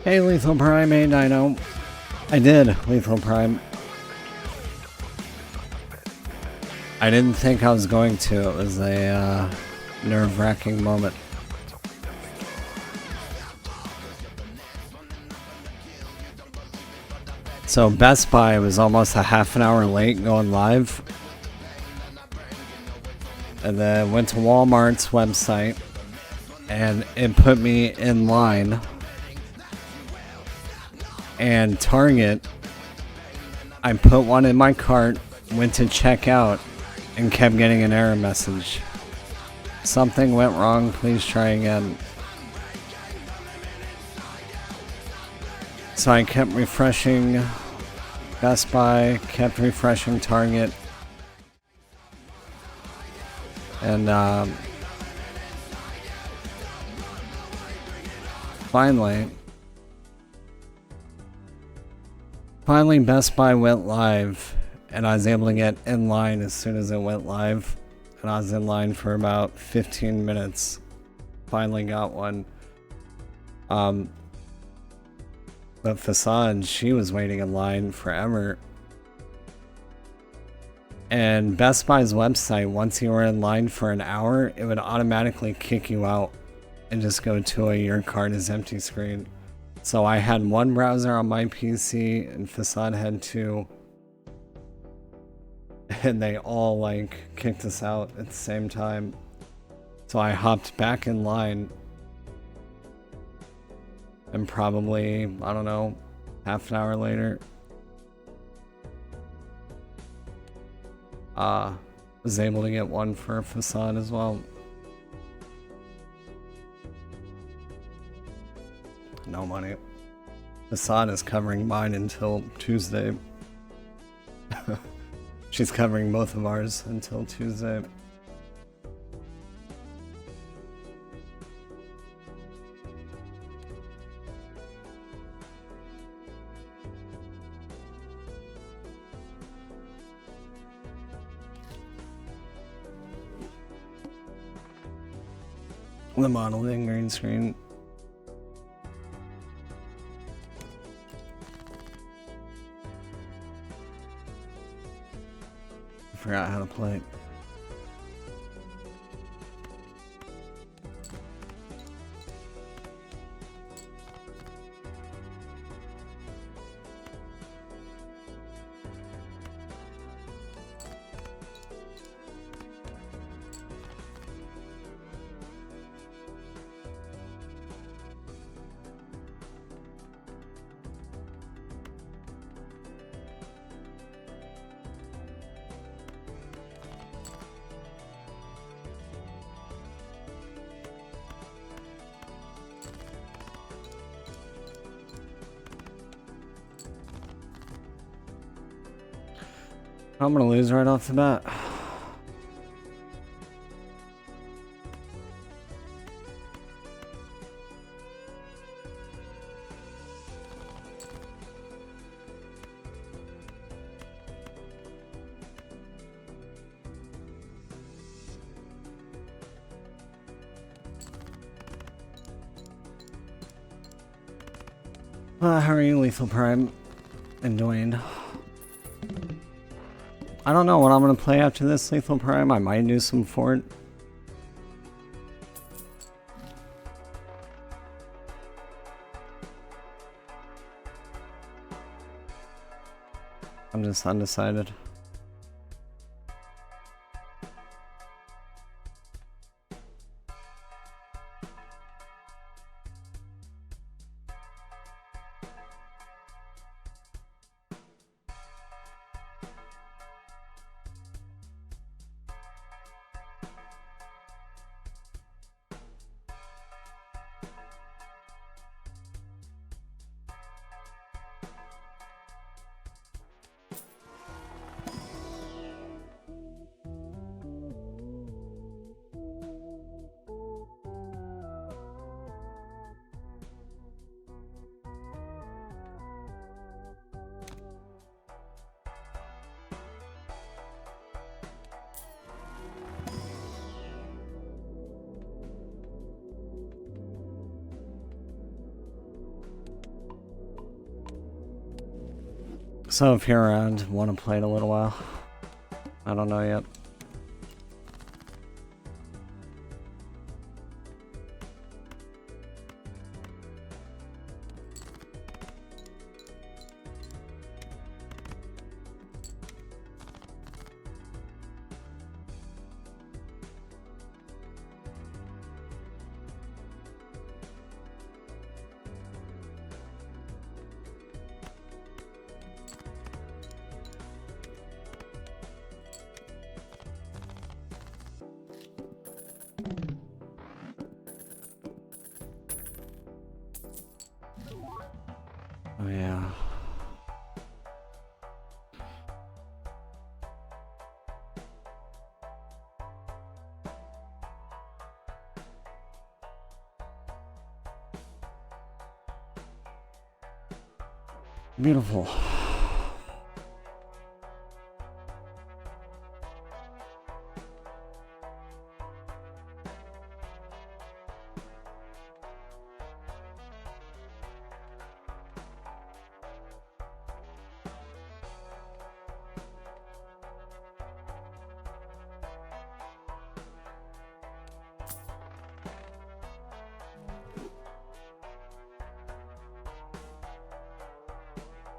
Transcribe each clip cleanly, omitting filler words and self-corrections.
Hey, Lethal Prime, hey, Dino. I did, Lethal Prime. I didn't think I was going to. It was a nerve-wracking moment. So Best Buy was almost a half an hour late going live. And then went to Walmart's website and it put me in line. And Target, I put one in my cart, went to check out, and kept getting an error message. Something went wrong, please try again. So I kept refreshing Best Buy, kept refreshing Target, and finally Best Buy went live, and I was able to get in line as soon as it went live, and I was in line for about 15 minutes. Finally got one. But Facade, she was waiting in line forever. And Best Buy's website, once you were in line for an hour, it would automatically kick you out and just go to a your cart is empty screen. So I had one browser on my PC and Facade had two. And they all like kicked us out at the same time. So I hopped back in line. And probably, I don't know, half an hour later, was able to get one for Facade as well. No money. Facade is covering mine until Tuesday. She's covering both of ours until Tuesday. The modeling green screen. I forgot how to play. I'm gonna lose right off the bat. How are you, Lethal Prime and Dwayne? I don't know what I'm gonna play after this, Lethal Prime. I might do some Fort. I'm just undecided. So if you're around, want to play in a little while? I don't know yet. Oh yeah. Beautiful.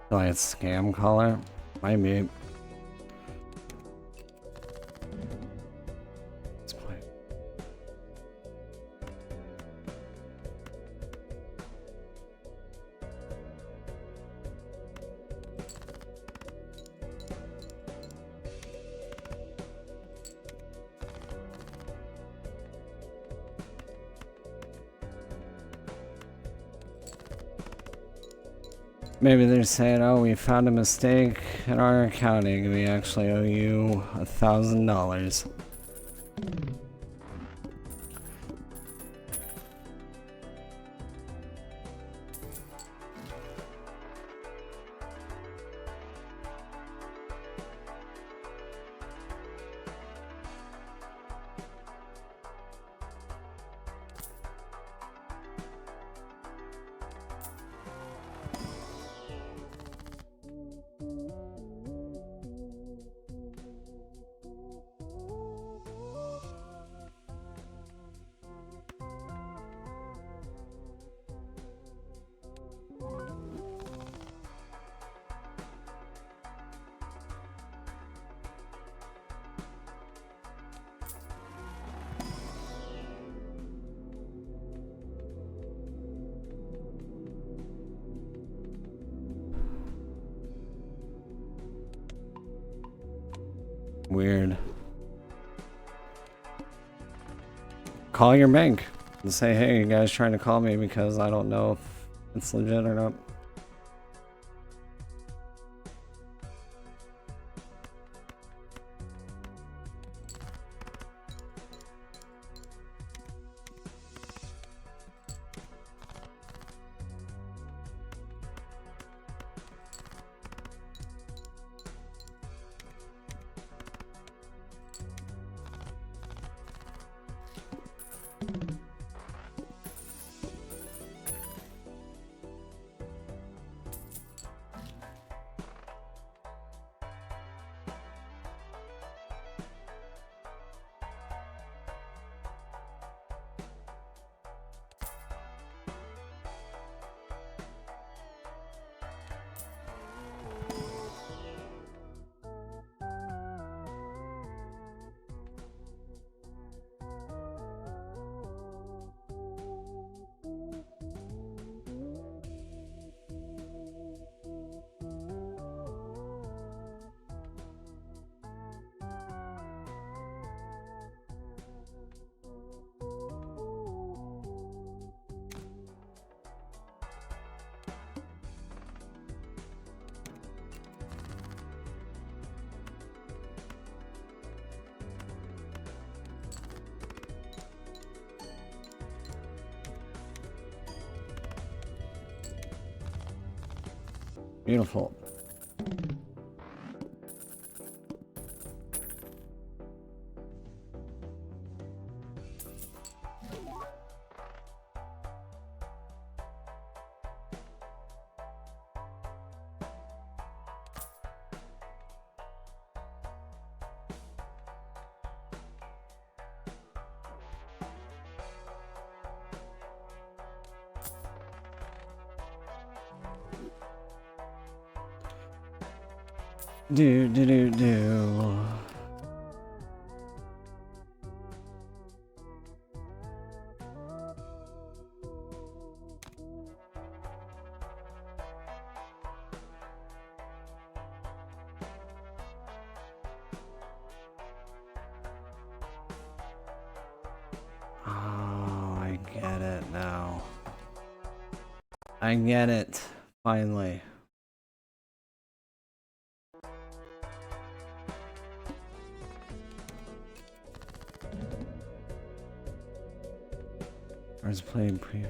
Oh, it's scam caller? Might be. Let's play. Maybe they're saying, oh, we found a mistake in our accounting. We actually owe you $1,000. Weird. Call your bank and say, hey, you guys trying to call me because I don't know if it's legit or not. Beautiful. Do do do do. Oh, I get it now. I get it. Finally. I was playing preview.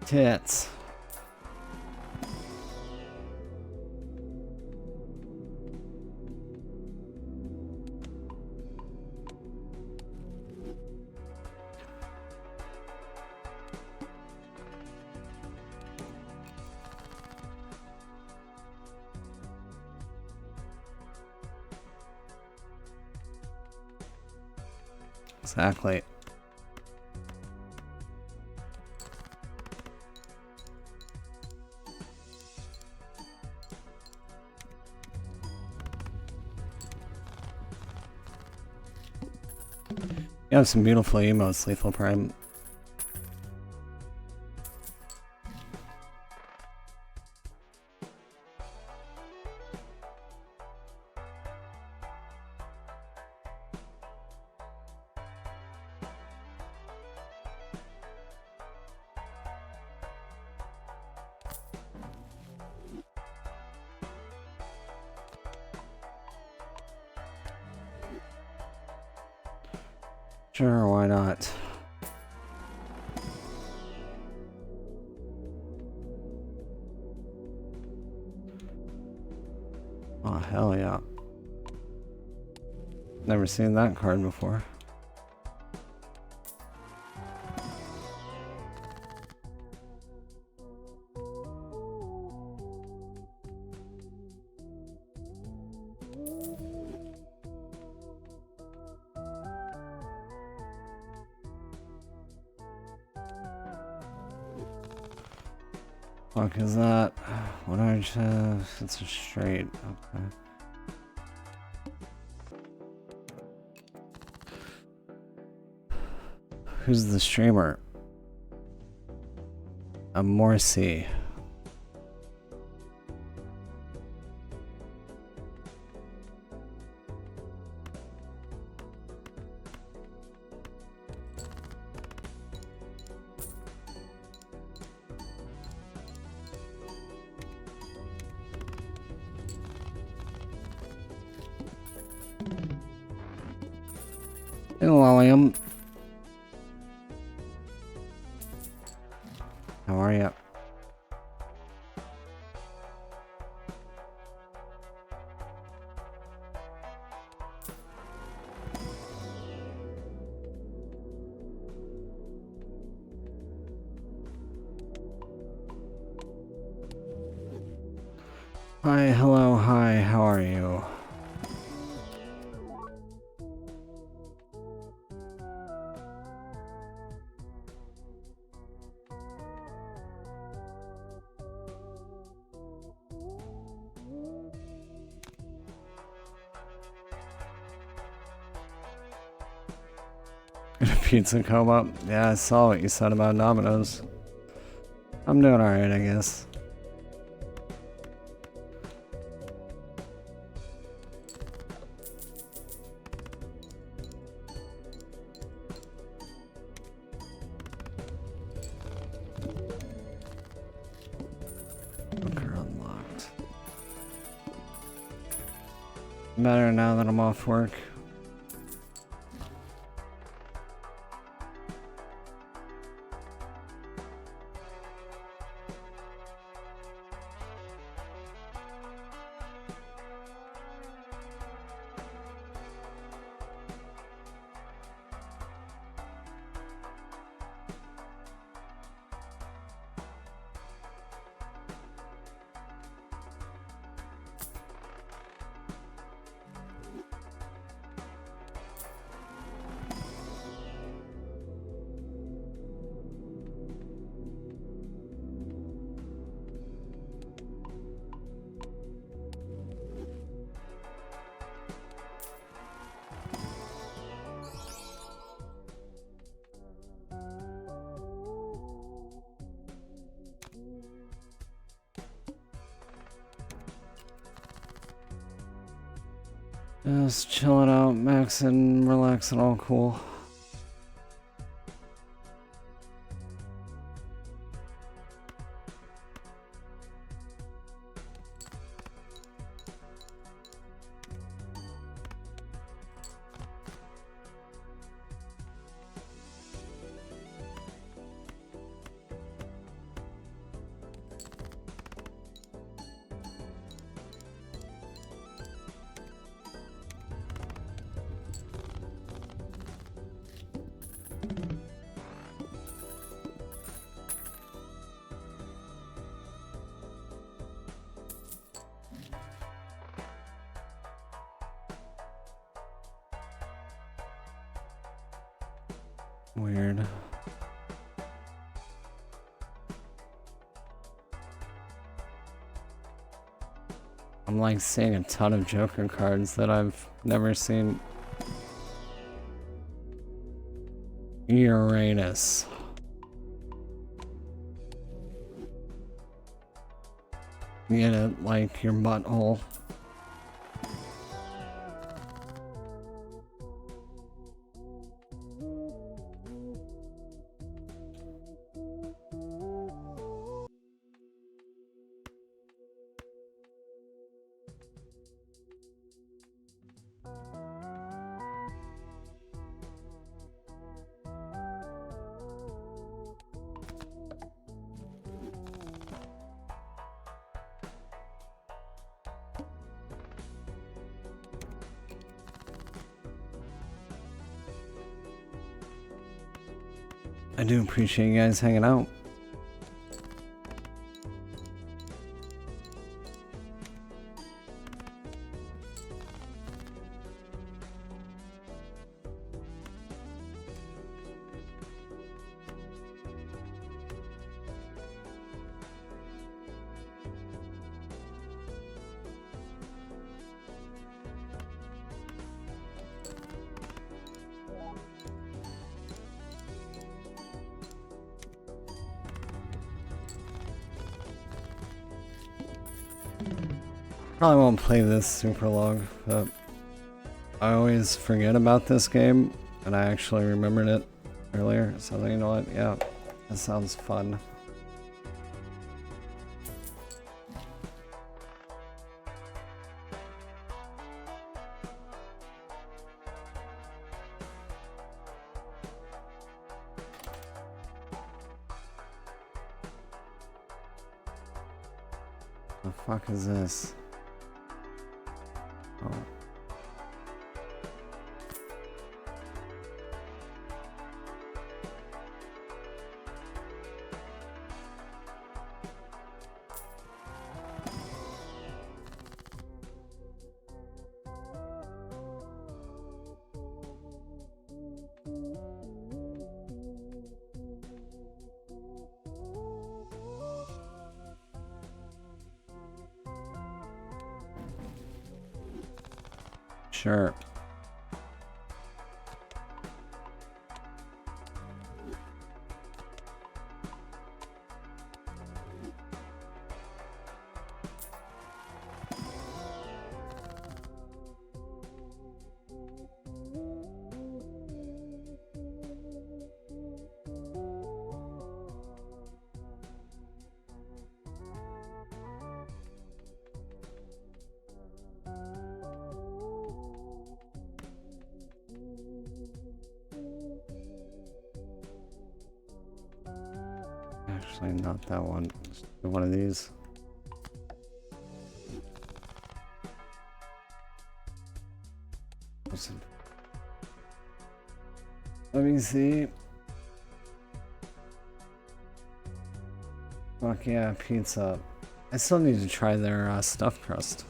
Tits. Exactly. You have some beautiful emotes, Lethal Prime. Sure, why not? Oh, hell yeah. Never seen that card before. Fuck is that? What I just... It's a straight. Okay. Who's the streamer? A Morsi. Hey, William. How are you? Hi, hello, hi, how are you? Pizza coma? Yeah, I saw what you said about Domino's. I'm doing alright, I guess. Better now that I'm off work. Just chilling out, maxing, relaxing, all cool. Weird. I'm like seeing a ton of Joker cards that I've never seen. Uranus. Get it, like your butthole. I do appreciate you guys hanging out. Probably won't play this super long, but I always forget about this game, and I actually remembered it earlier, so you know what, yeah, that sounds fun. The fuck is this? Oh. Sure. Actually, not that one. Let's do one of these. Let me see. Fuck yeah, pizza. I still need to try their stuffed crust.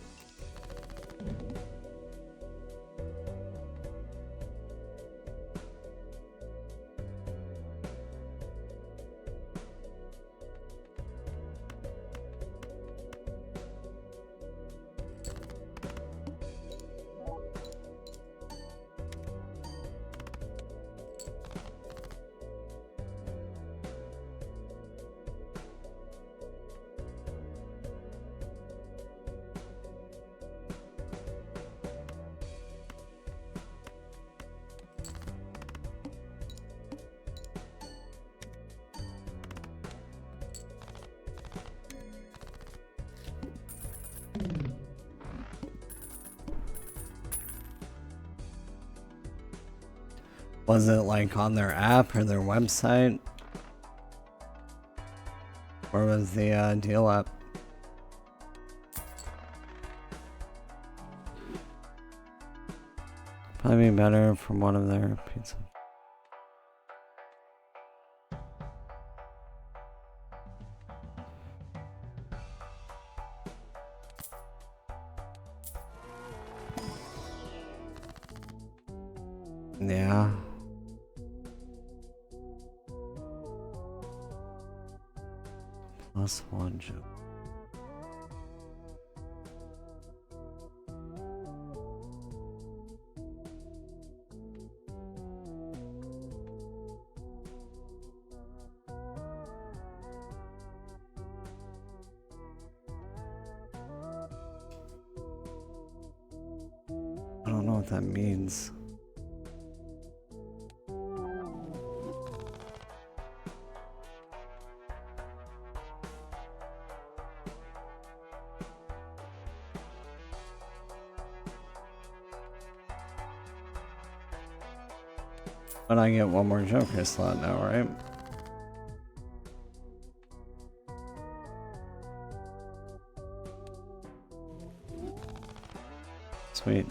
Was it like on their app or their website? Or was the deal up? Probably be better from one of their pizza. Yeah. +1 joke. I don't know what that means. But I get one more Joker slot now, right? Sweet.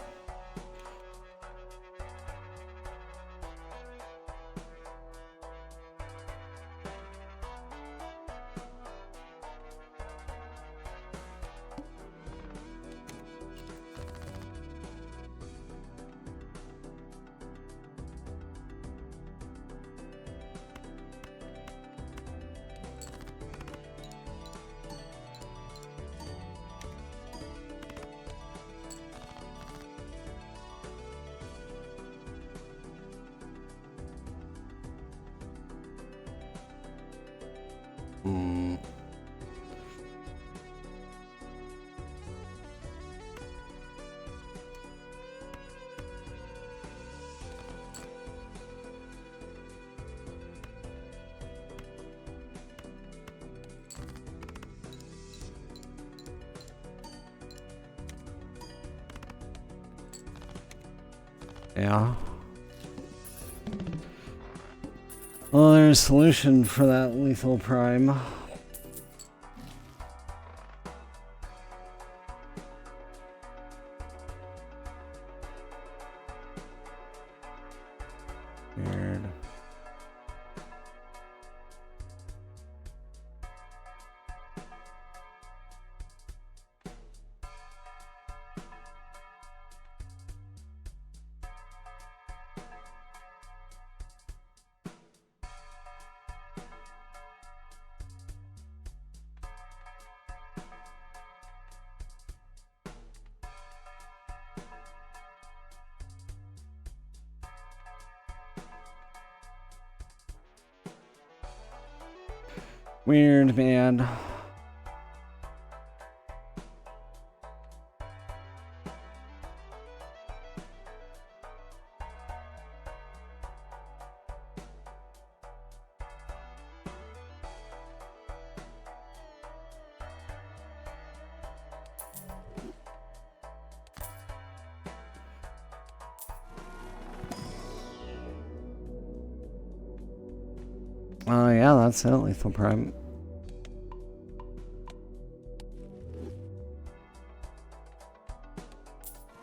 Yeah. Well, there's a solution for that lethal prime. Weird. Weird, man. Oh yeah, that's it, lethal prime.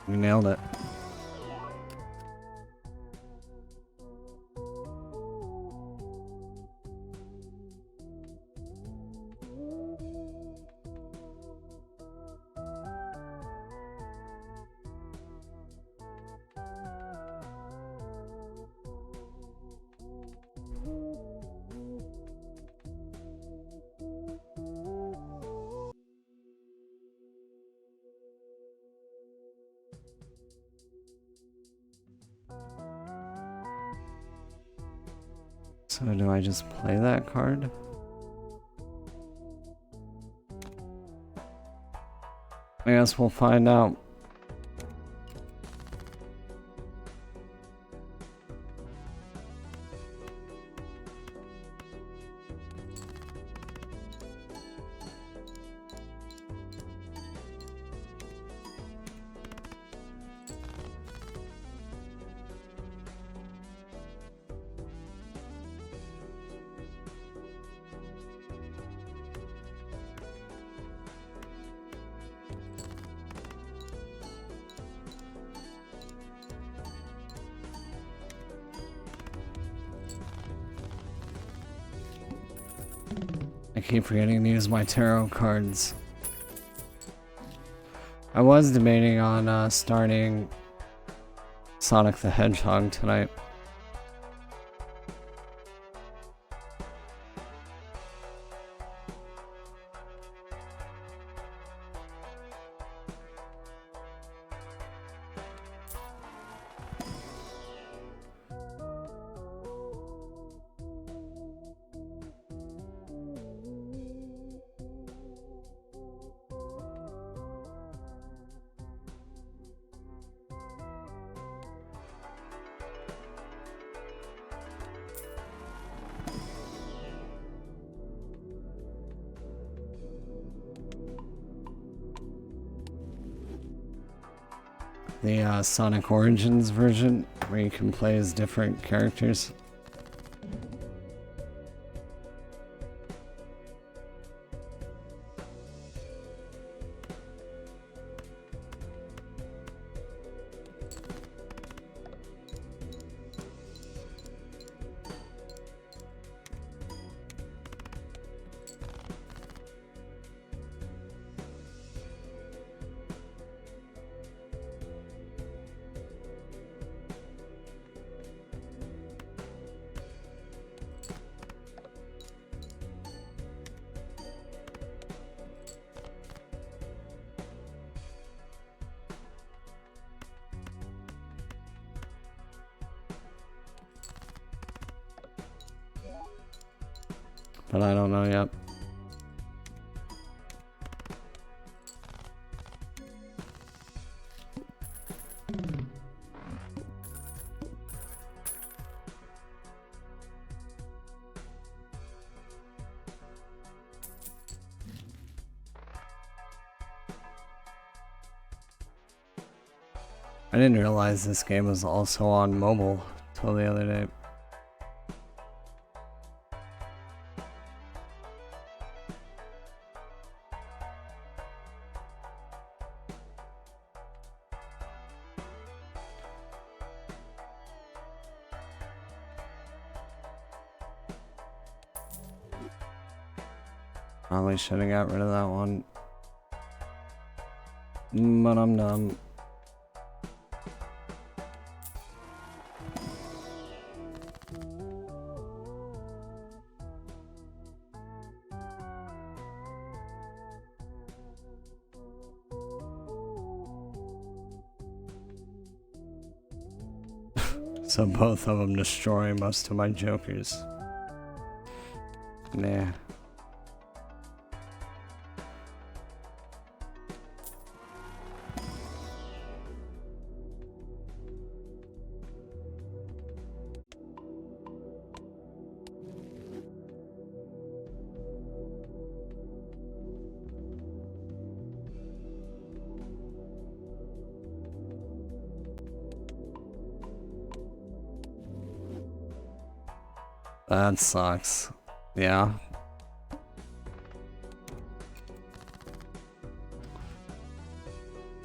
You nailed it. So do I just play that card? I guess we'll find out. I keep forgetting to use my tarot cards. I was debating on starting Sonic the Hedgehog tonight. The Sonic Origins version, where you can play as different characters. But I don't know yet. I didn't realize this game was also on mobile till the other day. Probably should have got rid of that one. But I'm dumb. So both of them destroy most of my jokers. Nah. That sucks. Yeah.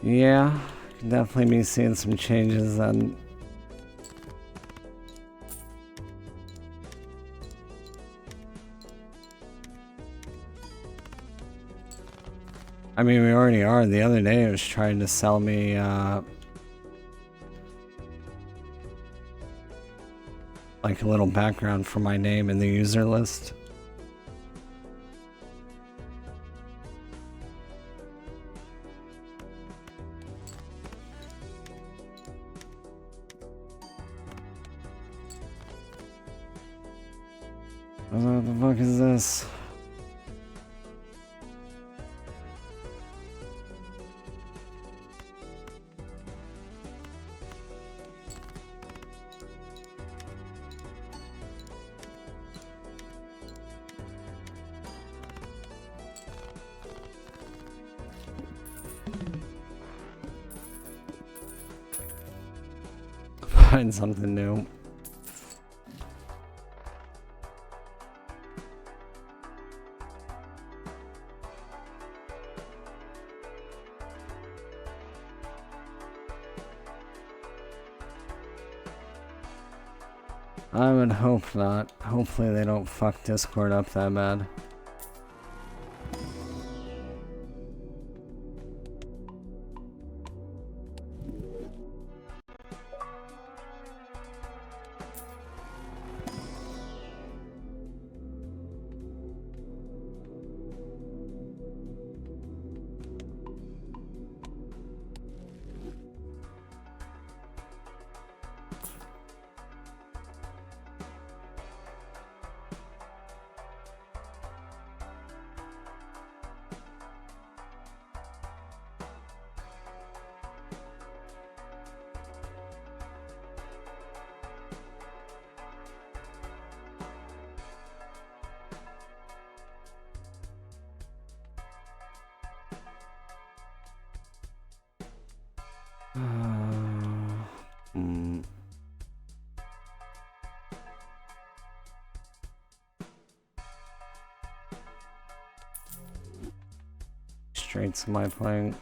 Yeah, Definitely be seeing some changes then. I mean, we already are. The other day it was trying to sell me, like a little background for my name in the user list. What the fuck is this? Find something new. I would hope not. Hopefully they don't fuck Discord up that bad. Straights am I playing?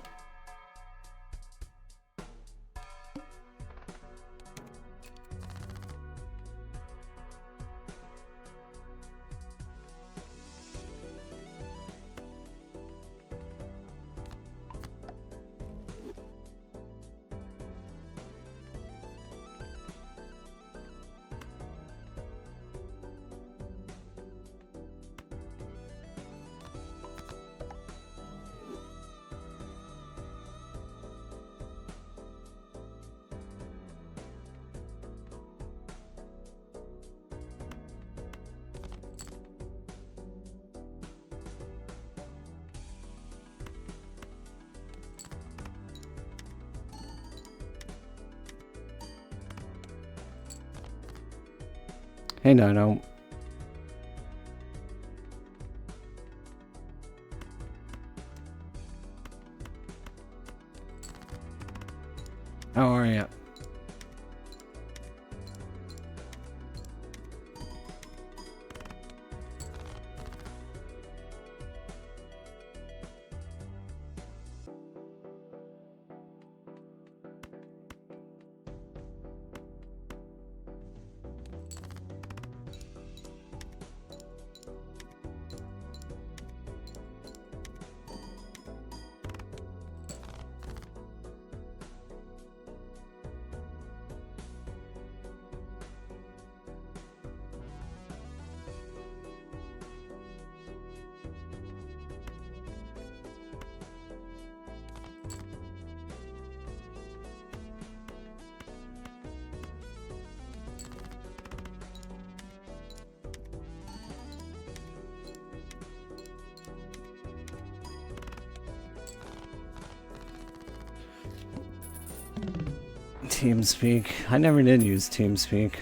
Hey, no. How are you? TeamSpeak. I never did use TeamSpeak.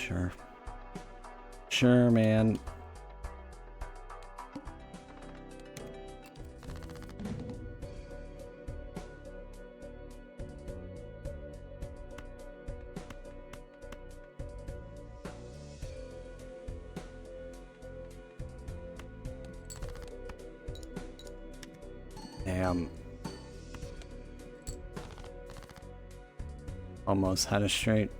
Sure. Sure, man. Damn. Almost had it straight.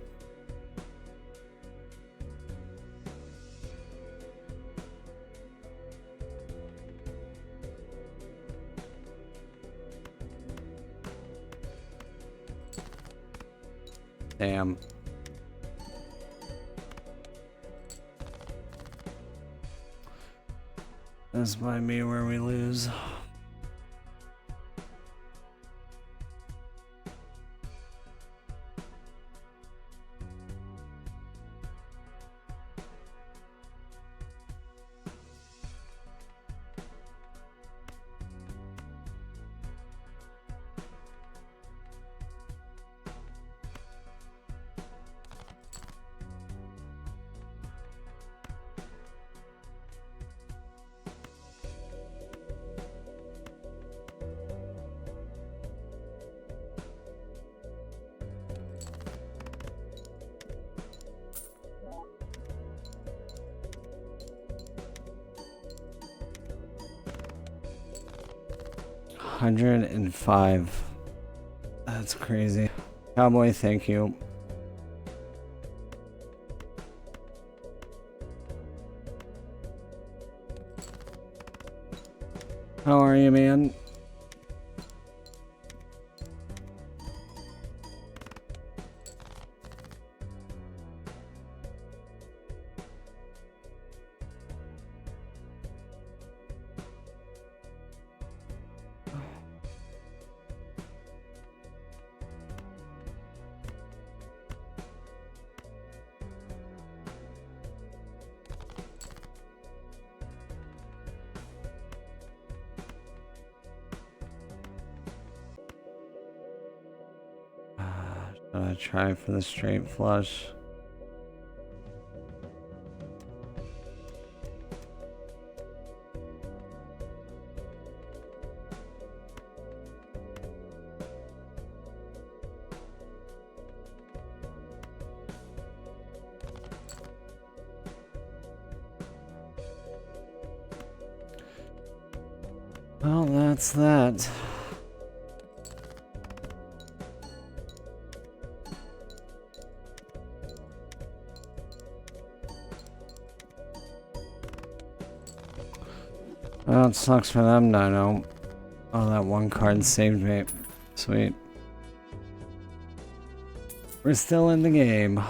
Damn. This might be where we lose. $105. That's crazy. Cowboy, thank you. How are you, man? Should I try for the straight flush? Well, that's that. Well, it sucks for them, no. Oh, that one card saved me. Sweet. We're still in the game.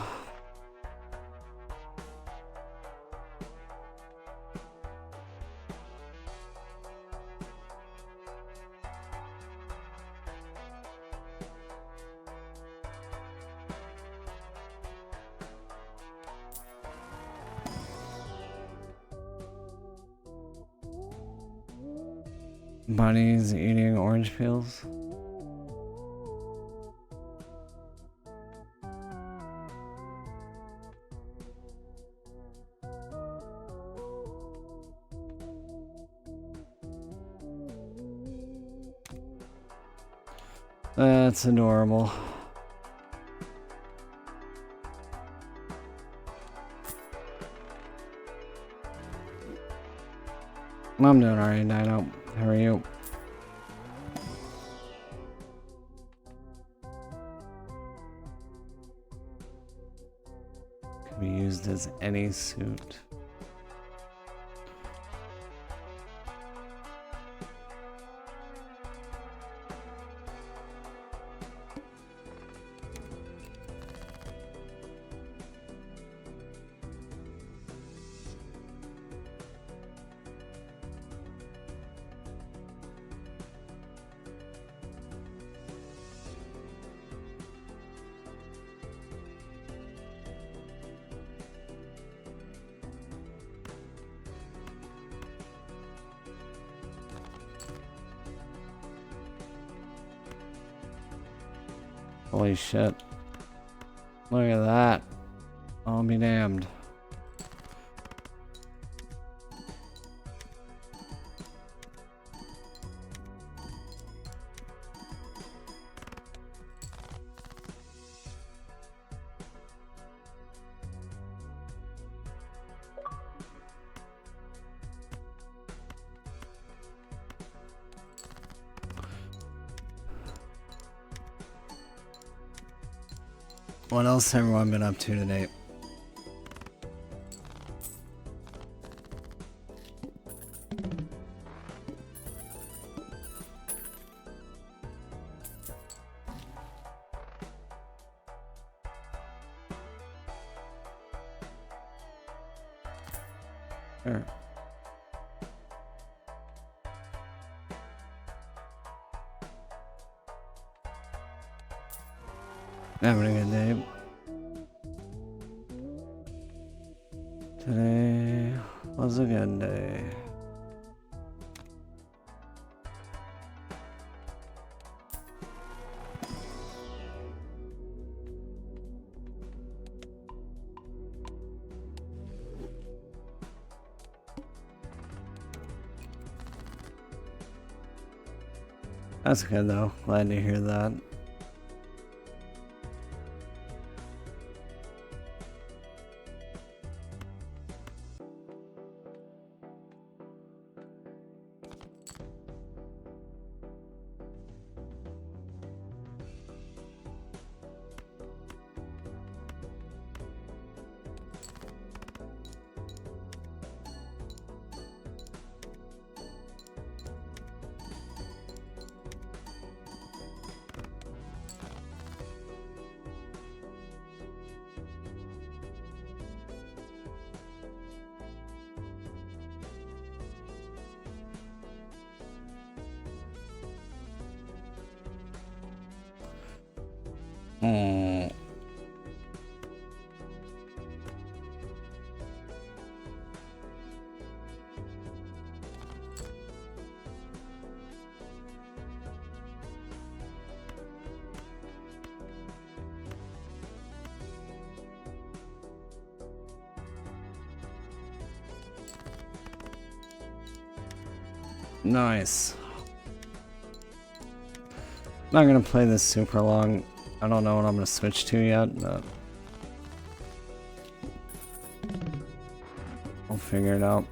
Bunnies eating orange peels. That's adorable. I'm doing alright, Dino. How are you? Can be used as any suit. Holy shit. Look at that. I'll be damned. What else has everyone been up to today? Sure. Having a good day. Today was a good day. That's good though. Glad to hear that. Nice. Not gonna play this super long. I don't know what I'm gonna switch to yet, but I'll figure it out.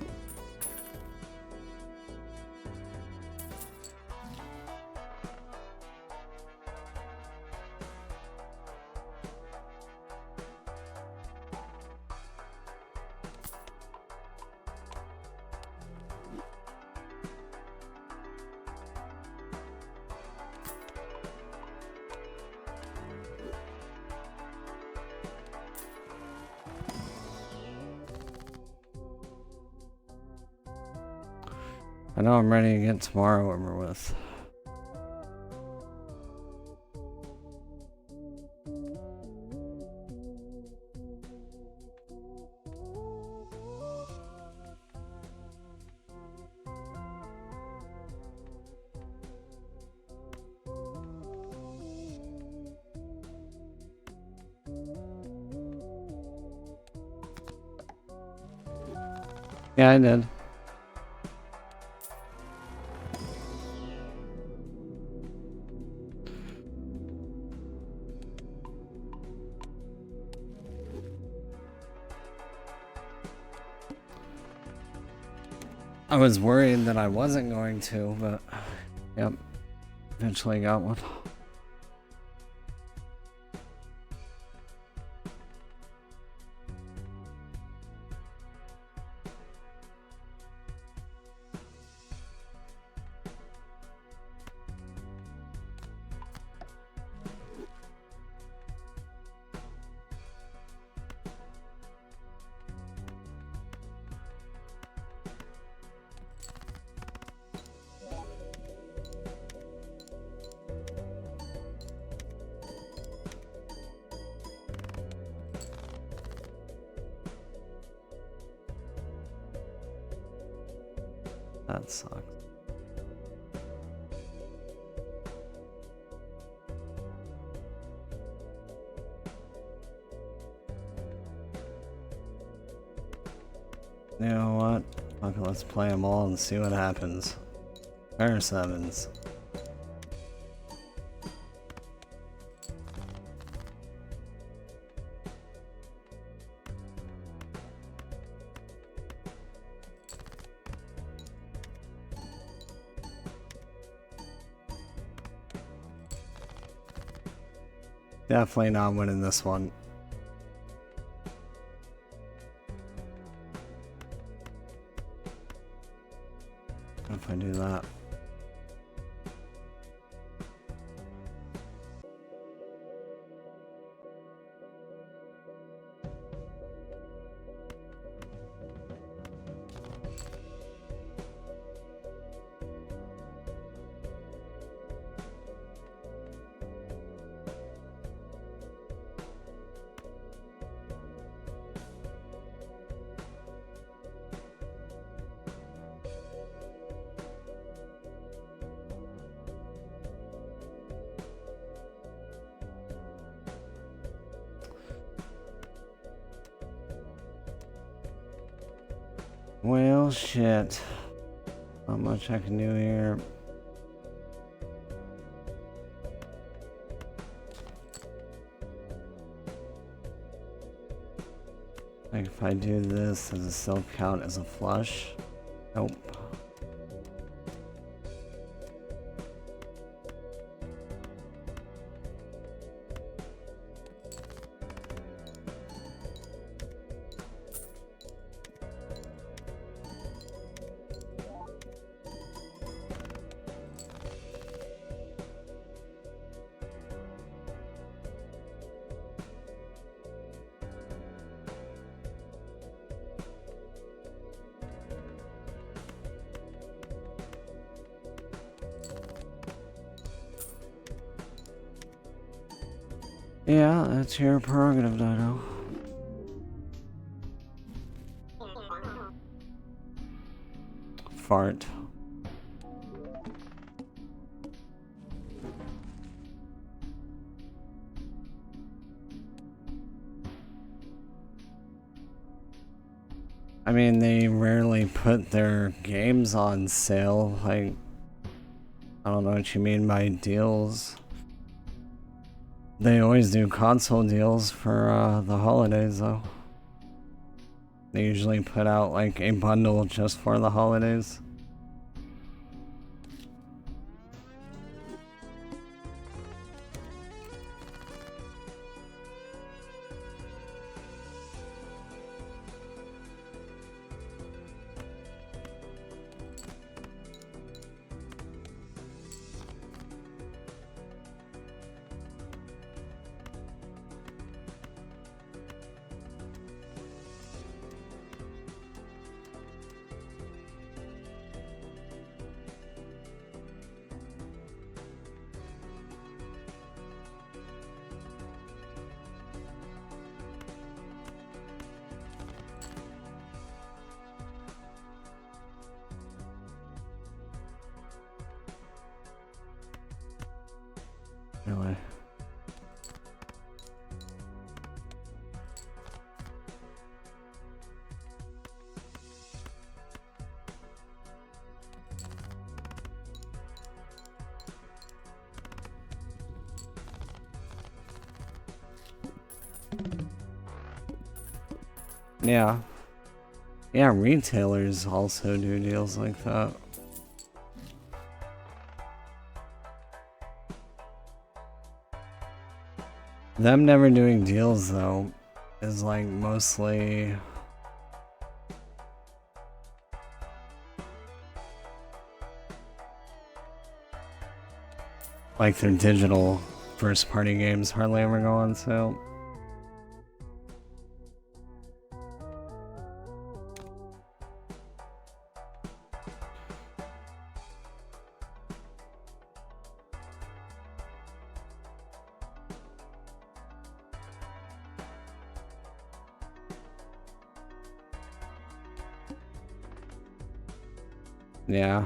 I know I'm ready to get tomorrow over with. Yeah, I did. I was worried that I wasn't going to, but yep, eventually got one. That sucks. You know what? Okay, let's play them all and see what happens. Pair of sevens. Definitely not winning this one. If I do that. Well, shit. Not much I can do here. Like if I do this, does it still count as a flush? Nope. Yeah, that's your prerogative, Dodo. Fart. I mean, they rarely put their games on sale. Like, I don't know what you mean by deals. They always do console deals for the holidays, though. They usually put out like a bundle just for the holidays. Really? Yeah. Yeah, retailers also do deals like that. Them never doing deals, though, is like mostly... like their digital first-party games hardly ever go on sale. Yeah.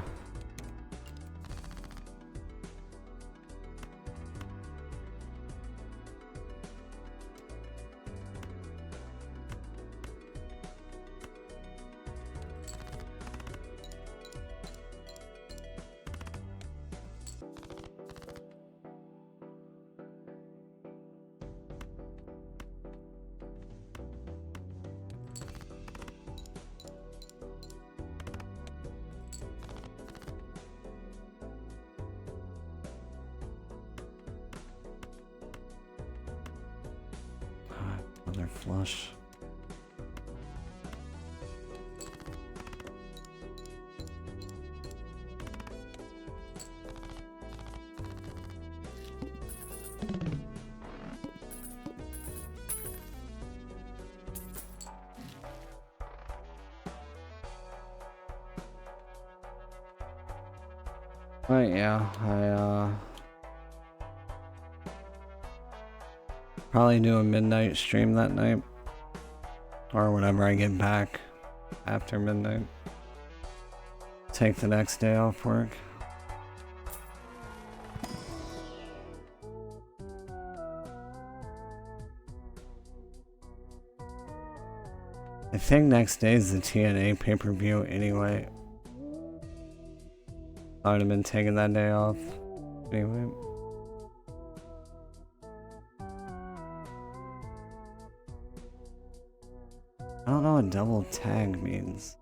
flush. But yeah, I probably do a midnight stream that night. Or whenever I get back after midnight. Take the next day off work. I think next day is the TNA pay-per-view anyway. I would have been taking that day off anyway. I don't know what double tag means.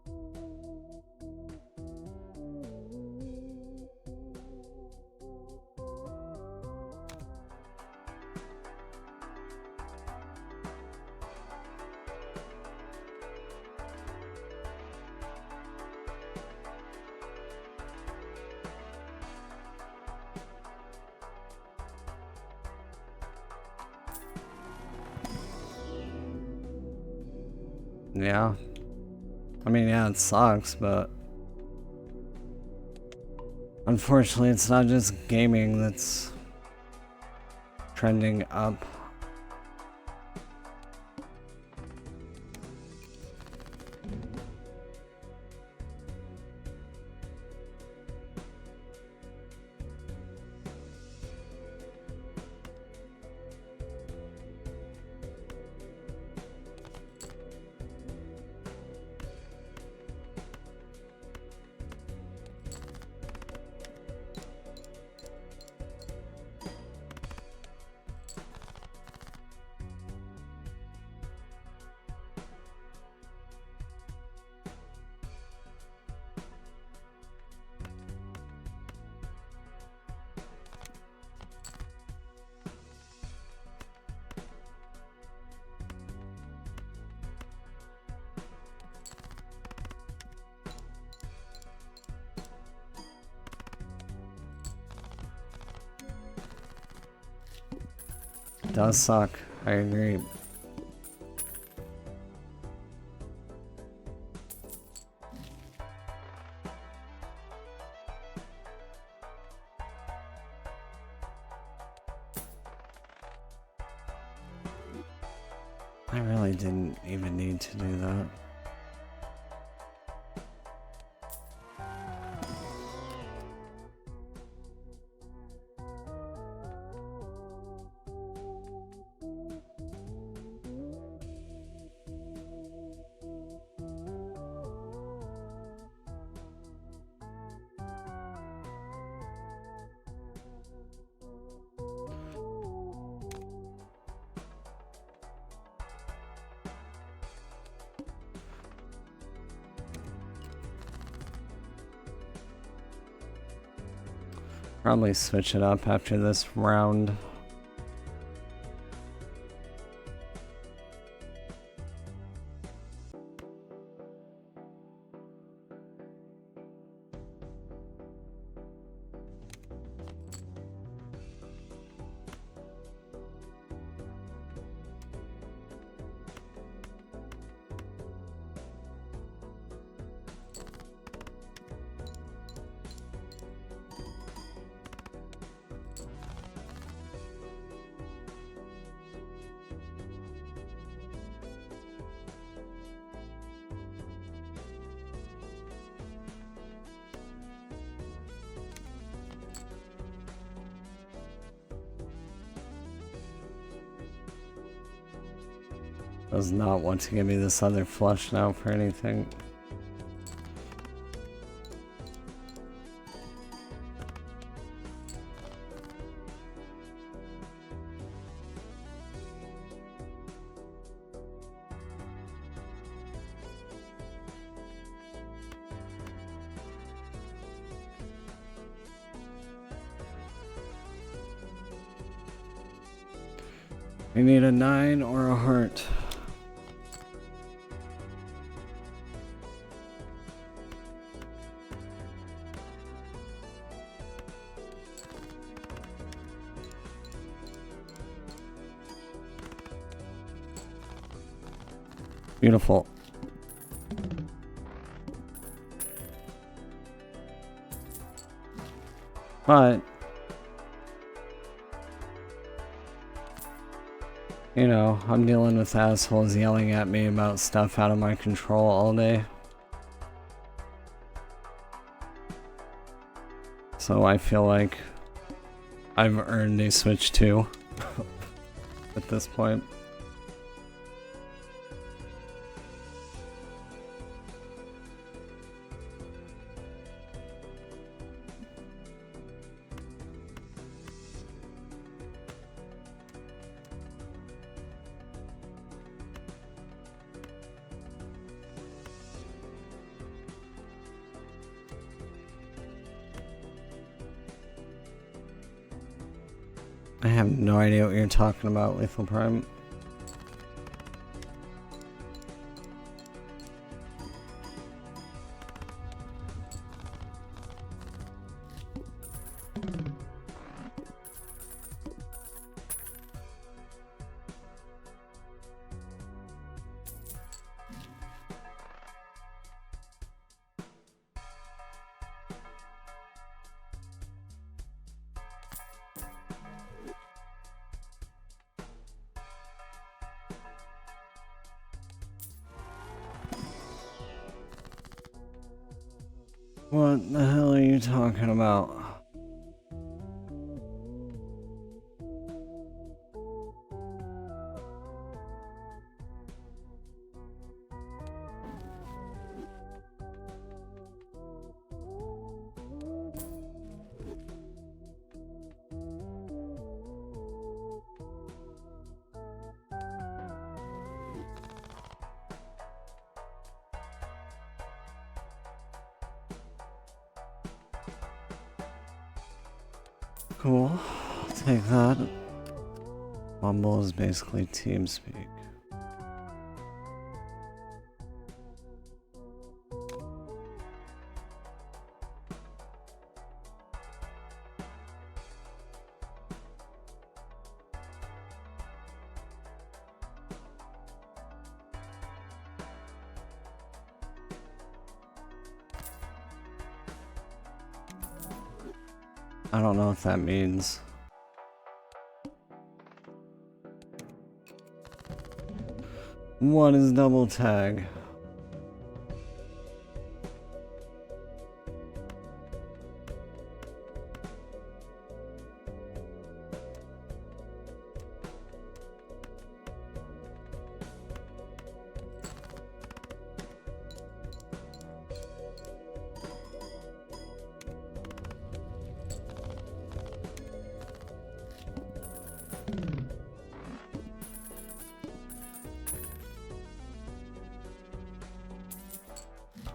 Yeah. I mean, yeah, it sucks, but unfortunately, it's not just gaming that's trending up. It does suck, I agree. I really didn't even need to do that. Probably switch it up after this round. Does not want to give me this other flush now for anything. We need a 9 or a heart. Beautiful. But, you know, I'm dealing with assholes yelling at me about stuff out of my control all day. So I feel like I've earned a Switch 2 at this point. I have no idea what you're talking about, Lethal Prime. What the hell are you talking about? Cool. I'll take that. Mumble is basically TeamSpeak. I don't know what that means. What is double tag?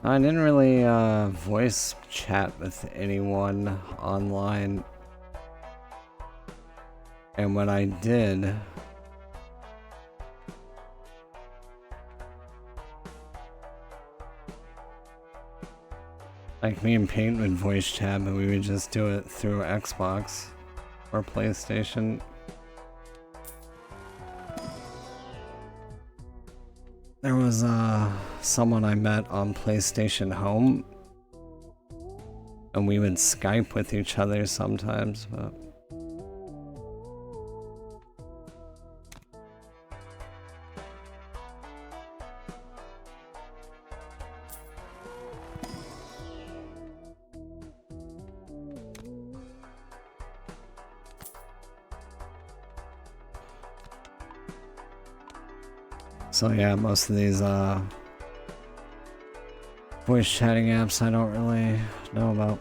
I didn't really voice chat with anyone online, and when I did, like me and Paint would voice chat, but we would just do it through Xbox or PlayStation. There was someone I met on PlayStation Home, and we would Skype with each other sometimes, but so yeah, most of these voice chatting apps I don't really know about.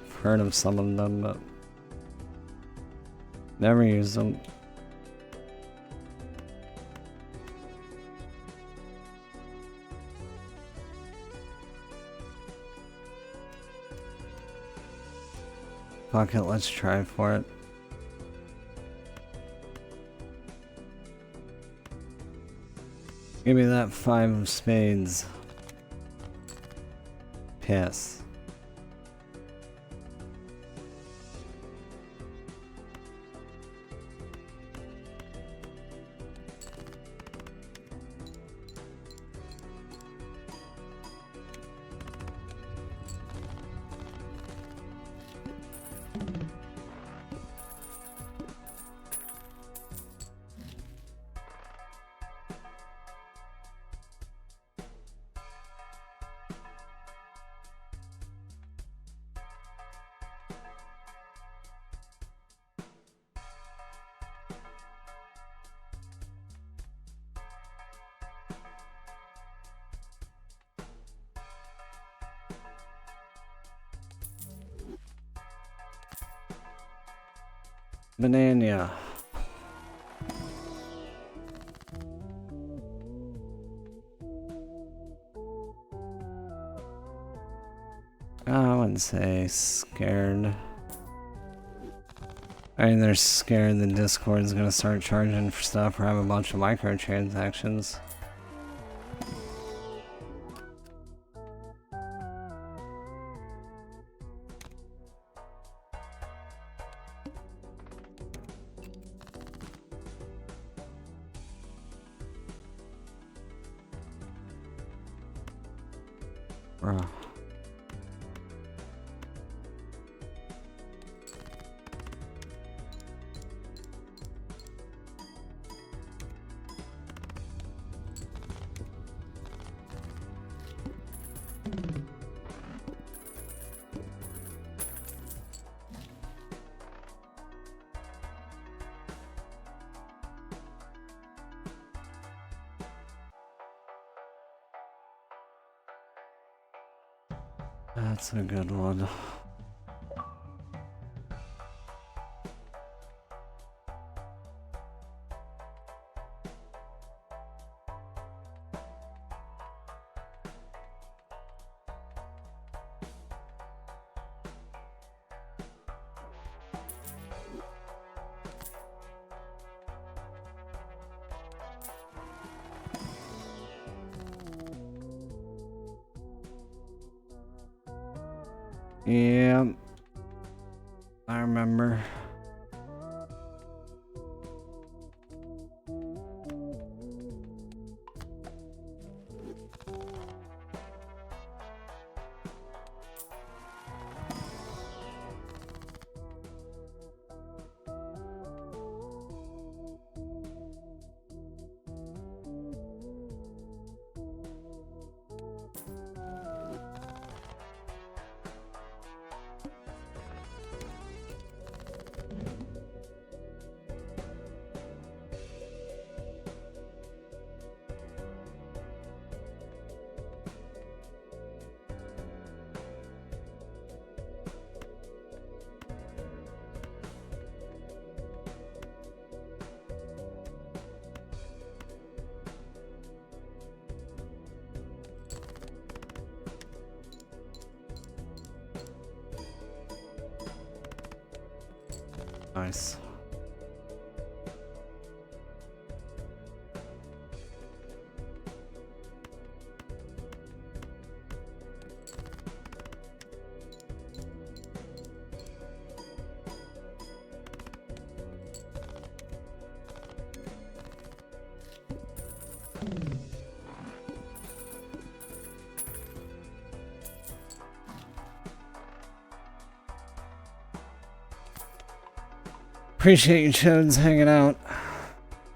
I've heard of some of them, but never used them. Fuck it, let's try for it. Give me that 5 of spades. Piss. Banana. I wouldn't say scared. I mean, they're scared the Discord's gonna start charging for stuff or have a bunch of microtransactions. Bruh. That's a good one. Yeah, I remember. Nice. Appreciate you Chodes hanging out.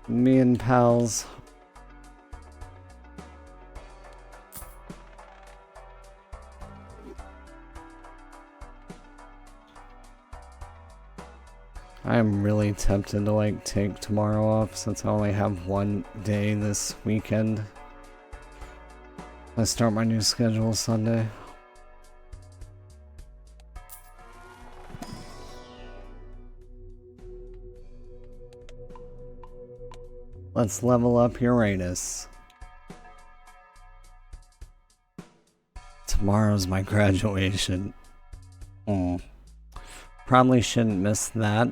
Me and pals. I'm really tempted to like take tomorrow off since I only have one day this weekend. I start my new schedule Sunday. Let's level up Uranus. Tomorrow's my graduation. Probably shouldn't miss that.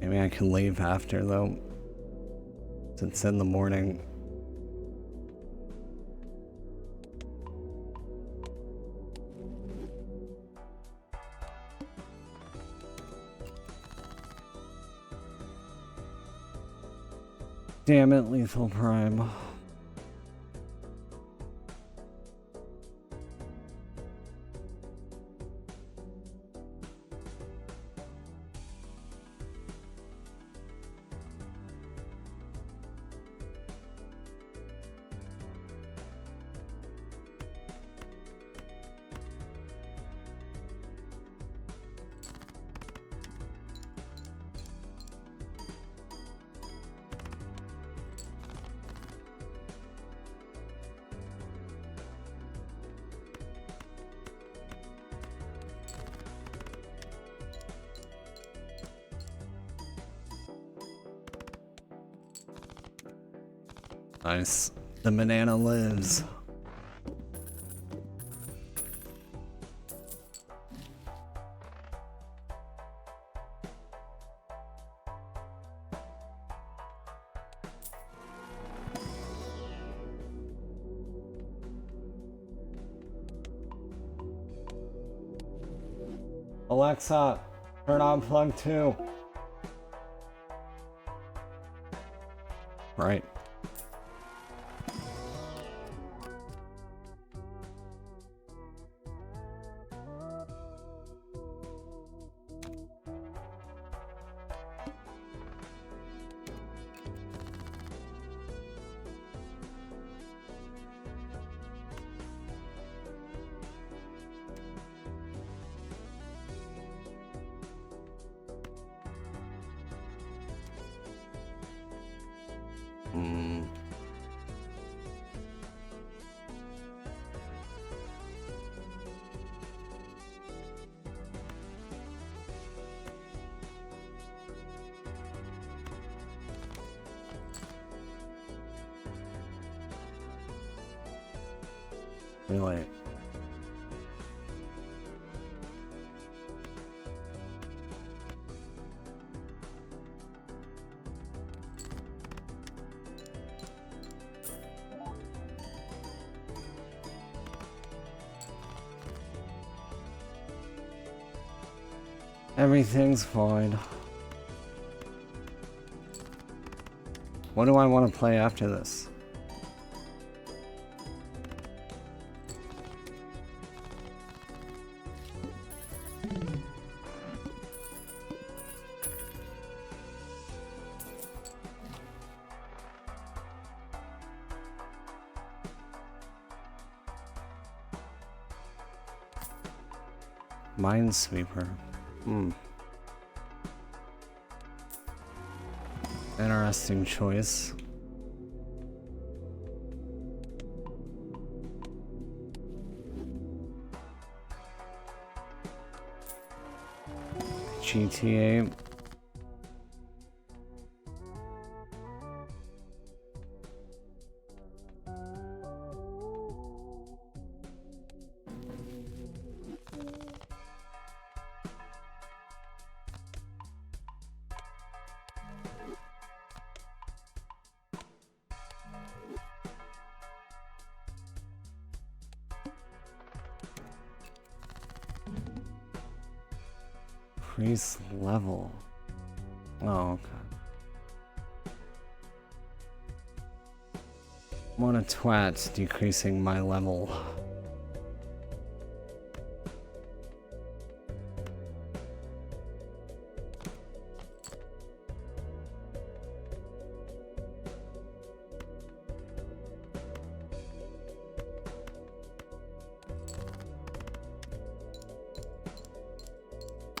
Maybe I can leave after though. It's in the morning. Damn it, Lethal Prime. Nice. The banana lives. Alexa, turn on plug 2. Right. Really? Everything's fine. What do I want to play after this? Minesweeper. Interesting choice. GTA. Increase level. Oh, okay. What a twat, decreasing my level.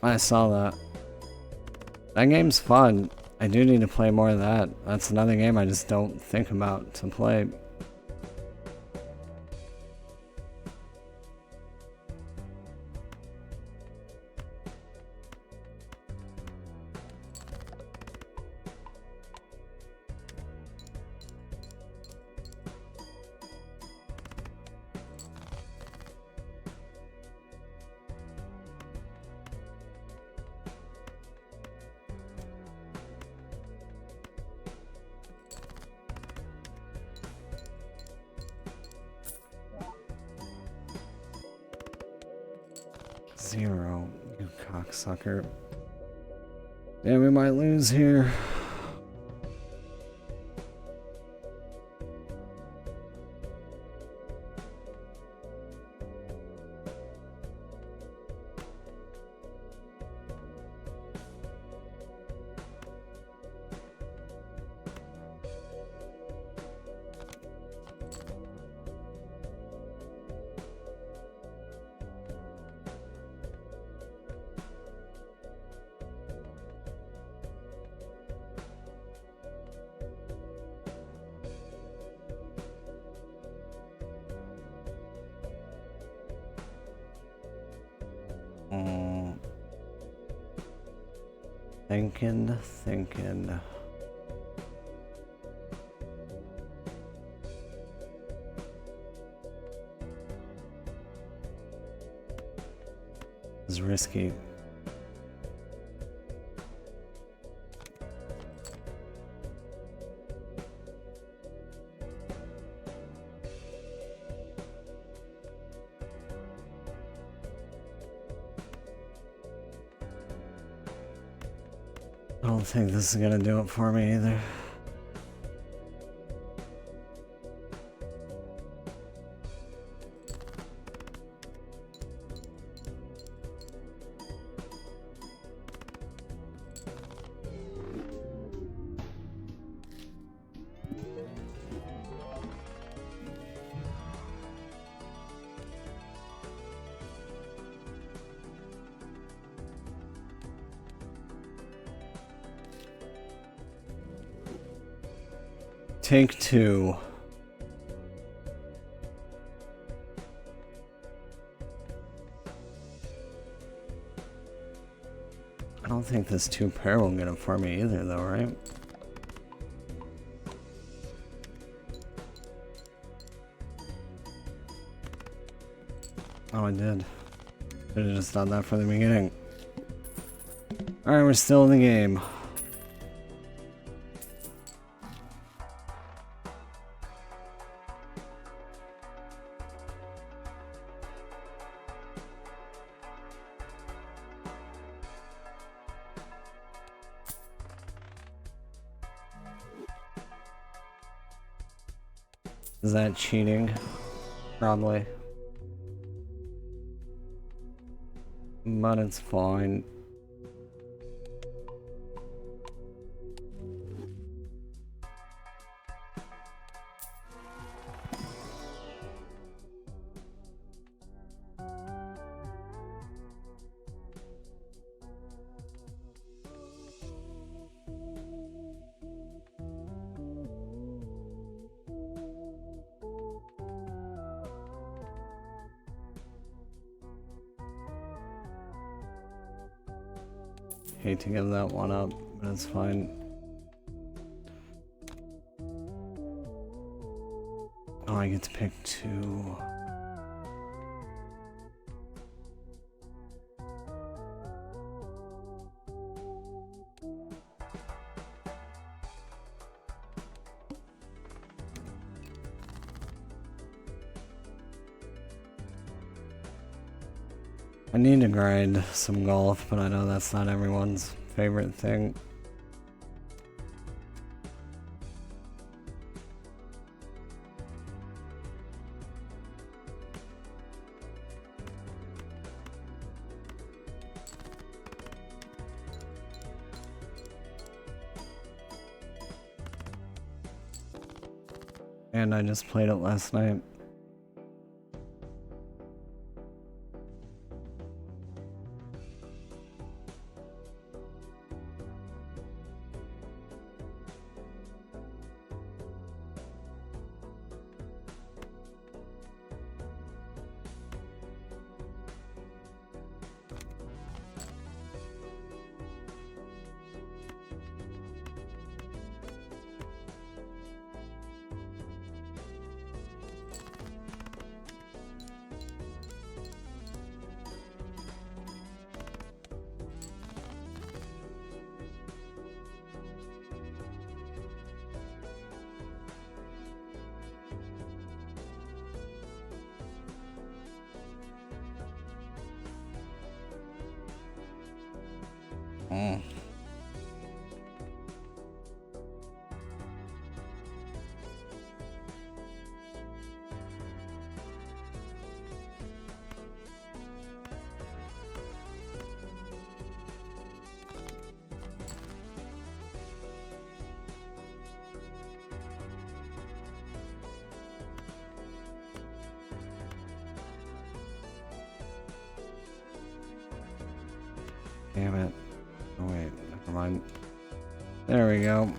I saw that. That game's fun. I do need to play more of that. That's another game I just don't think about to play. Zero, you cocksucker. Yeah, we might lose here. Thinking. It's risky. I don't think this is gonna do it for me either. Take two. I don't think this two pair will get it for me either though, right? Oh, I did. Should have just done that from the beginning. Alright, we're still in the game. Is that cheating? Probably. But it's fine. Hate to give that one up, but it's fine. Oh, I get to pick two. I need to grind some golf, but I know that's not everyone's favorite thing. And I just played it last night. Damn it. Oh wait, never mind. There we go.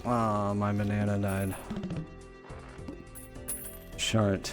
Oh, my banana died. Short.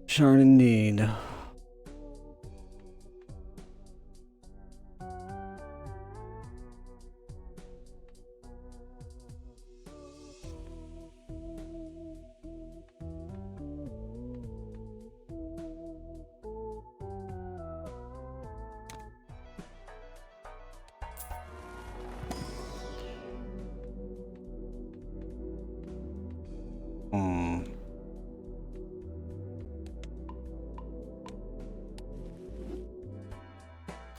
Short indeed.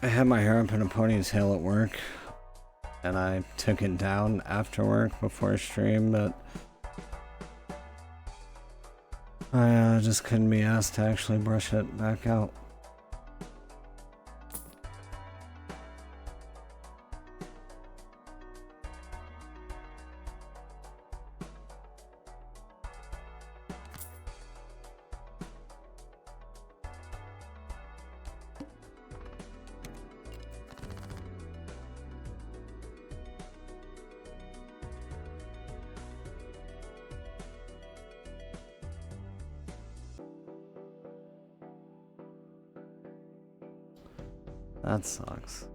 I had my hair up in a ponytail at work, and I took it down after work before stream, but I just couldn't be asked to actually brush it back out. That sucks.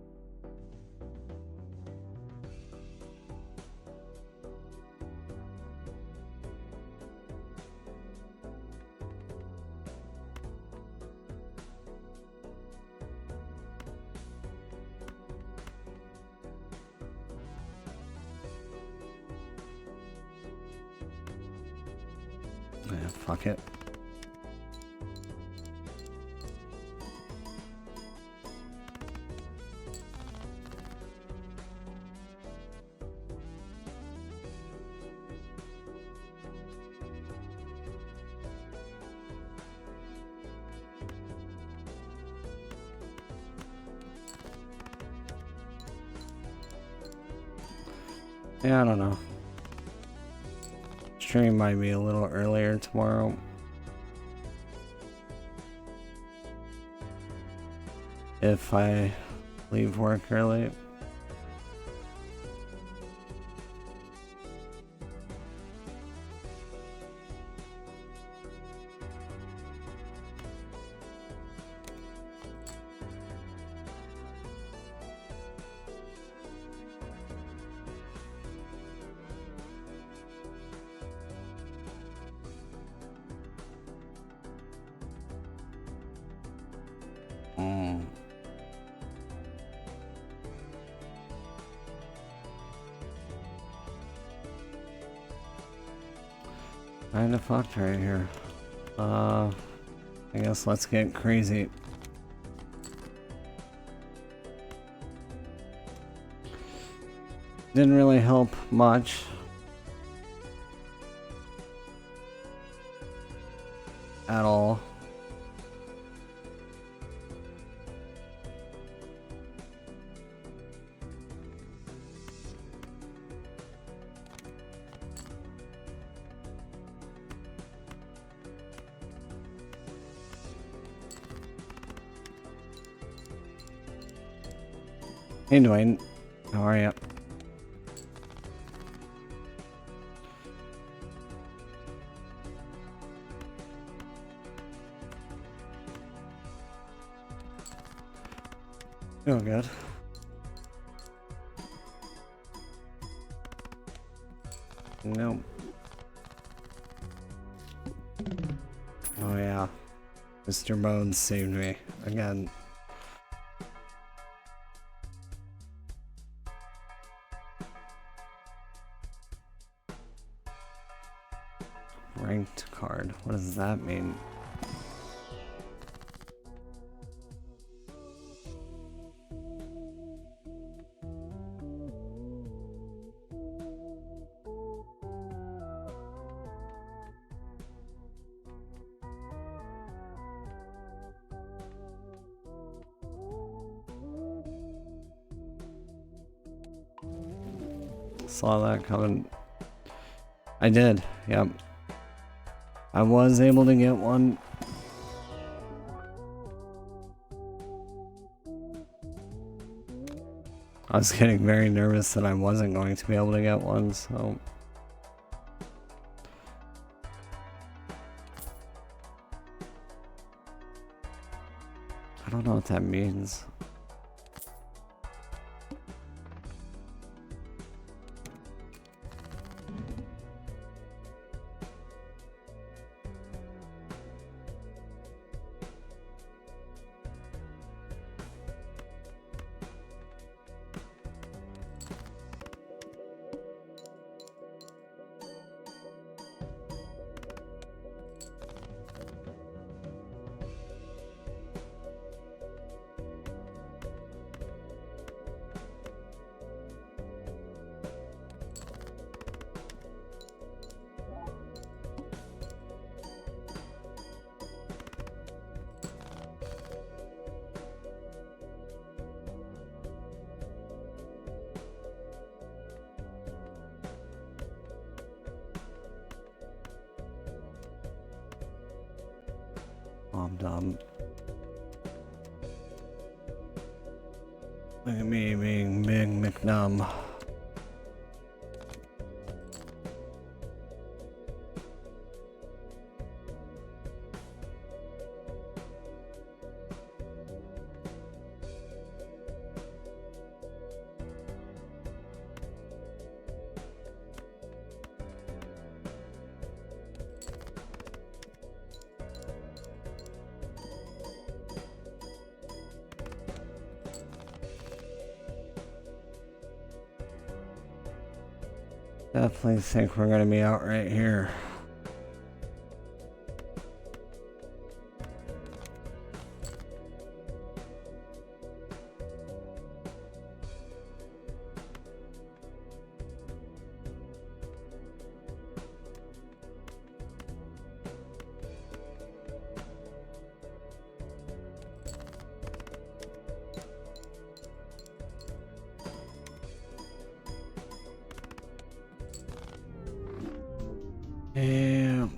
Yeah, fuck it. Yeah, I don't know. Stream might be a little earlier tomorrow. If I leave work early. Kinda fucked right here. I guess let's get crazy. Didn't really help much. At all. Hey Dwayne, how are you? Doing good. Nope. Oh yeah. Mr. Bones saved me. Again. Ranked card. What does that mean? saw that coming. I did, yep. I was able to get one. I was getting very nervous that I wasn't going to be able to get one, so... I don't know what that means. I'm dumb. Look at me being big McNumb. Definitely think we're gonna be out right here. Yeah.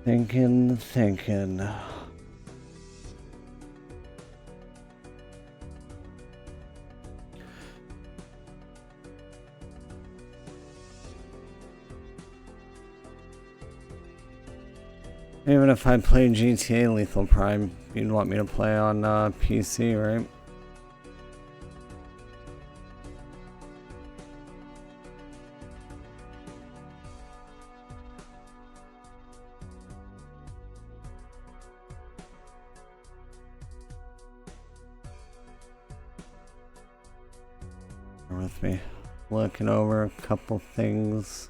Thinking. Even if I played GTA Lethal Prime, you'd want me to play on PC, right? Bear with me. Looking over a couple things.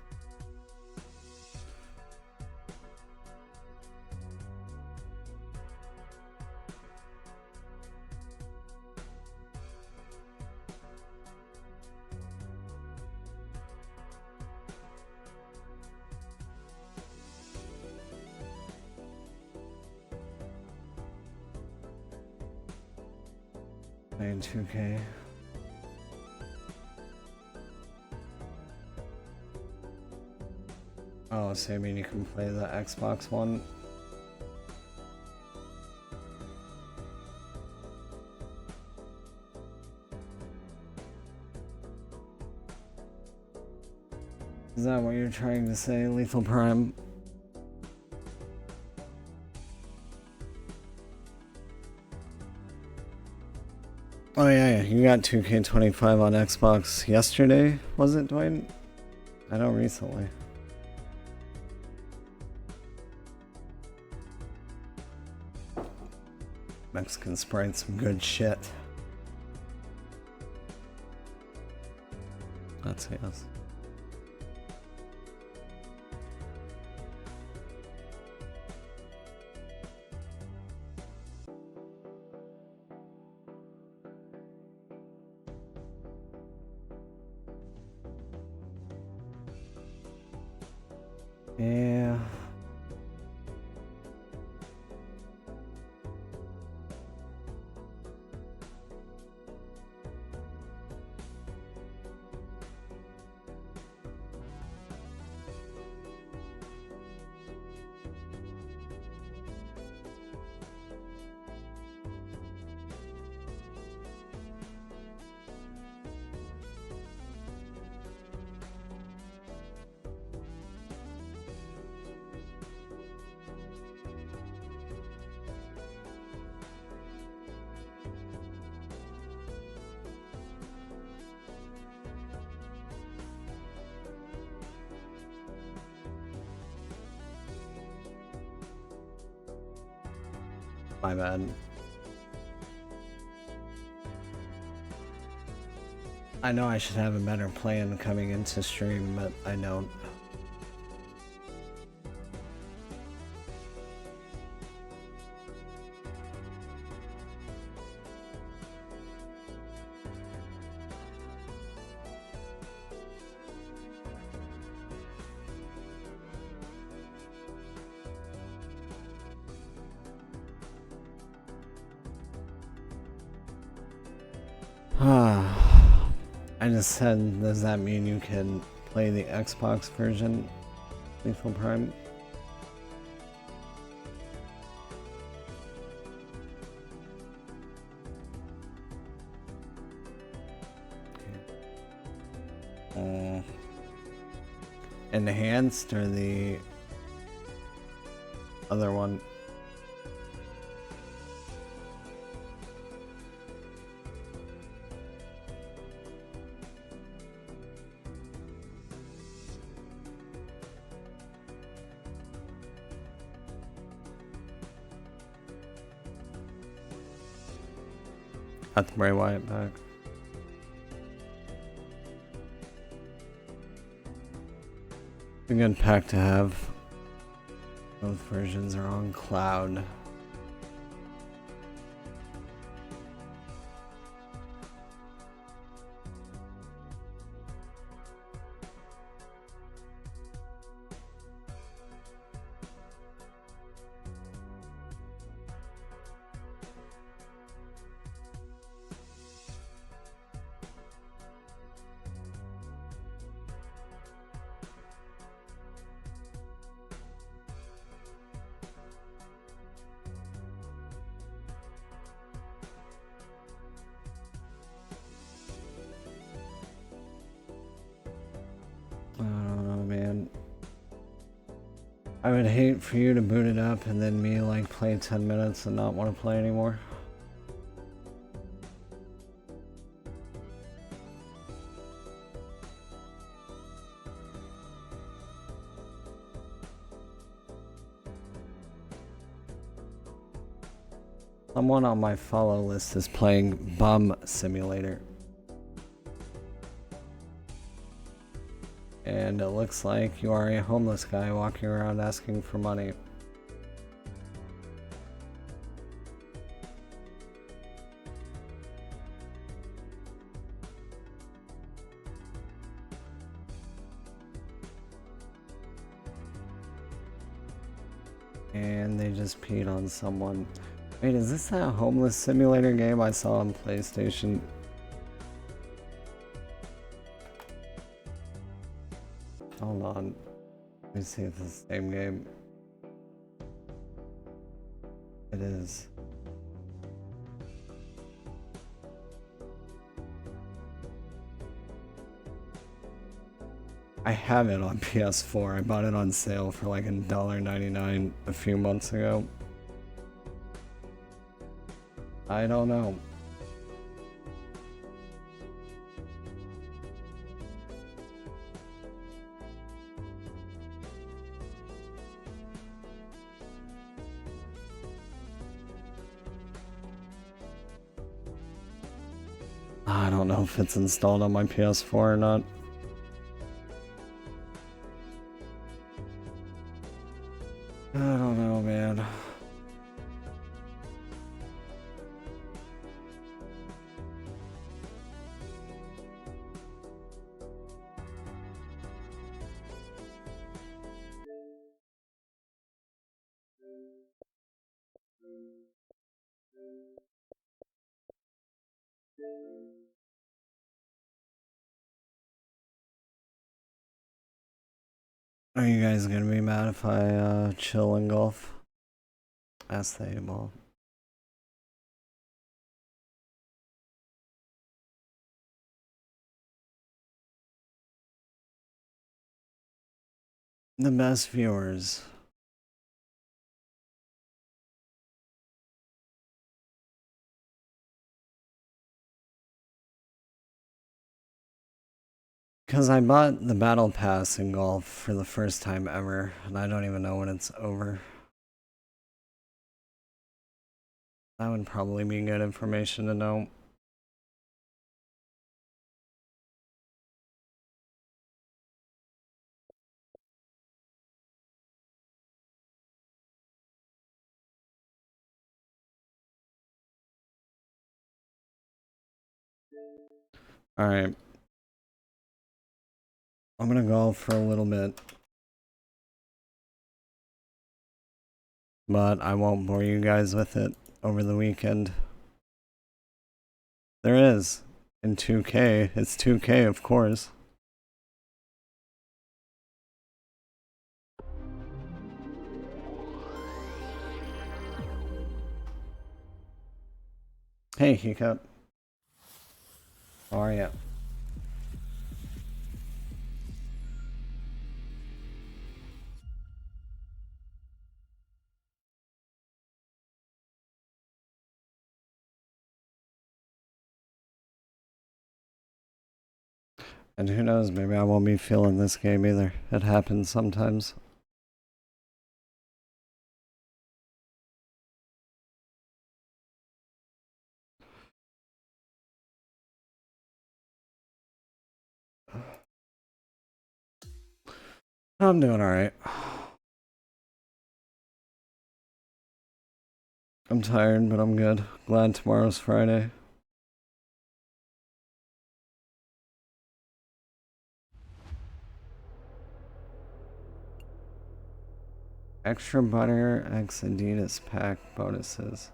Playing 2K. Oh, so you mean you can play the Xbox One? Is that what you're trying to say, Lethal Prime? Oh yeah, you got 2K25 on Xbox yesterday, was it, Dwayne? I know recently. Mexican Sprite's some good shit. That's a yes. Yeah. My bad. I know I should have a better plan coming into stream, but I don't. I just said, does that mean you can play the Xbox version, Lethal Prime? Enhanced or the other one? Got the Bray Wyatt back. A good pack to have. Both versions are on cloud. I would hate for you to boot it up and then me like play 10 minutes and not want to play anymore. Someone on my follow list is playing Bum Simulator. And it looks like you are a homeless guy walking around asking for money. And they just peed on someone. Wait, is this that homeless simulator game I saw on PlayStation? Hold on. Let me see if it's the same game. It is. I have it on PS4. I bought it on sale for like $1.99 a few months ago. I don't know. I don't know if it's installed on my PS4 or not. I don't know, man. Are you guys gonna be mad if I chill and golf? Ask the A-ball. The best viewers. Because I bought the battle pass in golf for the first time ever, and I don't even know when it's over. That would probably be good information to know. Alright. I'm gonna golf for a little bit. But I won't bore you guys with it over the weekend. There is. In 2K. It's 2K, of course. Hey, Hiccup. How are ya? And who knows, maybe I won't be feeling this game either. It happens sometimes. I'm doing alright. I'm tired, but I'm good. Glad tomorrow's Friday. Extra butter, X Adidas pack bonuses.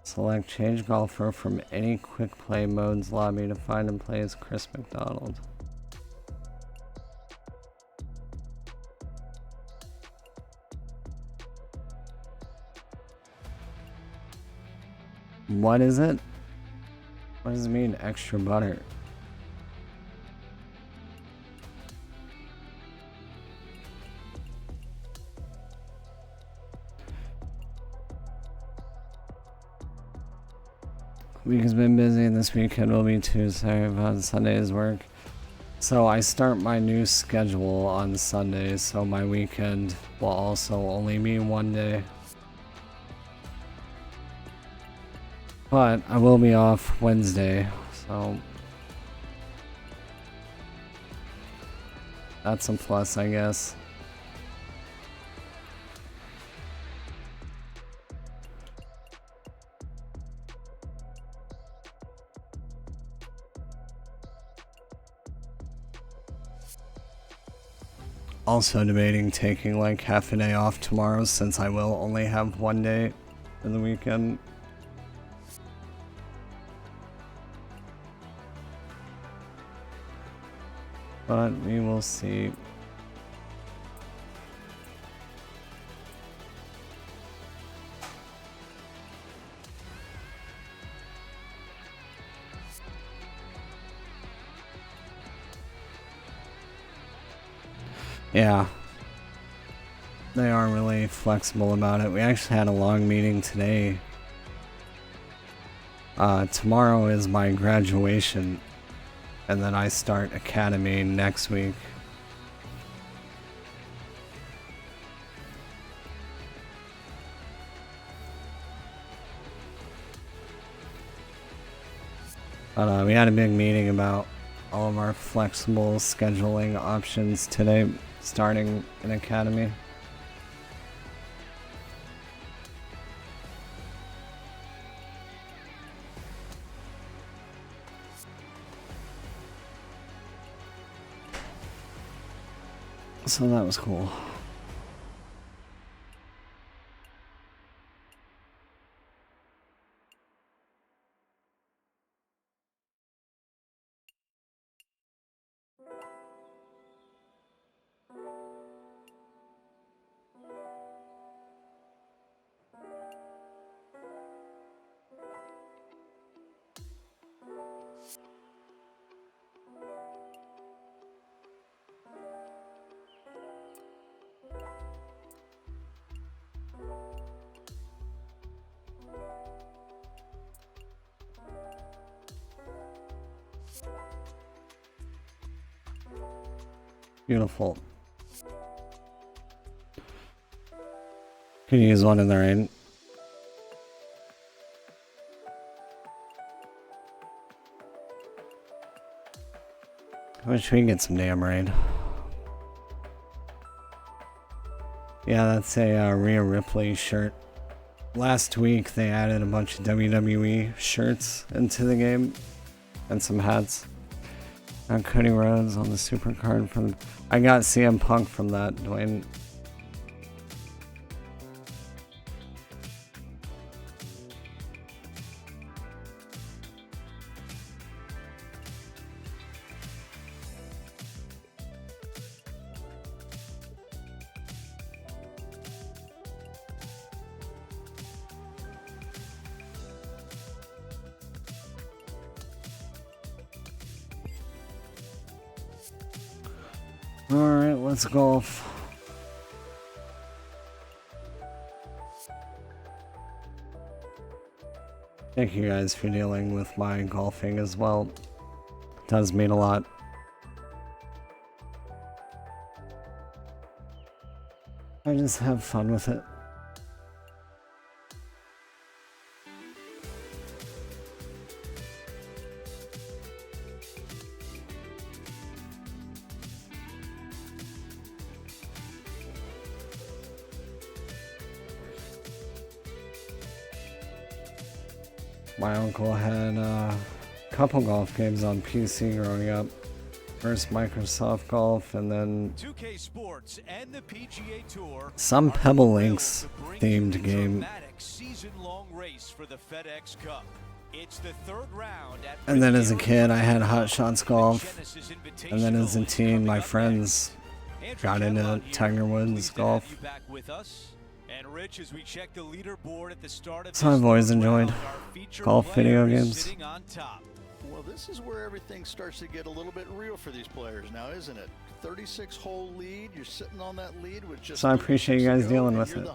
Select change golfer from any quick play modes lobby to find and play as Chris McDonald. What is it? What does it mean, extra butter? Week has been busy and this weekend will be too. Sorry about Sunday's work. So I start my new schedule on Sunday, so my weekend will also only be one day. But I will be off Wednesday, so that's a plus, I guess. Also debating taking like half a day off tomorrow since I will only have one day for the weekend. But we will see. Yeah. They are really flexible about it. We actually had a long meeting today. Tomorrow is my graduation, and then I start academy next week. But we had a big meeting about all of our flexible scheduling options today, starting in academy. So that was cool. Beautiful. Can you use one in the rain? I wish we could get some damn rain. Yeah, that's a Rhea Ripley shirt. Last week they added a bunch of WWE shirts into the game and some hats. And Cody Rhodes on the super card from. I got CM Punk from that, Dwayne. Alright, let's golf. Thank you guys for dealing with my golfing as well. It does mean a lot. I just have fun with it. My uncle had a couple golf games on PC growing up. First Microsoft Golf and then 2K Sports and the PGA Tour, some Pebble Links themed game. Season-long race for the FedEx Cup. It's the third round at And then as a kid I had Hot Shots Golf. And then as a teen my friends got into Tiger Woods golf. So I've always enjoyed golf video games. Well, this is where everything starts to get a little bit real for these players now, isn't it? 36-hole lead, you're sitting on that lead with just. So I appreciate you guys dealing with it.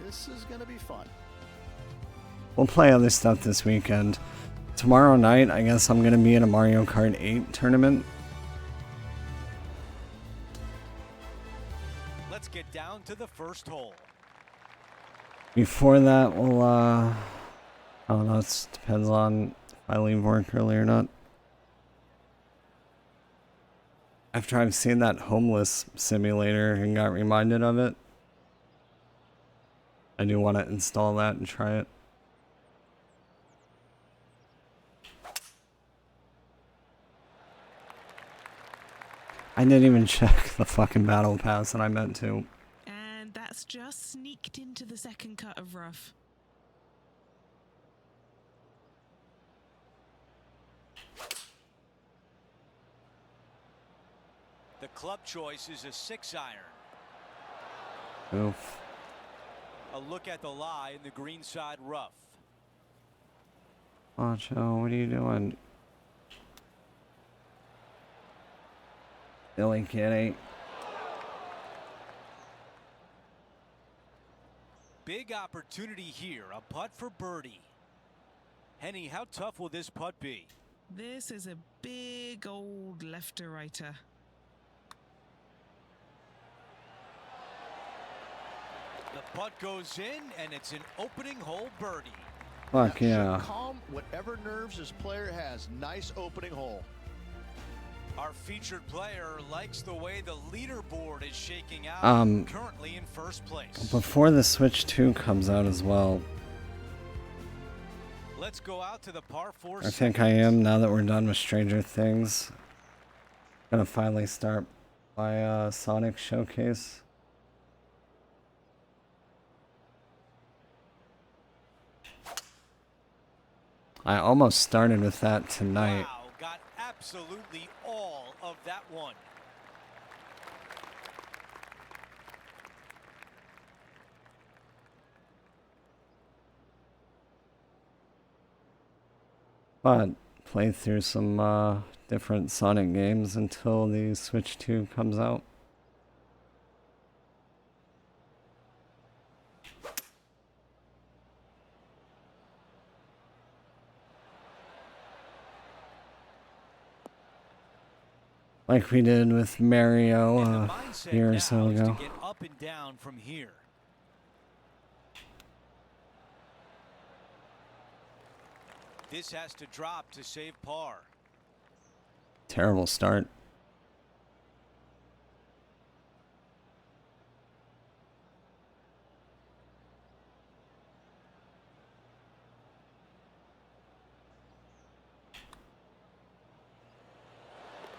This is going to be fun. We'll play other stuff this weekend. Tomorrow night, I guess I'm going to be in a Mario Kart 8 tournament. Let's get down to the first hole. Before that, we'll, I don't know, it depends on if I leave work early or not. After I've seen that homeless simulator and got reminded of it, I do want to install that and try it. I didn't even check the fucking battle pass, and I meant to. And that's just sneaked into the second cut of rough. The club choice is a 6-iron. Oof. A look at the lie in the greenside rough. Macho, what are you doing? Billy Kitty. Big opportunity here, a putt for birdie. Henny, how tough will this putt be? This is a big old lefter-righter. The putt goes in, and it's an opening hole birdie. Fuck yeah. Calm whatever nerves this player has. Nice opening hole. Our featured player likes the way the leaderboard is shaking out, currently in first place. Before the Switch 2 comes out as well. Let's go out to the par 4. I think I am, now that we're done with Stranger Things. Gonna finally start my Sonic showcase. I almost started with that tonight. Wow, got absolutely all of that one. But play through some different Sonic games until the Switch 2 comes out. like we did with Mario a year or so ago. To get up and down from here. This has to drop to save par. Terrible start.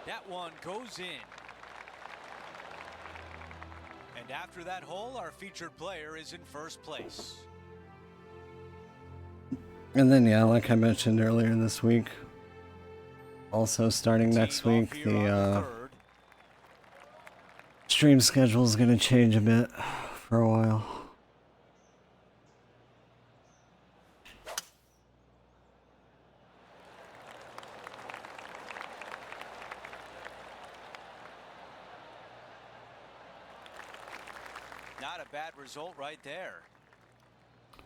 That one goes in. And after that hole, our featured player is in first place. And then, yeah, like I mentioned earlier this week, also starting next week, the stream schedule is going to change a bit for a while. Not a bad result right there.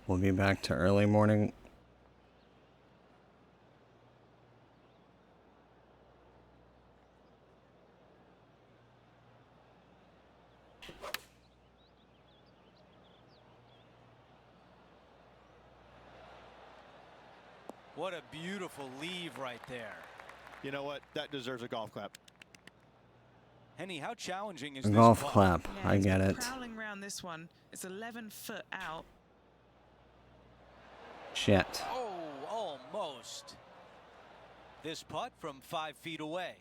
We'll be back to early morning. What a beautiful leave right there. You know what? That deserves a golf clap. Henny, how challenging is A this golf putt? clap, Yeah, I he's get been it. Prowling around this one. It's 11 foot out. Shit. Oh, almost. This putt from 5 feet away.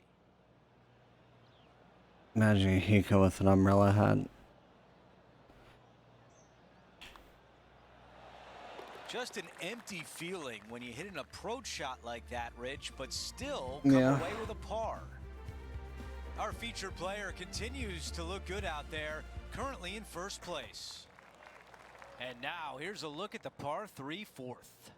Imagine Hiko with an umbrella hat. Just an empty feeling when you hit an approach shot like that, Rich, but still come Yeah. away with a par. Our featured player continues to look good out there, currently in first place. And now here's a look at the par 3 fourth.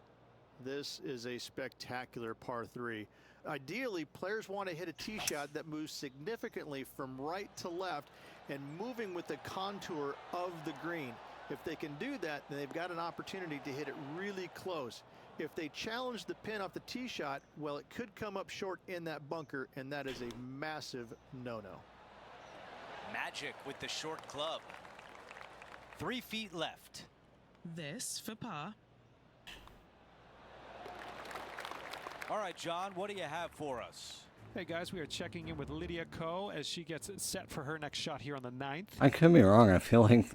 This is a spectacular par 3. Ideally, players want to hit a tee shot that moves significantly from right to left and moving with the contour of the green. If they can do that, then they've got an opportunity to hit it really close. If they challenge the pin off the tee shot, well, it could come up short in that bunker, and that is a massive no-no. Magic with the short club. 3 feet left. This for par. All right, John, what do you have for us? Hey guys, we are checking in with Lydia Ko as she gets set for her next shot here on the 9th. I could be wrong. I feel like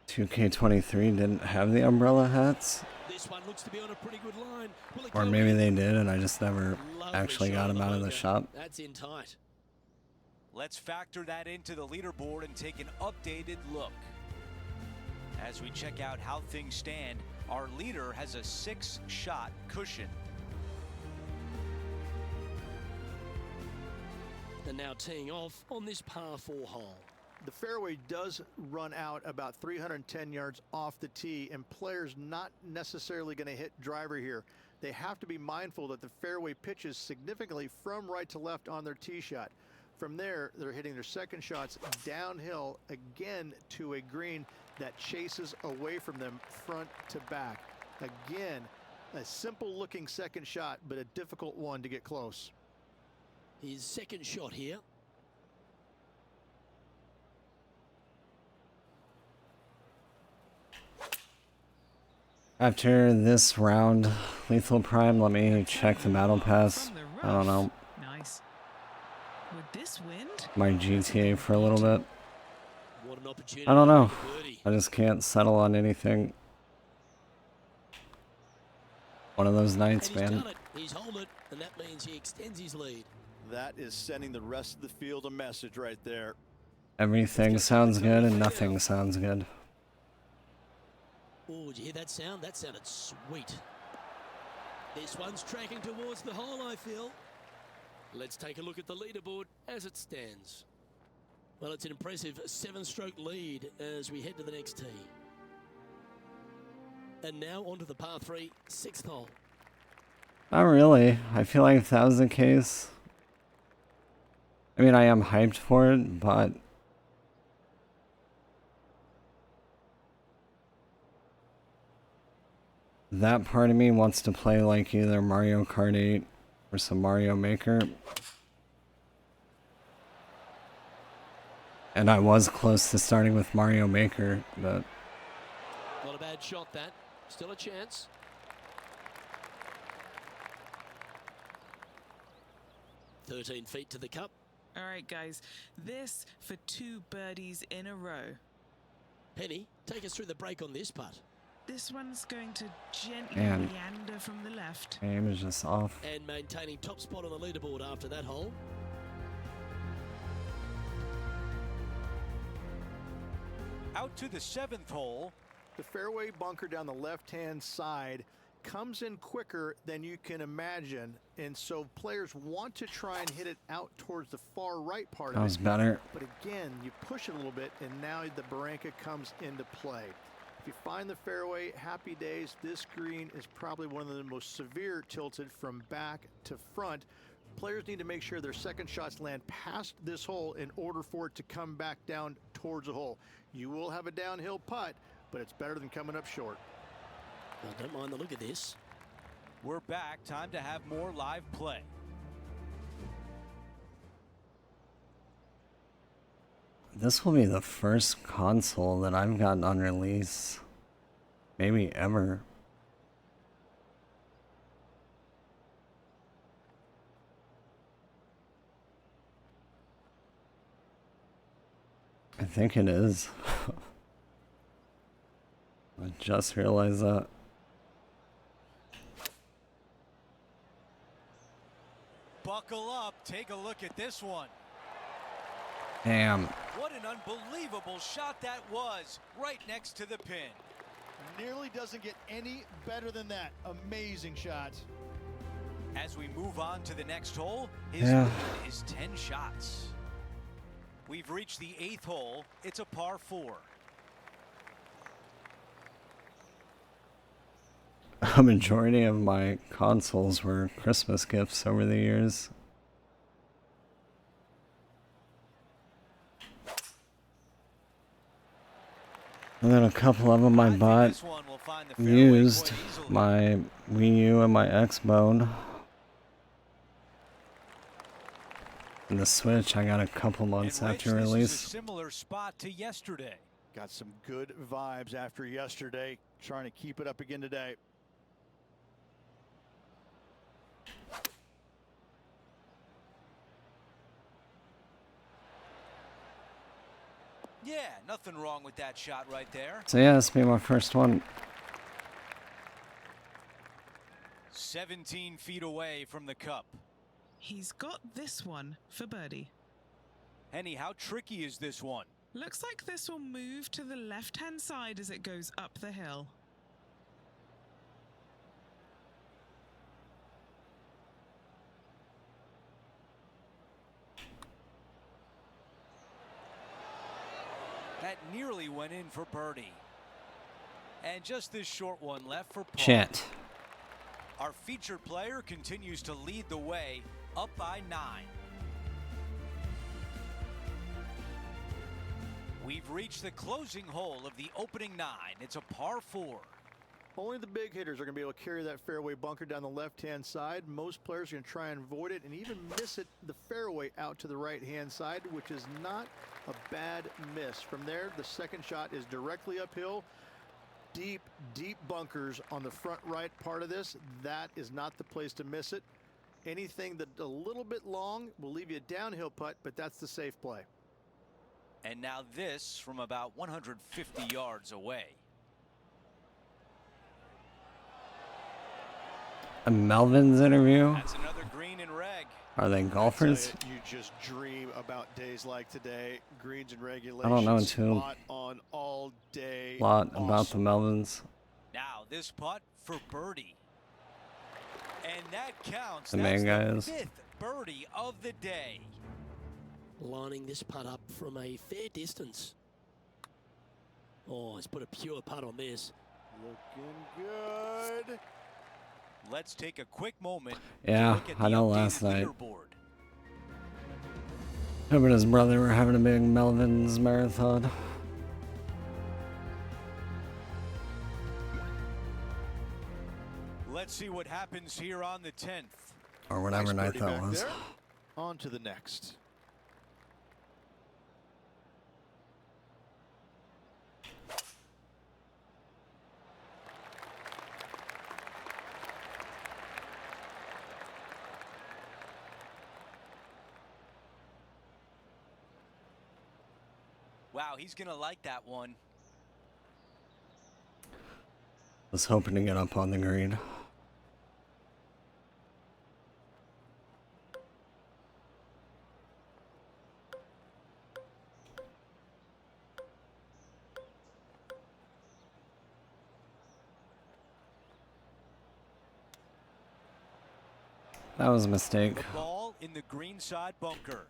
2K23 didn't have the umbrella hats. This one looks to be on a pretty good line. Or maybe they did and I just never actually got them out of the shop. That's in tight. Let's factor that into the leaderboard and take an updated look. As we check out how things stand, our leader has a 6-shot cushion. And now teeing off on this par 4 hole. The fairway does run out about 310 yards off the tee, and players not necessarily going to hit driver here. They have to be mindful that the fairway pitches significantly from right to left on their tee shot. From there, they're hitting their second shots downhill again to a green that chases away from them front to back. Again, a simple looking second shot, but a difficult one to get close. His second shot here. After this round, Lethal Prime, let me check the battle pass. From the I don't know. Nice. With this wind, My GTA for a little bit. What an opportunity. I don't know. for birdie. I just can't settle on anything. One of those And nights, he's man. done it. He's held it, and that means he extends his lead. That is sending the rest of the field a message right there. Everything sounds good and nothing sounds good. Oh, did you hear that sound? That sounded sweet. This one's tracking towards the hole, I feel. Let's take a look at the leaderboard as it stands. Well, it's an impressive 7-stroke lead as we head to the next tee. And now onto the par 3, 6th hole. Not really. I feel like if that was the case. I mean, I am hyped for it, but that part of me wants to play like either Mario Kart 8 or some Mario Maker. And I was close to starting with Mario Maker, but Not a bad shot, that. Still a chance. "13 feet to the cup." All right, guys. This for 2 birdies in a row. Penny, take us through the break on this putt. This one's going to gently Man. meander from the left. aim is just off. And maintaining top spot on the leaderboard after that hole. Out to the 7th hole. The fairway bunker down the left-hand side comes in quicker than you can imagine, and so players want to try and hit it out towards the far right part That of was it. better. But again, you push it a little bit, and now the barranca comes into play. If you find the fairway, happy days. This green is probably one of the most severe tilted from back to front. Players need to make sure their second shots land past this hole in order for it to come back down towards the hole. You will have a downhill putt, but it's better than coming up short. I don't mind the look of this. We're back. Time to have more live play. This will be the first console that I've gotten on release. Maybe ever. I think it is. I just realized that. Buckle up. Take a look at this one. Damn. What an unbelievable shot that was, right next to the pin. Nearly doesn't get any better than that. Amazing shot. As we move on to the next hole, his Yeah. lead is 10 shots. We've reached the 8th hole. It's a par 4. A majority of my consoles were Christmas gifts over the years. And then a couple of them I think bought this one will find the fairway used. quite easily. My Wii U and my Xbone. And the Switch I got a couple months And Rich, after this is a release. similar spot to yesterday. Got some good vibes after yesterday. Trying to keep it up again today. Yeah, nothing wrong with that shot right there. So yeah, this will be my first one. 17 feet away from the cup. He's got this one for birdie. Henny, how tricky is this one? Looks like this will move to the left-hand side as it goes up the hill. That nearly went in for birdie. And just this short one left for par. Shit. Our featured player continues to lead the way, up by 9. We've reached the closing hole of the opening 9. It's a par 4. Only the big hitters are going to be able to carry that fairway bunker down the left-hand side. Most players are going to try and avoid it and even miss it the fairway out to the right-hand side, which is not a bad miss. From there, the second shot is directly uphill. Deep, deep bunkers on the front right part of this. That is not the place to miss it. Anything that's a little bit long will leave you a downhill putt, but that's the safe play. And now this from about 150 yards away. A Melvin's interview? That's another green and reg. Are they golfers? You just dream about days like today. Greens and regulations. I don't know too. Spot on all day. Lot about the Awesome. Melvins. Now this putt for birdie. And that counts. The That's main guys. the 5th birdie of the day. Lining this putt up from a fair distance. Oh, he's put a pure putt on this. Looking good. Let's take a quick moment. Yeah, to look at I the know updated last night. leaderboard. Him and his brother were having a big Melvin's marathon. Let's see what happens here on the 10th. Or whatever Nice night birdie that back was. there. On to the next. Wow, he's going to like that one. Was hoping to get up on the green. That was a mistake. The ball in the green side bunker.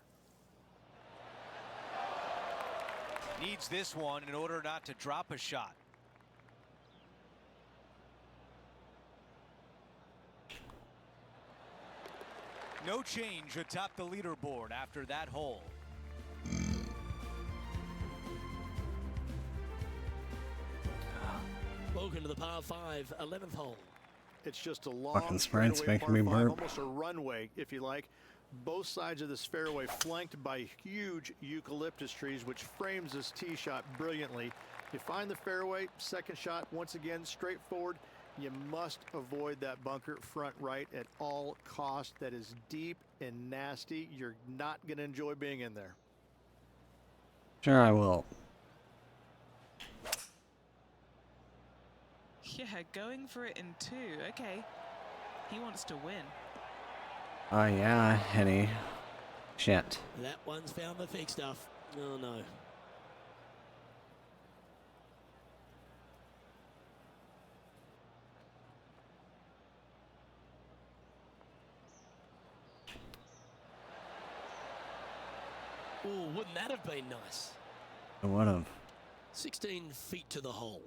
Needs this one in order not to drop a shot. No change atop the leaderboard after that hole. Welcome to the par 5, 11th hole. It's just a long Fucking sprint's straightaway making me par five, burp. almost a runway, if you like. Both sides of this fairway flanked by huge eucalyptus trees, which frames this tee shot brilliantly. You find the fairway, second shot, once again, straightforward. You must avoid that bunker front right at all costs. That is deep and nasty. You're not going to enjoy being in there. Sure, I will. Yeah, going for it in 2. Okay. He wants to win. Oh, yeah, Henny. Shit. That one's found the fake stuff. Oh, no. Oh, wouldn't that have been nice? I would have. 16 feet to the hole.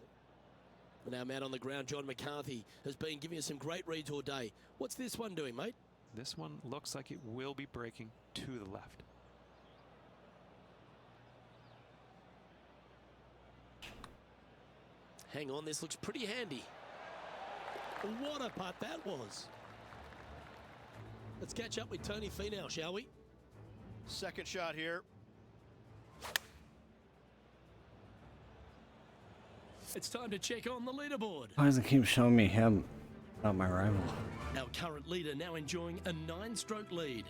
And our man on the ground, John McCarthy, has been giving us some great reads all day. What's this one doing, mate? This one looks like it will be breaking to the left. Hang on, this looks pretty handy. What a putt that was. Let's catch up with Tony Finau, shall we? Second shot here. It's time to check on the leaderboard. Why does it keep showing me him, not my rival? Our current leader now enjoying a 9-stroke lead.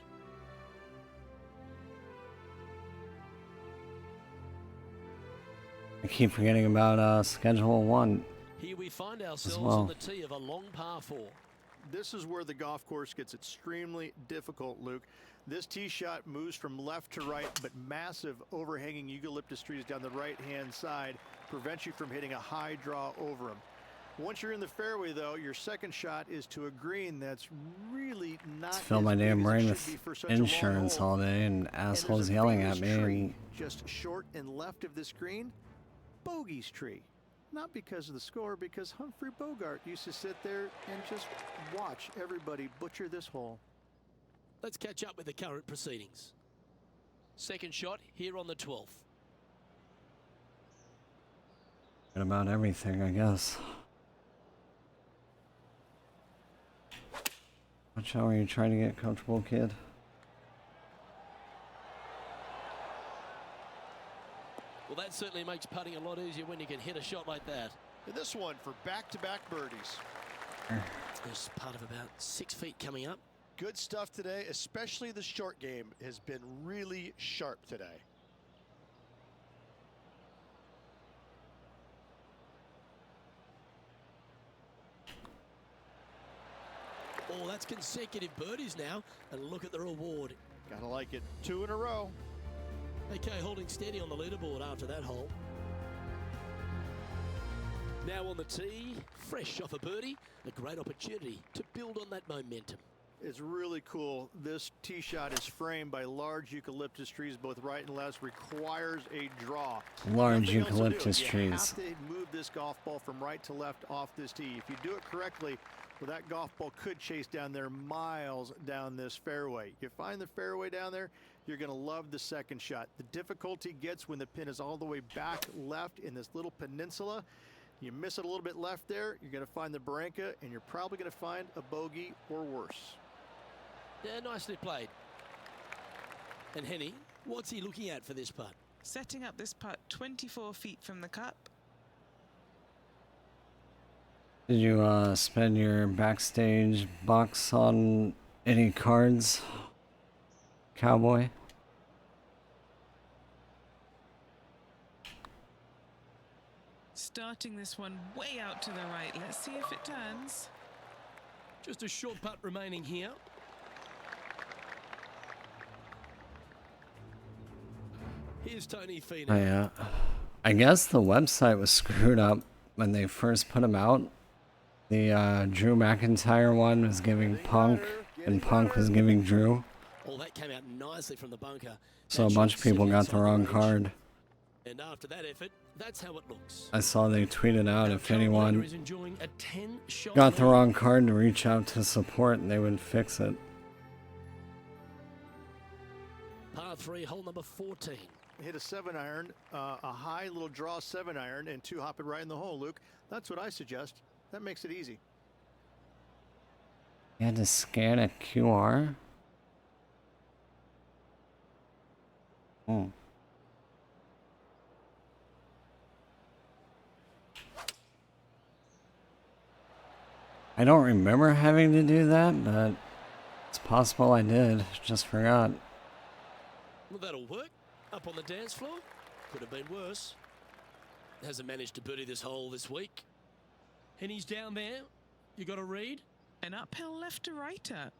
I keep forgetting about Schedule 1. Here we find ourselves well. on the tee of a long par 4. This is where the golf course gets extremely difficult, Luke. This tee shot moves from left to right, but massive overhanging eucalyptus trees down the right-hand side prevent you from hitting a high draw over them. Once you're in the fairway, though, your second shot is to a green that's really not Let's fill as my big damn as it brain should with be for such a long insurance hole. all day and And there's assholes a yelling at famous me. tree And just short and left of this green, Bogey's tree. Not because of the score, because Humphrey Bogart used to sit there and just watch everybody butcher this hole. Let's catch up with the current proceedings. Second shot here on the 12th. Good about everything, I guess. Watch out, are you trying to get comfortable, kid? Well, that certainly makes putting a lot easier when you can hit a shot like that. And this one for back-to-back birdies. There's part of about 6 feet coming up. Good stuff today, especially the short game has been really sharp today. Oh, that's consecutive birdies now. And look at the reward. Gotta like it. 2 in a row. Okay, holding steady on the leaderboard after that hole. Now on the tee, fresh off a birdie, a great opportunity to build on that momentum. It's really cool. This tee shot is framed by large eucalyptus trees, both right and left. Requires a draw. Large Nothing else to do. eucalyptus You trees. have to move this golf ball from right to left off this tee. If you do it correctly, well, that golf ball could chase down there miles down this fairway. You find the fairway down there, you're going to love the second shot. The difficulty gets when the pin is all the way back left in this little peninsula. You miss it a little bit left there, you're going to find the barranca, and you're probably going to find a bogey or worse. Yeah, nicely played. And Henny, what's he looking at for this putt? Setting up this putt 24 feet from the cup. Did you spend your backstage bucks on any cards, cowboy? starting this one way out to the right. Let's see if it turns. Just a short putt remaining here. Here's Tony Finau. I guess the website was screwed up when they first put him out. The Drew McIntyre one was giving Punk, and Punk was giving Drew. Oh, that came out nicely from the bunker. So a bunch of people got the wrong card. And after that effort, that's how it looks. I saw they tweeted out if anyone is enjoying a 10-shot got the lead. wrong card to reach out to support and they would fix it. Par 3, hole number 14. Hit a 7-iron, a high little draw 7-iron, and 2 hop it right in the hole, Luke. That's what I suggest. That makes it easy. You had to scan a QR? Hmm. I don't remember having to do that, but it's possible I did. Just forgot. Well, that'll work. Up on the dance floor. Could have been worse. Hasn't managed to birdie this hole this week. And he's down there. You got to read. An uphill left to righter.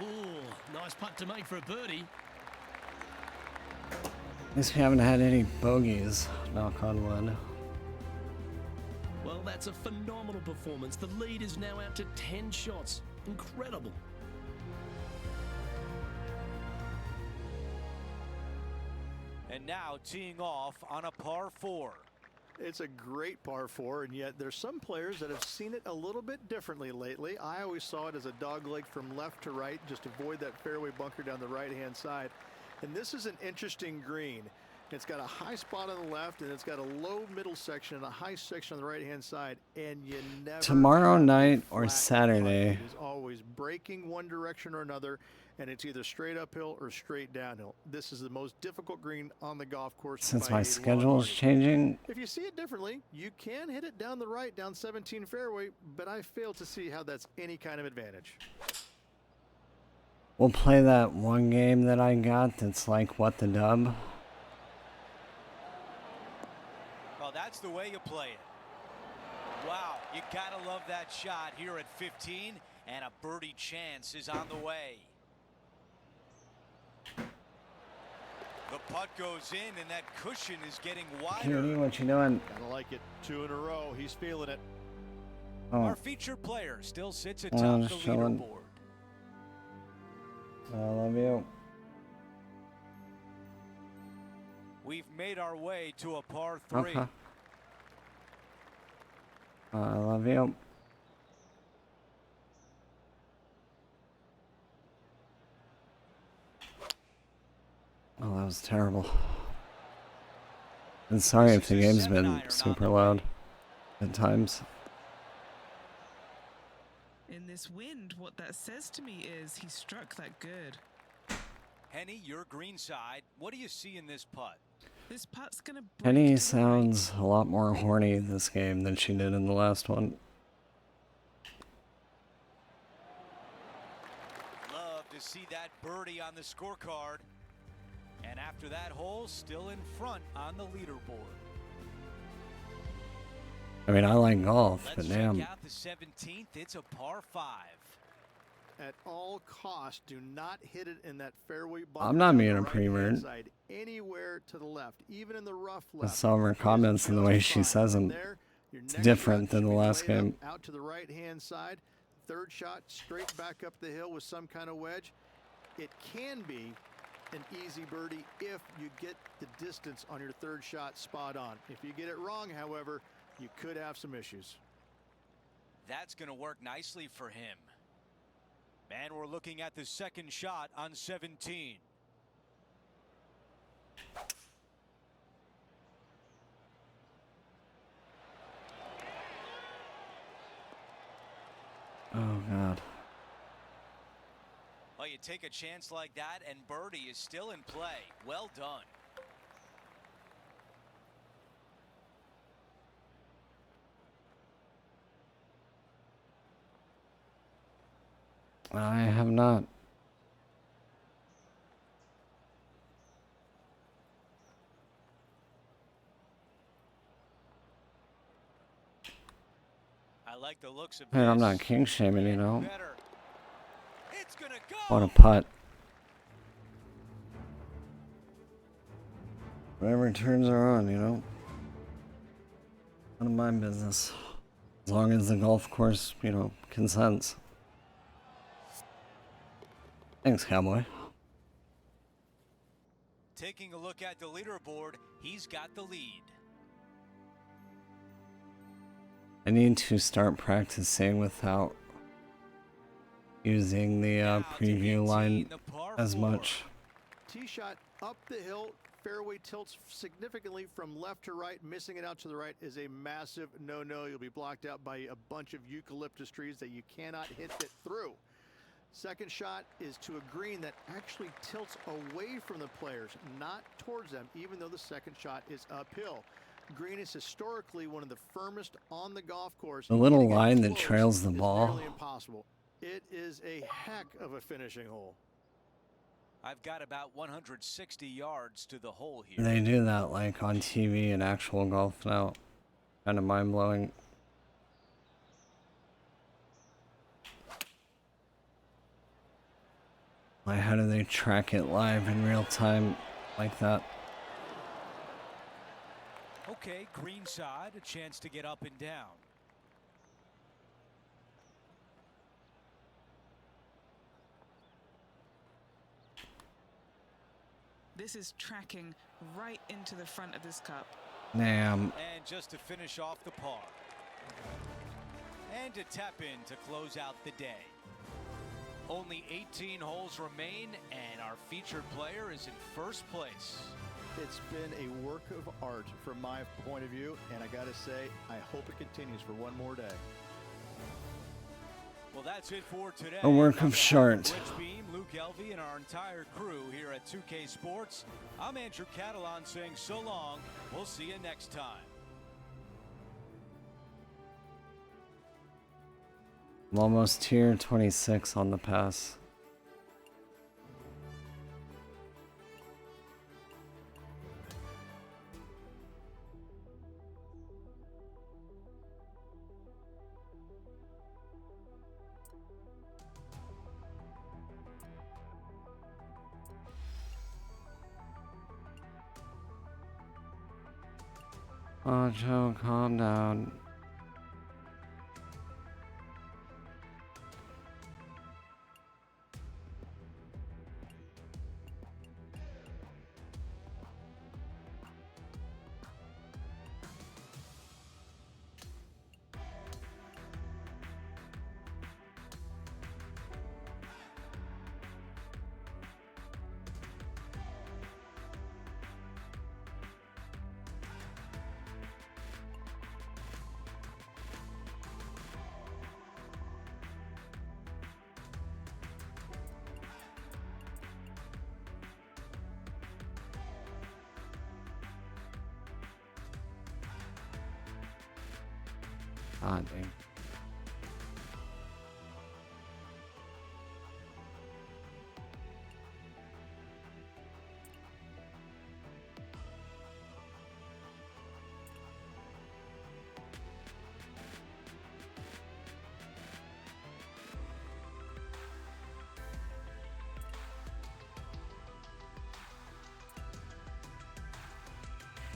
Ooh, nice putt to make for a birdie. At least we haven't had any bogeys, knock on wood. Well, that's a phenomenal performance. The lead is now out to 10 shots. Incredible. And now teeing off on a par 4. It's a great par 4, and yet there's some players that have seen it a little bit differently lately. I always saw it as a dogleg from left to right, just avoid that fairway bunker down the right-hand side. And this is an interesting green. It's got a high spot on the left, and it's got a low middle section and a high section on the right-hand side, and you never... Tomorrow night or flat Saturday. putt. It is always breaking one direction or another, and it's either straight uphill or straight downhill. This is the most difficult green on the golf course. Since by my a schedule long is margin. changing, If you see it differently, you can hit it down the right, down 17 fairway, but I fail to see how that's any kind of advantage. we'll play that one game that I got that's like what the dub. Well, that's the way you play it. Wow, you gotta love that shot here at 15, and a birdie chance is on the way. The putt goes in, and that cushion is getting wider. Cutie, what you doing? Gotta like it. 2 in a row. He's feeling it. Oh, Our featured player still sits atop the chilling. leaderboard. I love you. We've made our way to a par 3. Okay. I love you. Oh, that was terrible. And sorry if the game's been super loud at times. In this wind, what that says to me is he struck that good. Henny, your green side. What do you see in this putt? This putt's gonna break Penny to the right. sounds a lot more horny this game than she did in the last one. Love to see that birdie on the scorecard. And after that hole, still in front on the leaderboard. I mean, I like golf, Let's but damn. check out the 17th. It's a par 5. At all costs, do not hit it in that fairway bunker. I'm not on being the a right-hand prevert. side, anywhere to the left, even in the rough I left. saw her comments and the way she says them. It's different than the last game. Out to the right-hand side. Third shot, straight back up the hill with some kind of wedge. It can be an easy birdie if you get the distance on your third shot spot on. If you get it wrong, however, you could have some issues. That's going to work nicely for him. And we're looking at the second shot on 17. Oh, God. Well, you take a chance like that, and birdie is still in play. Well done. I have not. like the looks of Man, I'm this. not king shaming, you know. Better. It's gonna go. What a putt. Whatever turns are on, you know. None of my business. As long as the golf course, you know, consents. Thanks, cowboy. Taking a look at the leaderboard, he's got the lead. I need to start practicing without using the Now to preview 18, line the par as 4. much. Tee shot up the hill. Fairway tilts significantly from left to right. Missing it out to the right is a massive no-no. You'll be blocked out by a bunch of eucalyptus trees that you cannot hit it through. Second shot is to a green that actually tilts away from the players, not towards them, even though the second shot is uphill. Green is historically one of the firmest on the golf course. The little Getting it line that close trails the is ball. nearly impossible. It is a heck of a finishing hole. I've got about 160 yards to the hole here. They do that like on TV and actual golf now. Kind of mind blowing. Like, how do they track it live in real time like that? Okay, green side, a chance to get up and down. This is tracking right into the front of this cup. Damn. And just to finish off the par. And to tap in to close out the day. Only 18 holes remain, and our featured player is in first place. It's been a work of art from my point of view, and I gotta say, I hope it continues for one more day. Well, that's it for today. A work On of behalf shart. Rich Beam, Luke Elvey, and our entire crew here at 2K Sports, I'm Andrew Catalan saying so long. We'll see you next time. I'm almost tier 26 on the pass. Oh, Joe, calm down. God dang.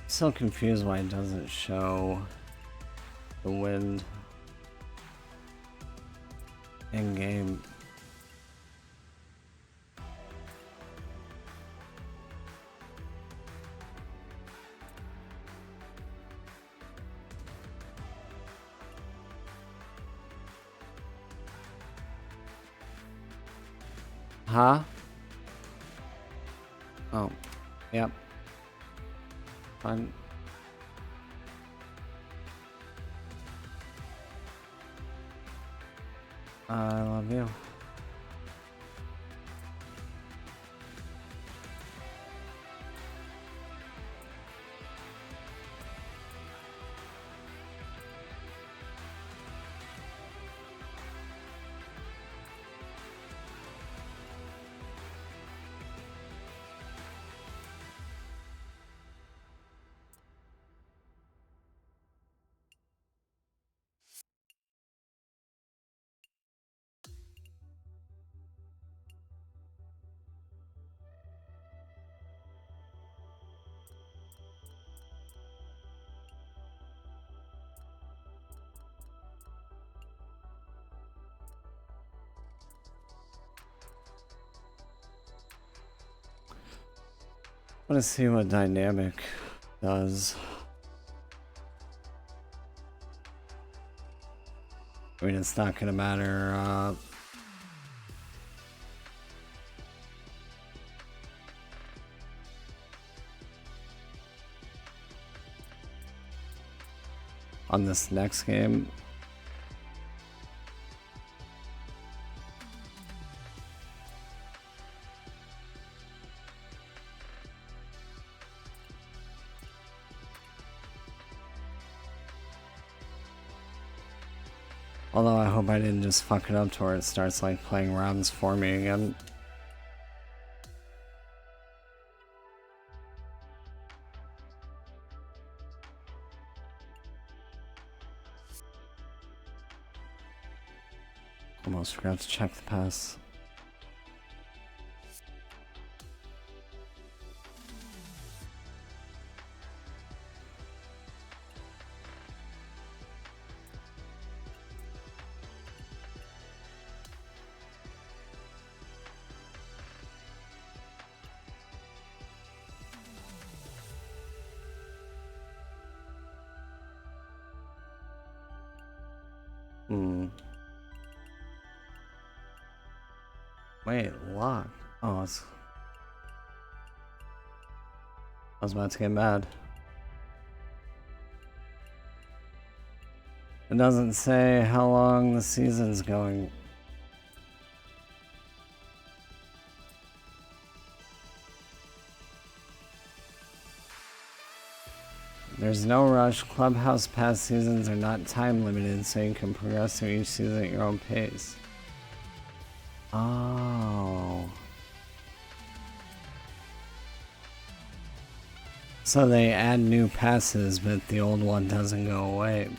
So confused why it doesn't show the wind in game. Huh? Oh, yep. Fine. I love you. I want to see what dynamic does. I mean, it's not gonna matter. On this next game. Although I hope I didn't just fuck it up to where it starts like playing rounds for me again. Almost forgot to check the pass. Wait, lock. Oh, it's... I was about to get mad. It doesn't say how long the season's going. There's no rush. Clubhouse Pass seasons are not time limited, so you can progress through each season at your own pace. Oh. So they add new passes, but the old one doesn't go away.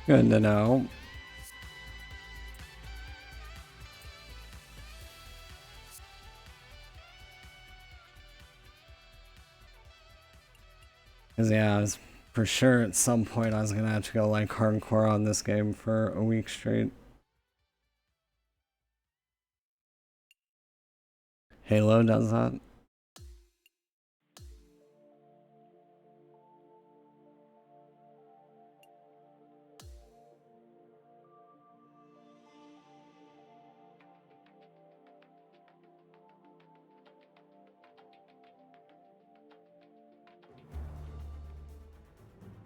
Good to know. Cause yeah, I was for sure at some point I was gonna have to go like hardcore on this game for a week straight. Halo does that.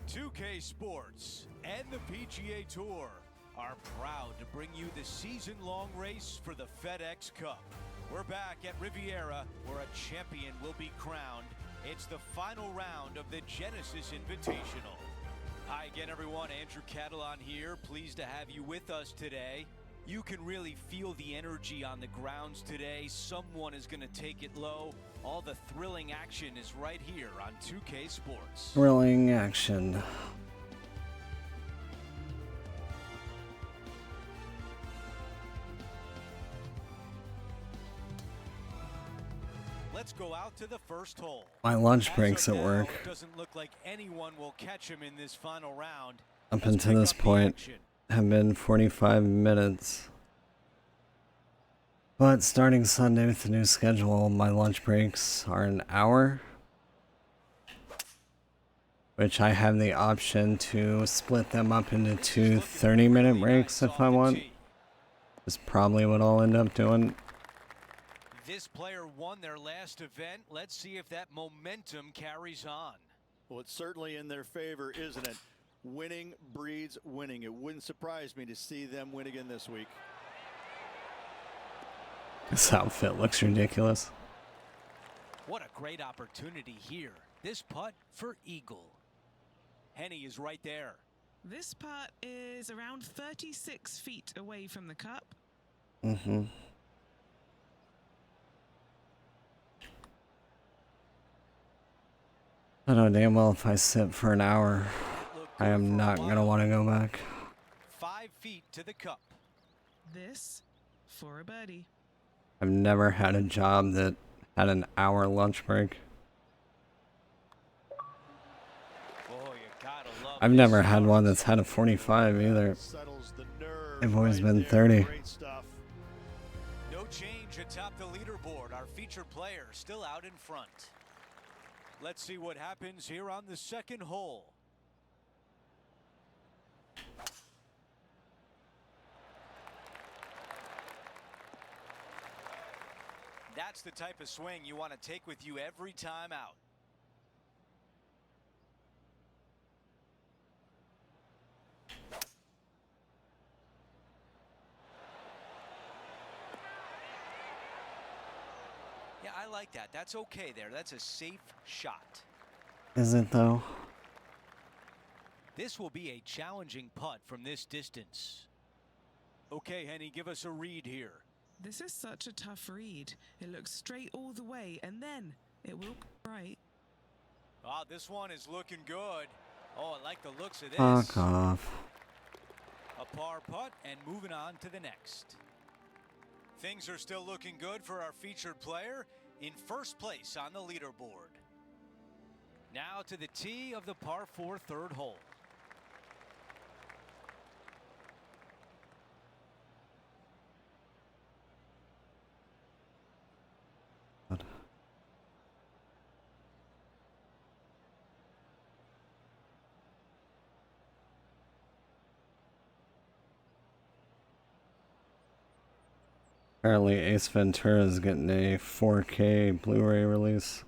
.2K Sports and the PGA Tour are proud to bring you the season-long race for the FedEx Cup. We're back at Riviera, where a champion will be crowned. It's the final round of the Genesis Invitational. Hi again, everyone. Andrew Catalan here. Pleased to have you with us today. You can really feel the energy on the grounds today. Someone is going to take it low. All the thrilling action is right here on 2K Sports. Thrilling action. Let's go out to the first hole. My lunch breaks at work. It doesn't look like anyone will catch him in this final round. Up until this point have been 45 minutes. But starting Sunday with the new schedule, my lunch breaks are an hour, which I have the option to split them up into two 30-minute breaks if I want. Is probably what I'll end up doing. This player won their last event. Let's see if that momentum carries on. Well, it's certainly in their favor, isn't it? Winning breeds winning. It wouldn't surprise me to see them win again this week. This outfit looks ridiculous. What a great opportunity here. This putt for eagle. Henny is right there. This putt is around 36 feet away from the cup. Mm-hmm. I know damn well if I sit for an hour, I am not going to want to go back. 5 feet to the cup. This for a birdie. I've never had a job that had an hour lunch break. Oh, you gotta love I've never had one that's had a 45 either. Settles the nerves I've always right been there. 30. Great stuff. No change atop the leaderboard. Our featured player still out in front. Let's see what happens here on the second hole. That's the type of swing you want to take with you every time out. Yeah, I like that. That's okay there. That's a safe shot. Is it though? This will be a challenging putt from this distance. Okay, Henny, give us a read here. This is such a tough read. It looks straight all the way, and then it will go right. Oh, this one is looking good. Oh, I like the looks of this. Fuck off. A par putt and moving on to the next. Things are still looking good for our featured player in first place on the leaderboard. Now to the tee of the par 4 third hole. Apparently Ace Ventura is getting a 4K Blu-ray release.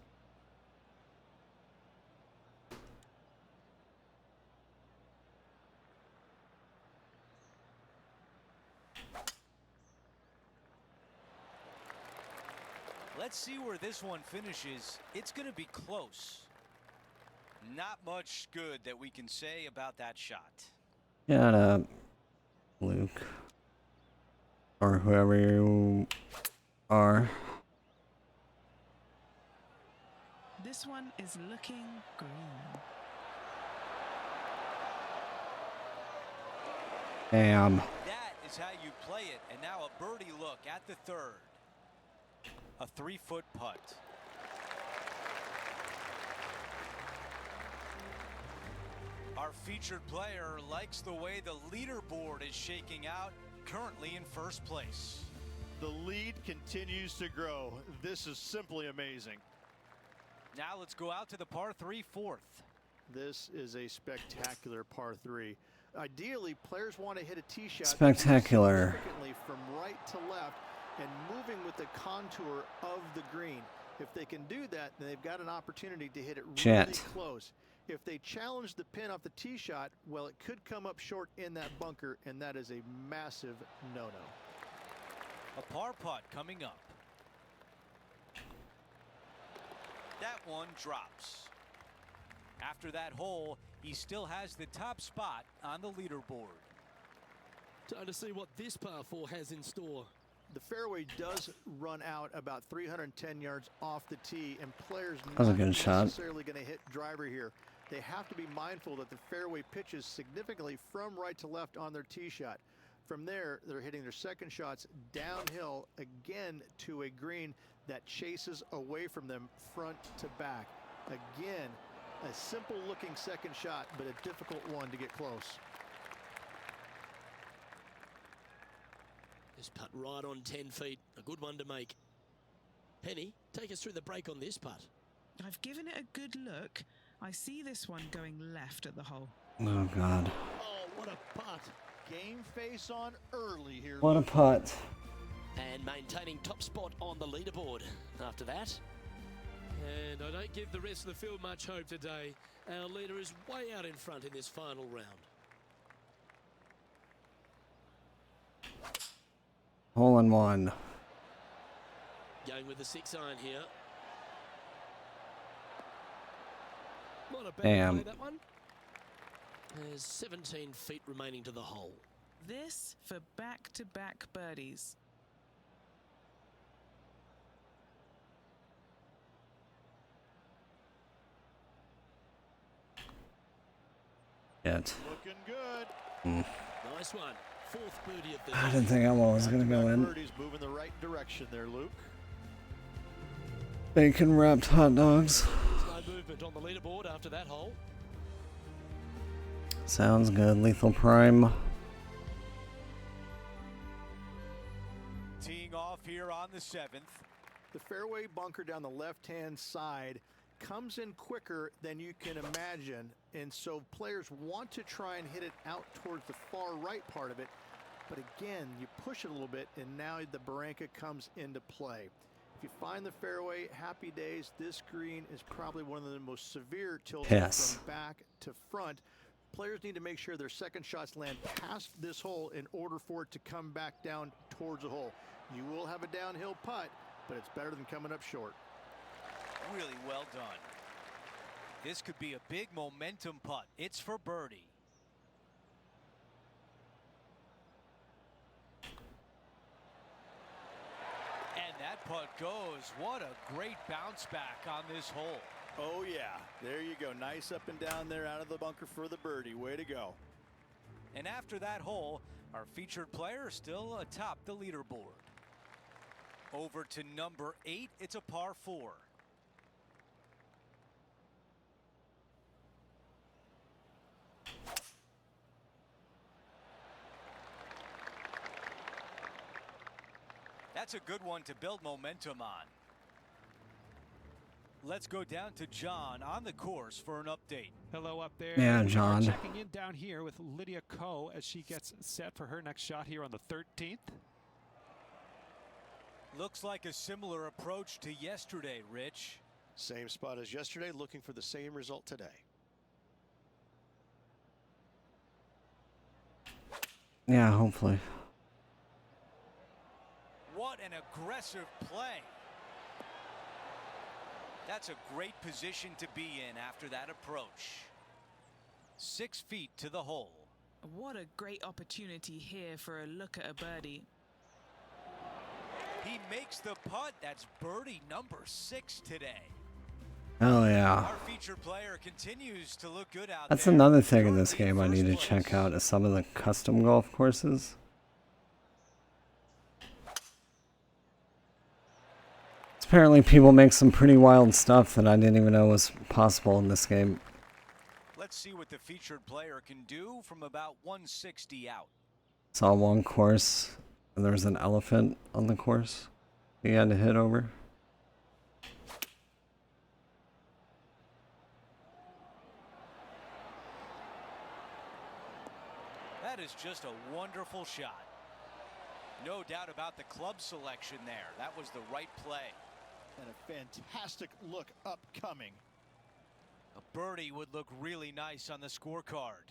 Let's see where this one finishes. It's going to be close. Not much good that we can say about that shot. Shut up, Luke. Or whoever you are. This one is looking green. Damn. That is how you play it. And now a birdie look at the third. A 3-foot putt. Our featured player likes the way the leaderboard is shaking out, currently in first place. The lead continues to grow. This is simply amazing. Now let's go out to the par 3 fourth. This is a spectacular par 3. Ideally, players want to hit a tee shot Spectacular. significantly from right to left and moving with the contour of the green. If they can do that, then they've got an opportunity to hit it really close. If they challenge the pin off the tee shot, well, it could come up short in that bunker, and that is a massive no-no. A par putt coming up. That one drops. After that hole, he still has the top spot on the leaderboard. Time to see what this par 4 has in store. The fairway does run out about 310 yards off the tee, and players was a not good shot. necessarily going to hit driver here. They have to be mindful that the fairway pitches significantly from right to left on their tee shot. From there, they're hitting their second shots downhill again to a green that chases away from them front to back. Again, a simple looking second shot, but a difficult one to get close. This putt right on 10 feet. A good one to make. Penny, take us through the break on this putt. I've given it a good look. I see this one going left at the hole. Oh god. Oh, what a putt. Game face on early here. What a putt. And maintaining top spot on the leaderboard after that. And I don't give the rest of the field much hope today. Our leader is way out in front in this final round. Hole in one. Going with the 6-iron here. Not a bad Damn. play, that one. There's 17 feet remaining to the hole. This for back-to-back birdies. Yet. Looking good. Nice one. Fourth birdie of the I day. didn't think that one was gonna go Back-to-back in. birdies moving the right direction there, Luke. Bacon wrapped hot dogs. No movement on the leaderboard after that hole. Sounds good. Lethal Prime. off here on the 7th. The fairway bunker down the left-hand side comes in quicker than you can imagine, and so players want to try and hit it out towards the far right part of it. But again, you push it a little bit, and now the barranca comes into play. If you find the fairway, happy days. This green is probably one of the most severe tilts from back to front. Players need to make sure their second shots land past this hole in order for it to come back down towards the hole. You will have a downhill putt, but it's better than coming up short. Really well done. This could be a big momentum putt. It's for birdie. And that putt goes. What a great bounce back on this hole. Oh yeah, there you go. Nice up and down there out of the bunker for the birdie. Way to go. And after that hole, our featured player still atop the leaderboard. Over to number 8, it's a par 4. That's a good one to build momentum on. Let's go down to John on the course for an update. Hello up there. Yeah, We are John. checking in down here with Lydia Ko as she gets set for her next shot here on the 13th. Looks like a similar approach to yesterday, Rich. Same spot as yesterday, looking for the same result today. Yeah, hopefully. What an aggressive play. That's a great position to be in after that approach. 6 feet to the hole. What a great opportunity here for a look at a birdie. He makes the putt. That's birdie number 6 today. Oh yeah. Our featured player continues to look good out That's there. another thing in this Currently game I need to first check place. out is some of the custom golf courses. Apparently people make some pretty wild stuff that I didn't even know was possible in this game. Let's see what the featured player can do from about 160 out. Saw one course and there was an elephant on the course he had to hit over. That is just a wonderful shot. No doubt about the club selection there. That was the right play. And a fantastic look upcoming. A birdie would look really nice on the scorecard.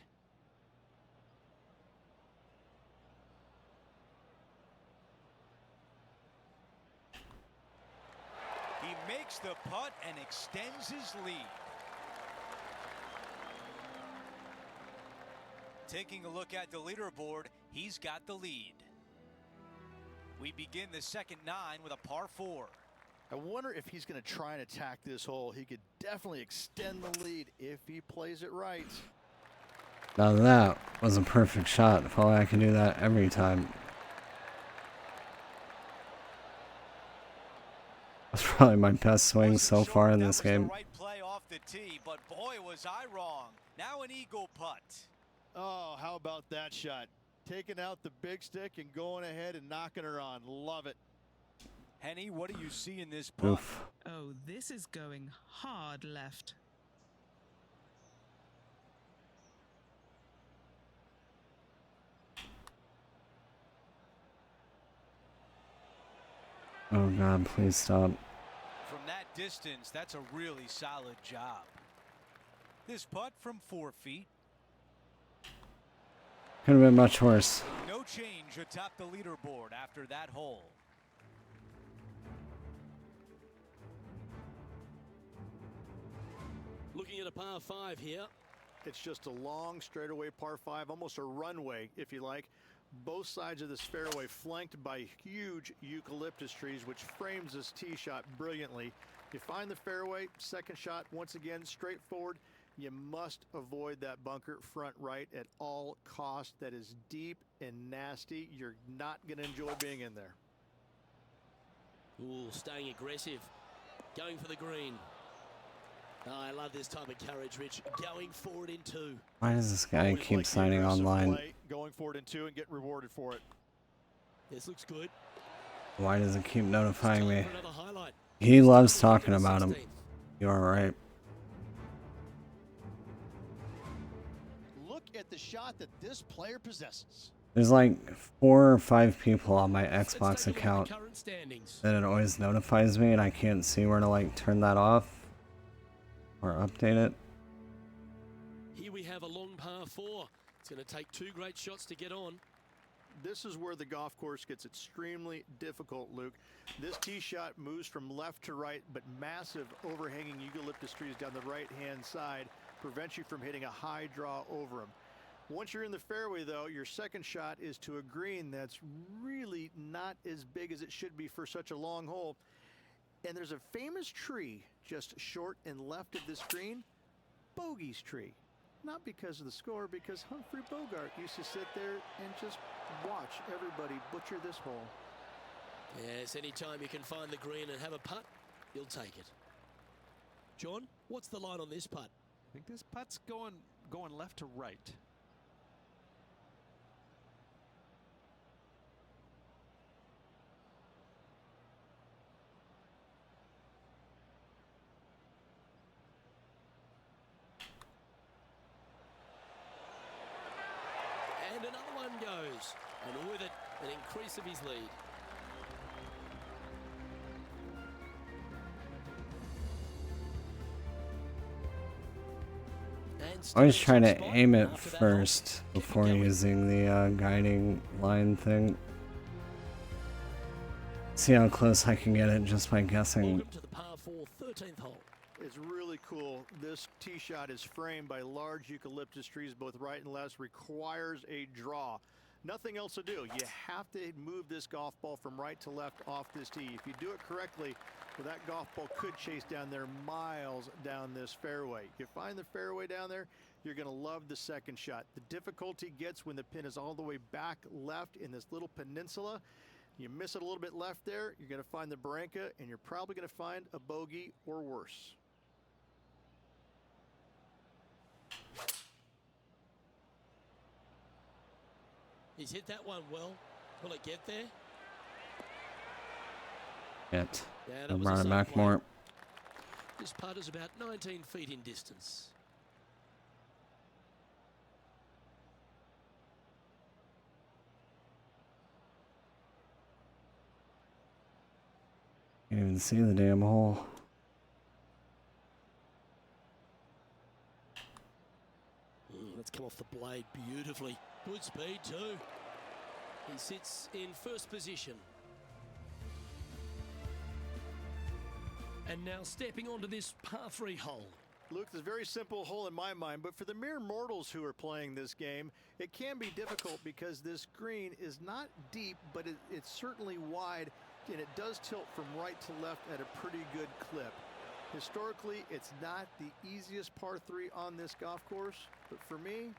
He makes the putt and extends his lead. Taking a look at the leaderboard, he's got the lead. We begin the second 9 with a par 4. I wonder if he's going to try and attack this hole. He could definitely extend the lead if he plays it right. Now that was a perfect shot. If only I can do that every time. That's probably my best swing so far in this game. Right play off the tee, but boy was I wrong. Now an eagle putt. Oh, how about that shot? Taking out the big stick and going ahead and knocking her on. Love it. Henny, what do you see in this putt? Oof. Oh, this is going hard left. Oh god, please stop. From that distance, that's a really solid job. This putt from 4 feet. Could have been much worse. No change atop the leaderboard after that hole. Looking at a par 5 here. It's just a long straightaway par 5, almost a runway, if you like. Both sides of this fairway flanked by huge eucalyptus trees, which frames this tee shot brilliantly. You find the fairway, second shot, once again, straightforward. You must avoid that bunker front right at all costs. That is deep and nasty. You're not going to enjoy being in there. Ooh, staying aggressive. Going for the green. Oh, I love this type of courage, Rich. Going forward in 2. Why does this guy Always keep like the signing aggressive online? play, going for it in 2 and get rewarded for it. This looks good. Why does it keep notifying me? For another highlight. He loves talking about him. You are right. Look at the shot that this player possesses. There's like 4 or 5 people on my Let's Xbox take a look at account the current standings. that it always notifies me and I can't see where to like turn that off or update it. Here we have a long par 4. It's going to take 2 great shots to get on. This is where the golf course gets extremely difficult, Luke. This tee shot moves from left to right, but massive overhanging eucalyptus trees down the right-hand side prevents you from hitting a high draw over them. Once you're in the fairway, though, your second shot is to a green that's really not as big as it should be for such a long hole. And there's a famous tree just short and left of this green, Bogey's tree. Not because of the score, because Humphrey Bogart used to sit there and just watch everybody butcher this hole. Yes, anytime you can find the green and have a putt, you'll take it. John, what's the line on this putt? I think this putt's going left to right. And another one goes. And with it, an increase of his lead. Always try to aim it first before using the guiding line thing. See how close I can get it just by guessing. Welcome to the par 4 13th hole. It's really cool. This tee shot is framed by large eucalyptus trees, both right and left, requires a draw. Nothing else to do. You have to move this golf ball from right to left off this tee. If you do it correctly, well, that golf ball could chase down there miles down this fairway. You find the fairway down there, you're going to love the second shot. The difficulty gets when the pin is all the way back left in this little peninsula. You miss it a little bit left there, you're going to find the Barranca, and you're probably going to find a bogey or worse. He's hit that one well. Will it get there? It. Yeah, I'm was a running safe back play. more. This putt is about 19 feet in distance. Can't even see the damn hole. Let's come off the blade beautifully. Good speed too. He sits in first position. And now stepping onto this par 3 hole. Luke, it's a very simple hole in my mind, but for the mere mortals who are playing this game, it can be difficult because this green is not deep, but it's certainly wide, and it does tilt from right to left at a pretty good clip. Historically, it's not the easiest par 3 on this golf course, but for me,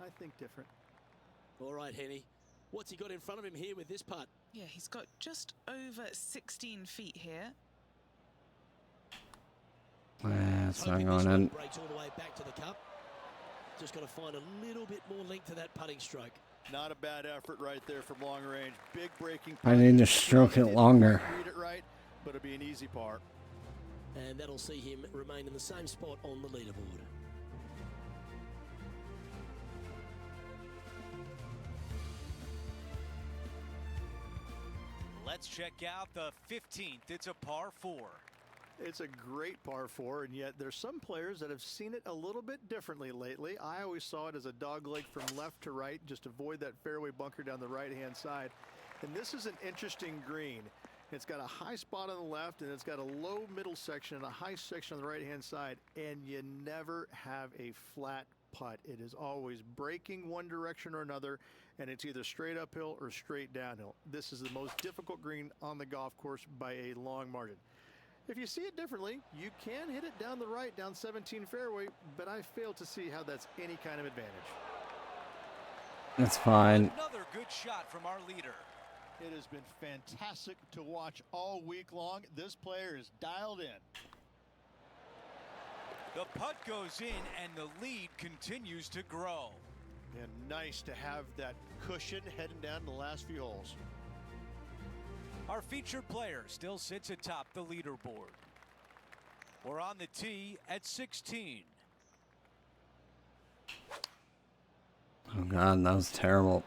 I think different. All right, Henny. What's he got in front of him here with this putt? Yeah, he's got just over 16 feet here. That's not Hoping going this in. one breaks all the way back to the cup. Just got to find a little bit more length to that putting stroke. Not a bad effort right there from long range. Big breaking. I need to stroke it longer. Read it right, but it'll be an easy par. And that'll see him remain in the same spot on the leaderboard. Let's check out the 15th. It's a par 4. It's a great par 4, and yet there's some players that have seen it a little bit differently lately. I always saw it as a dogleg from left to right, just avoid that fairway bunker down the right-hand side. And this is an interesting green. It's got a high spot on the left, and it's got a low middle section and a high section on the right-hand side, and you never have a flat putt. It is always breaking one direction or another, and it's either straight uphill or straight downhill. This is the most difficult green on the golf course by a long margin. If you see it differently, you can hit it down the right, down 17 fairway, but I fail to see how that's any kind of advantage. That's fine. Another good shot from our leader. It has been fantastic to watch all week long. This player is dialed in. The putt goes in, and the lead continues to grow. And nice to have that cushion heading down the last few holes. Our featured player still sits atop the leaderboard. We're on the tee at 16. Oh god, that was terrible.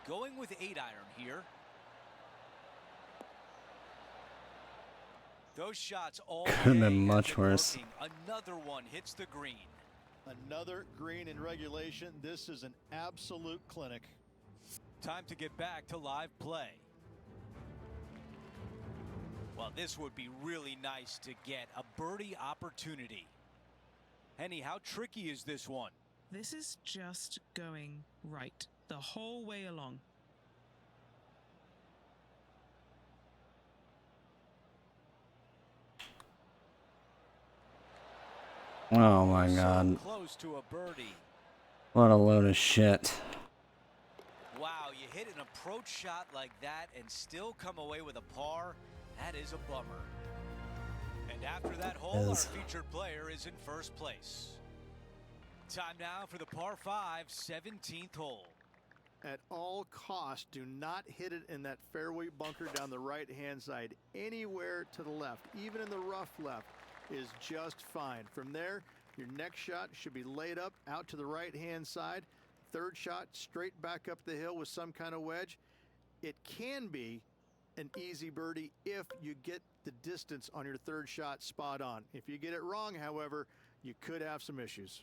Going with 8-iron here. Those shots all Could have day been have much worse. working. Another one hits the green. Another green in regulation. This is an absolute clinic. Time to get back to live play. Well, this would be really nice to get a birdie opportunity. Henny, how tricky is this one? This is just going right the whole way along. Oh my So god. close to a birdie. What a load of shit. Wow, you hit an approach shot like that and still come away with a par. That is a bummer. And after that hole, our featured player is in first place. Time now for the par 5, 17th hole. At all costs, do not hit it in that fairway bunker down the right-hand side. Anywhere to the left, even in the rough left, is just fine. From there, your next shot should be laid up out to the right-hand side. Third shot, straight back up the hill with some kind of wedge. It can be an easy birdie if you get the distance on your third shot spot on. If you get it wrong, however, you could have some issues.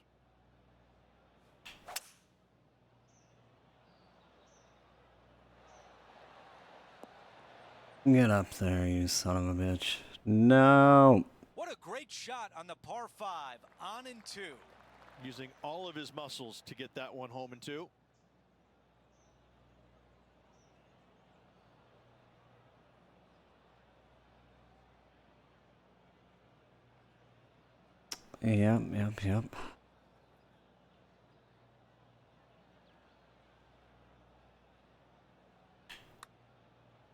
Get up there, you son of a bitch. No. What a great shot on the par 5, on and 2. Using all of his muscles to get that one home in 2. Yep.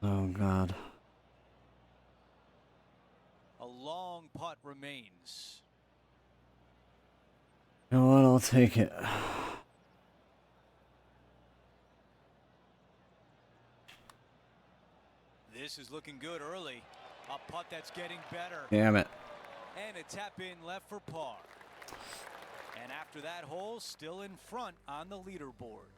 Oh god. A long putt remains. You know what? I'll take it. This is looking good early. A putt that's getting better. Damn it. And a tap in left for par. And after that hole, still in front on the leaderboard.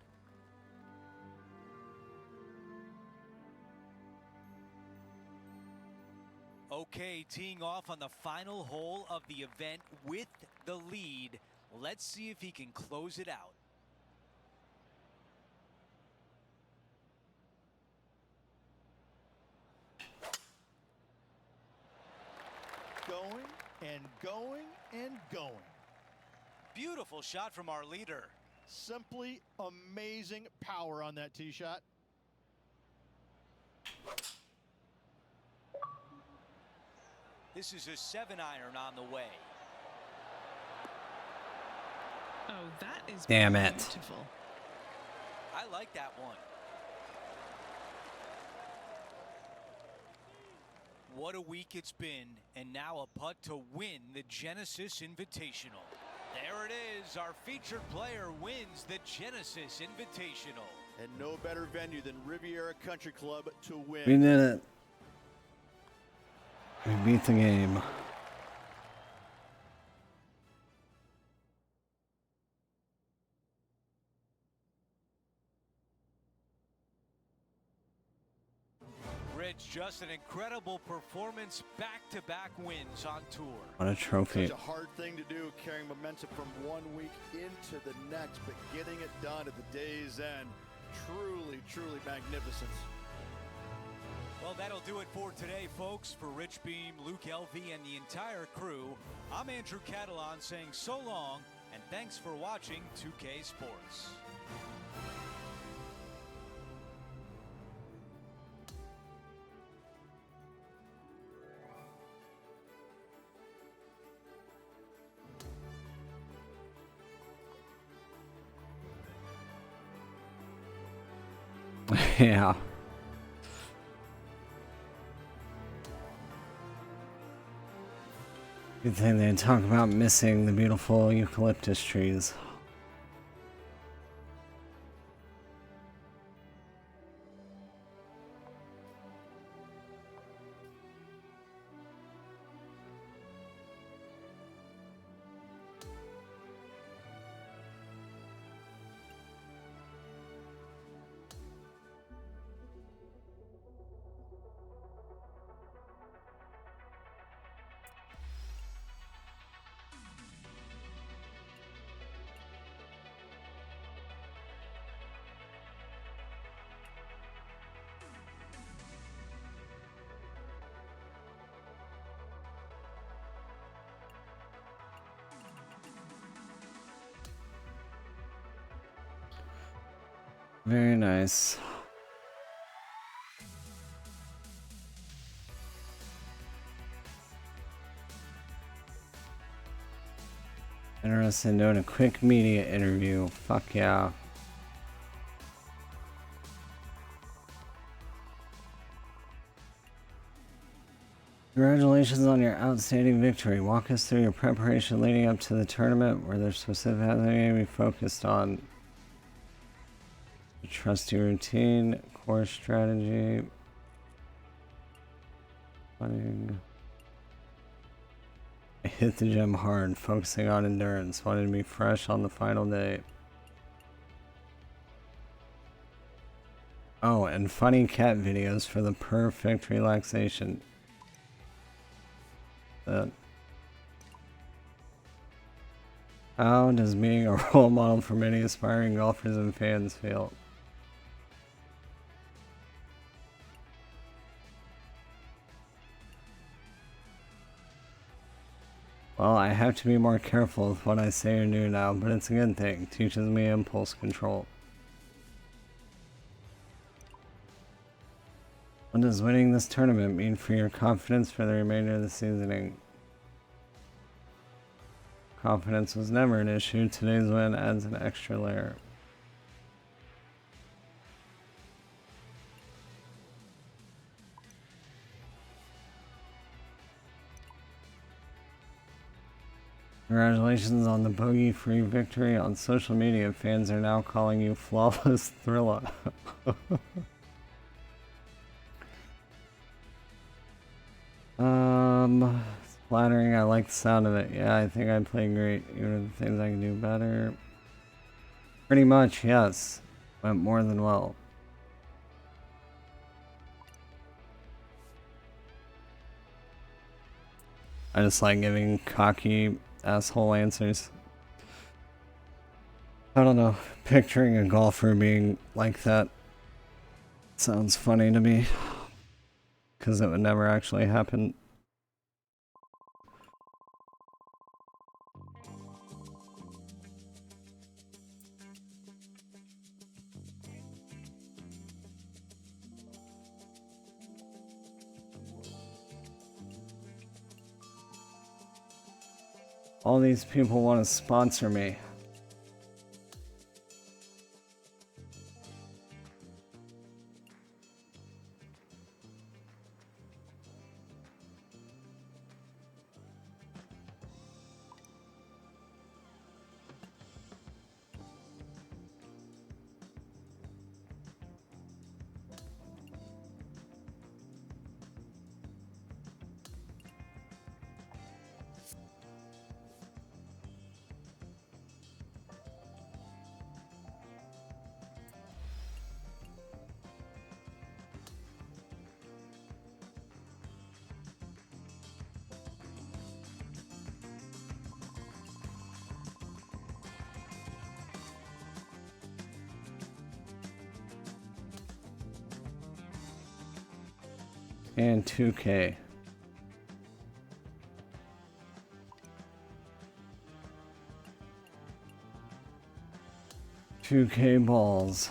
Okay, teeing off on the final hole of the event with the lead. Let's see if he can close it out. Going and going and going. Beautiful shot from our leader. Simply amazing power on that tee shot. This is a 7-iron on the way. Oh, that is Damn it. beautiful. I like that one. What a week it's been, and now a putt to win the Genesis Invitational. There it is, our featured player wins the Genesis Invitational. And no better venue than Riviera Country Club to win. We did it. We beat the game. Rich, just an incredible performance, back-to-back wins on tour. What a trophy. Such a hard thing to do, carrying momentum from one week into the next, but getting it done at the day's end, truly magnificent. Well, that'll do it for today, folks. For Rich Beam, Luke Elvey, and the entire crew, I'm Andrew Catalan saying so long, and thanks for watching 2K Sports. Yeah. Good thing they talk about missing the beautiful eucalyptus trees. Very nice. Interested in doing a quick media interview. Fuck yeah. Congratulations on your outstanding victory. Walk us through your preparation leading up to the tournament, where there's specific things we focused on. Trusty routine, core strategy. Putting. I hit the gym hard, focusing on endurance. Wanted to be fresh on the final day. Oh, and funny cat videos for the perfect relaxation. How does being a role model for many aspiring golfers and fans feel? Well, I have to be more careful with what I say or do now, but it's a good thing. It teaches me impulse control. What does winning this tournament mean for your confidence for the remainder of the seasoning? Confidence was never an issue. Today's win adds an extra layer. Congratulations on the bogey-free victory. On social media, fans are now calling you Flawless Thriller. It's flattering. I like the sound of it. Yeah, I think I played great. Even if the things I can do better. Pretty much, yes. Went more than well. I just like giving cocky asshole answers. I don't know. Picturing a golfer being like that sounds funny to me. Because it would never actually happen. All these people want to sponsor me. And 2K. 2K balls.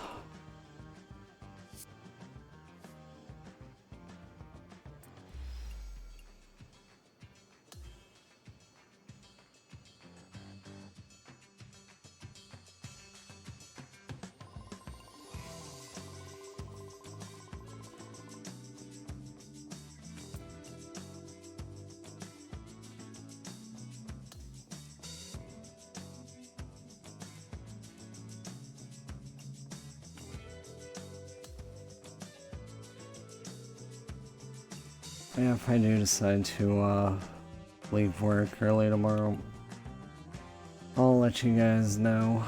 Yeah, if I do decide to leave work early tomorrow, I'll let you guys know.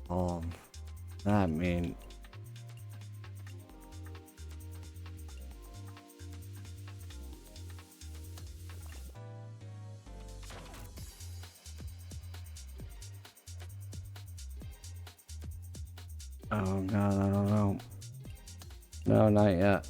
all that mean? Oh god, I don't know. No, not yet.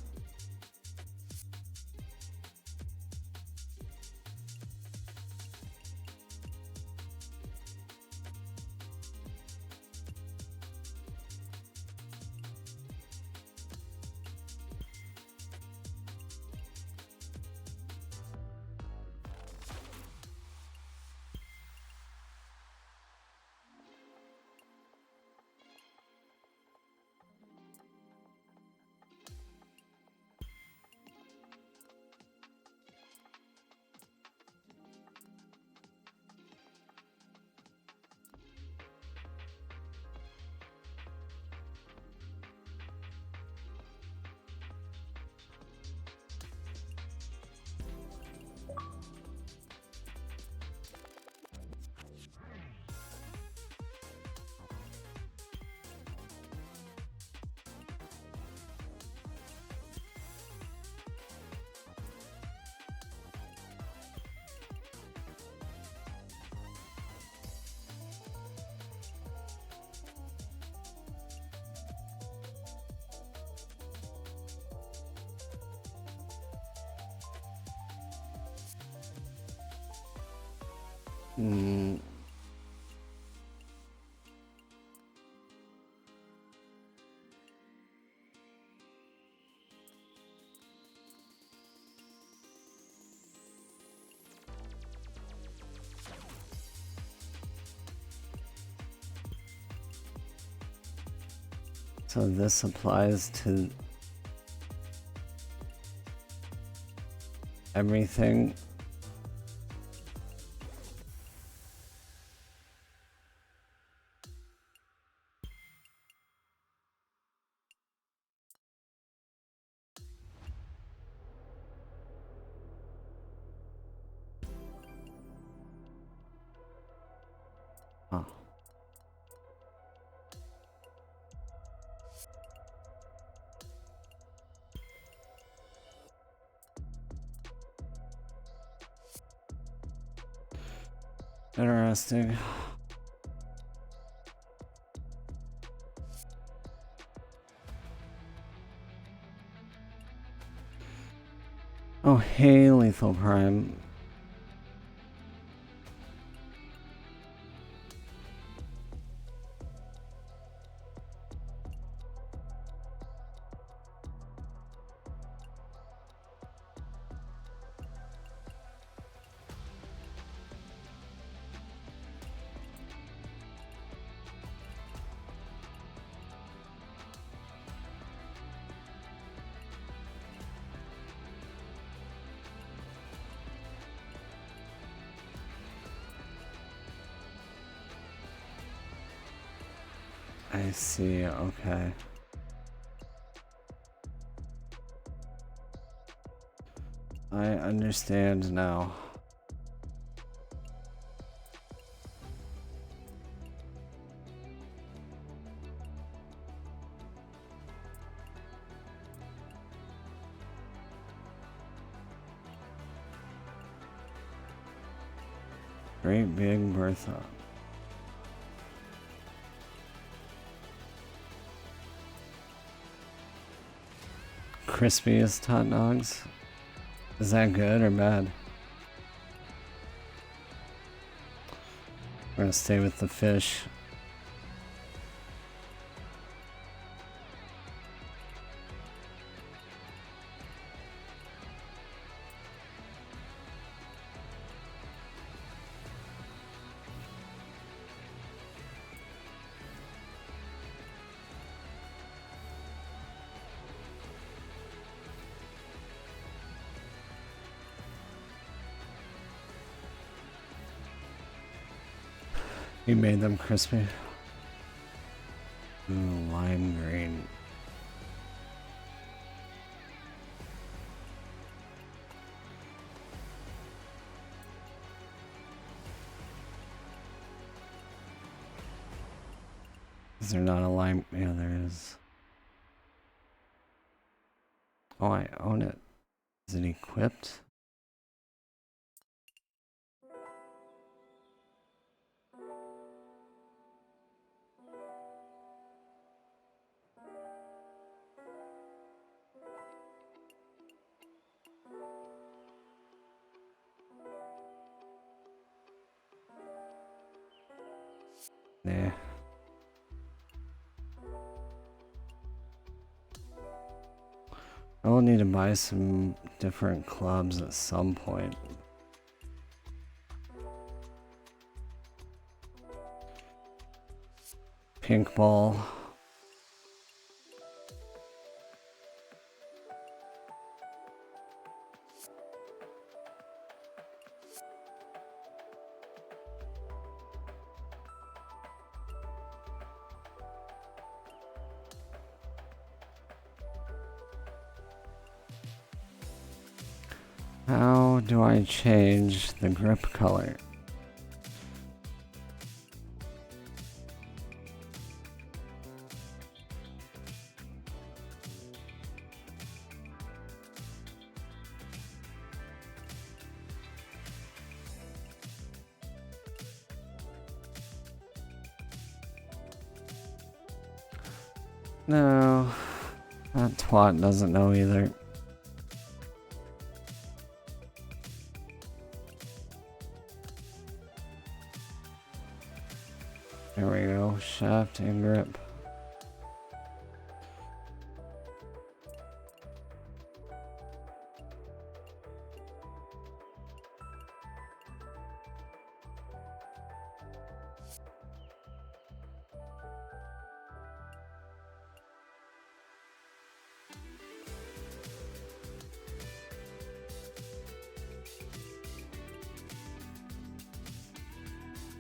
Hmm. So this applies to everything. Huh. Interesting. Oh, hey, Lethal Prime. I see, okay. I understand now. Great Big Bertha. Crispiest hot dogs? Is that good or bad? We're gonna stay with the fish. You made them crispy. Ooh, lime green. Is there not a line? Yeah, there is. Oh, I own it. Is it equipped? Nah. I'll need to buy some different clubs at some point. Pink ball. How do I change the grip color? No, that twat doesn't know either. There we go, shaft and grip.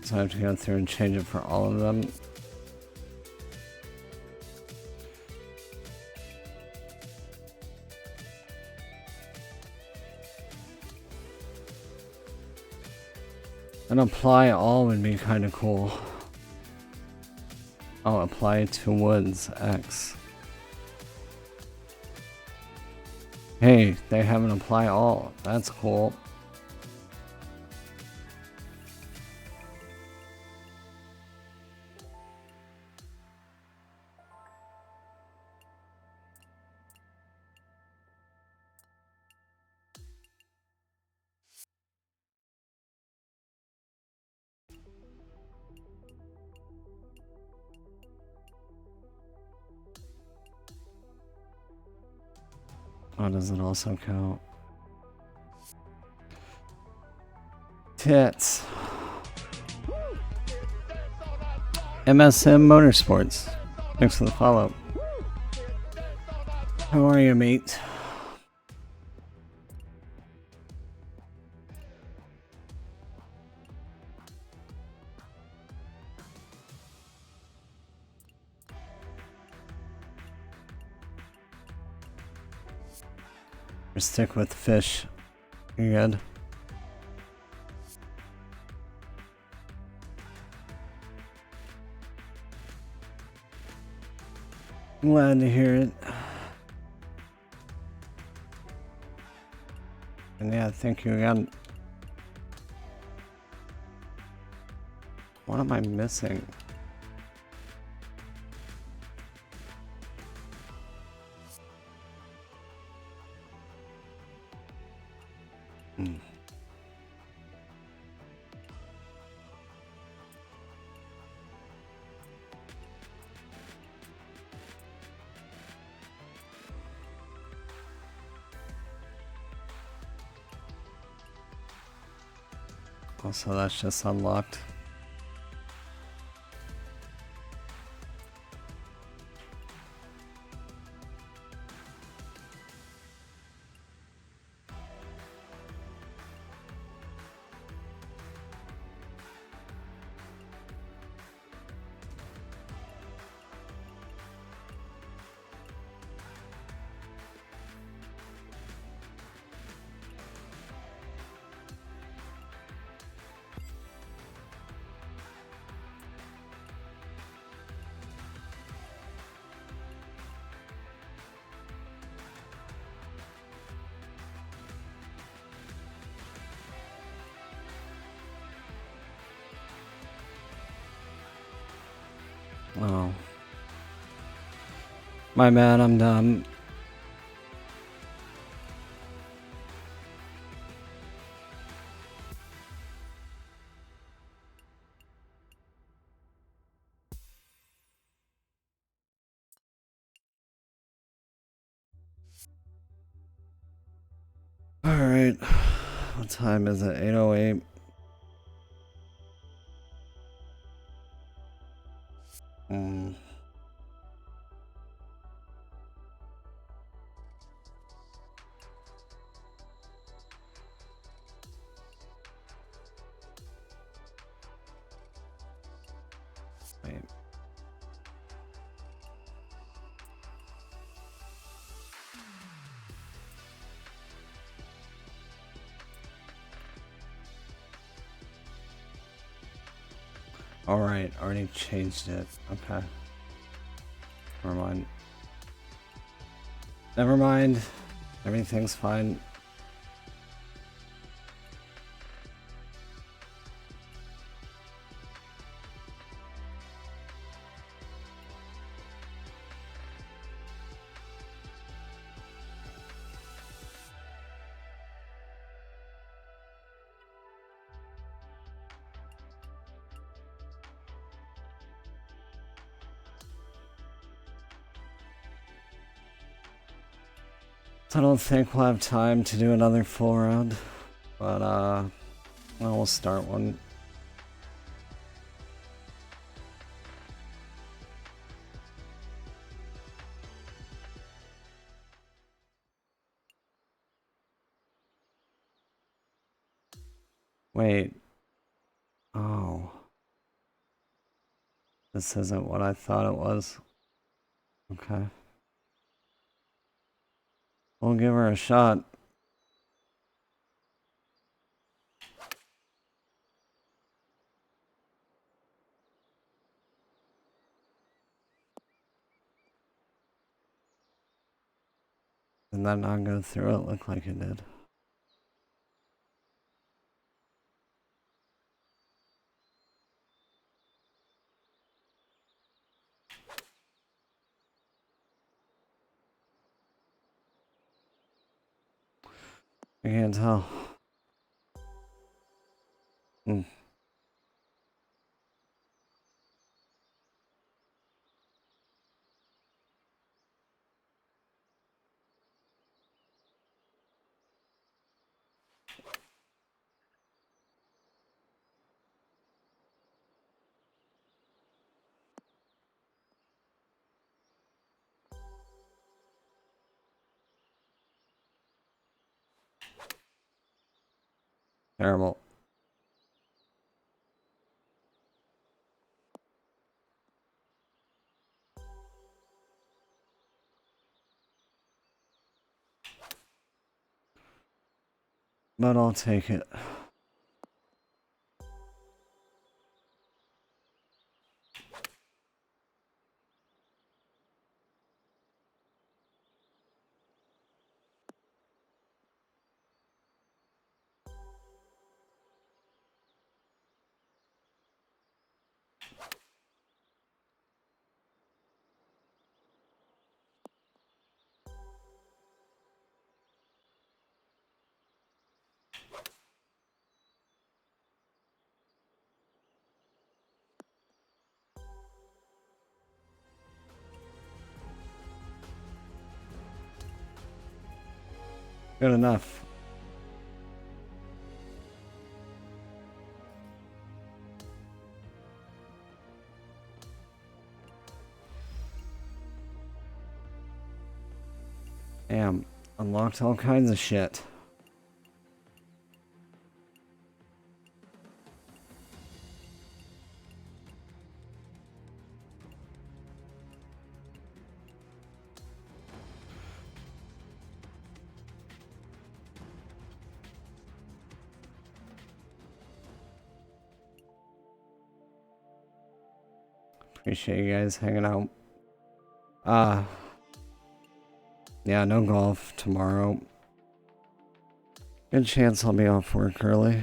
So I have to go through and change it for all of them. And apply all would be kind of cool. Oh, apply to woods X. Hey, they have an apply all. That's cool. Oh, does it also count? Tits. MSM Motorsports. Thanks for the follow. How are you, mate? Or stick with fish. You good? Glad to hear it. And yeah, thank you again. What am I missing? So that's just unlocked. Oh. My man, I'm dumb. Alright. What time is it? 8:08. Wait. Alright, already changed it. Okay. Never mind. Never mind. Everything's fine. I don't think we'll have time to do another full round, but well, we'll start one. Wait. Oh. This isn't what I thought it was. Okay. We'll give her a shot. Did that not go through? It looked like it did. I can't tell. Terrible. But I'll take it. Good enough. Damn, unlocked all kinds of shit. Appreciate you guys hanging out. Yeah, no golf tomorrow. Good chance I'll be off work early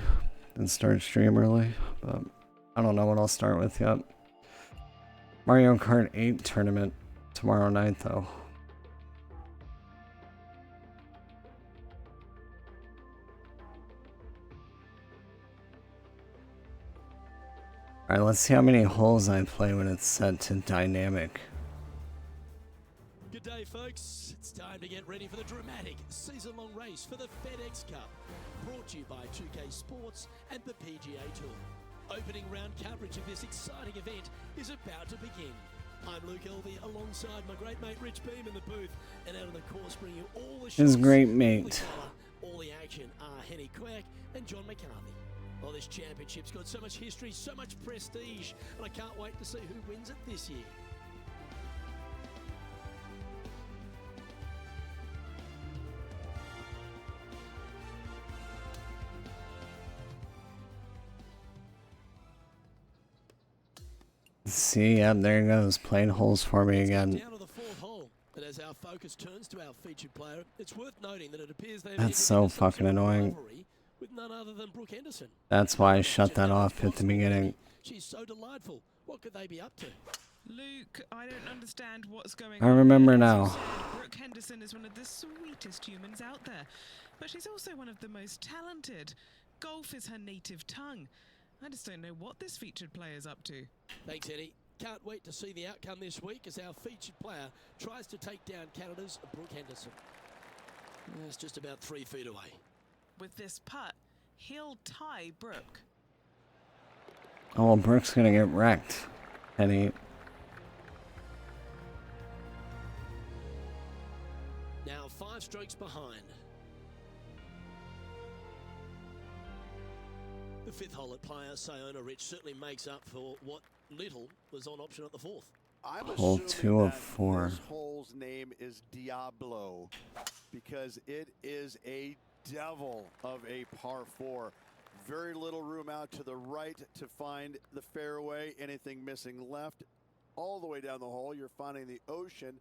and start stream early, but I don't know what I'll start with yet. Mario Kart 8 tournament tomorrow night, though. Alright, let's see how many holes I play when it's set to dynamic. Good day, folks. It's time to get ready for the dramatic season-long race for the FedEx Cup. Brought to you by 2K Sports and the PGA Tour. Opening round coverage of this exciting event is about to begin. I'm Luke Elvey alongside my great mate Rich Beam in the booth, and out on the course bringing you all the shots, His great all the mate. colour, all the action are Henny Quack and John McCarthy. Well, this championship's got so much history, so much prestige, and I can't wait to see who wins it this year. See, yep, there he goes, playing holes for me again. Down to the fourth hole, but as our focus turns to our featured player, it's worth noting that it appears they've That's so fucking annoying. with none other than Brooke Henderson. That's why I shut that off at the beginning. She's so delightful. What could they be up to? Luke, I don't understand what's going I on. remember As you now. said, Brooke Henderson is one of the sweetest humans out there, but she's also one of the most talented. Golf is her native tongue. I just don't know what this featured player's up to. Thanks, Eddie. Can't wait to see the outcome this week as our featured player tries to take down Canada's Brooke Henderson. It's just about 3 feet away. With this putt, he'll tie Brooke. Oh, well, Brooke's gonna get wrecked. Henny. Now 5 strokes behind. The 5th hole at Playa Sayona, Rich, certainly makes up for what little was on option at the 4th. I'm Hole assuming 2 of that 4. This hole's name is Diablo because it is a devil of a par 4. Very little room out to the right to find the fairway. Anything missing left, all the way down the hole, you're finding the ocean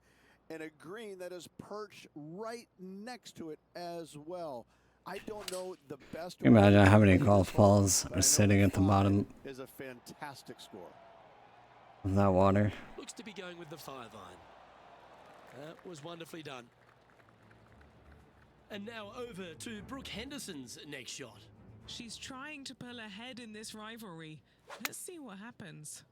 and a green that is perched right next to it as well. I don't know the best. Can you imagine how many way to golf play this hole, balls but I are know sitting at the 5 bottom is a fantastic score. of that water? Looks to be going with the 5 iron. That was wonderfully done. And now over to Brooke Henderson's next shot. She's trying to pull ahead in this rivalry. Let's see what happens.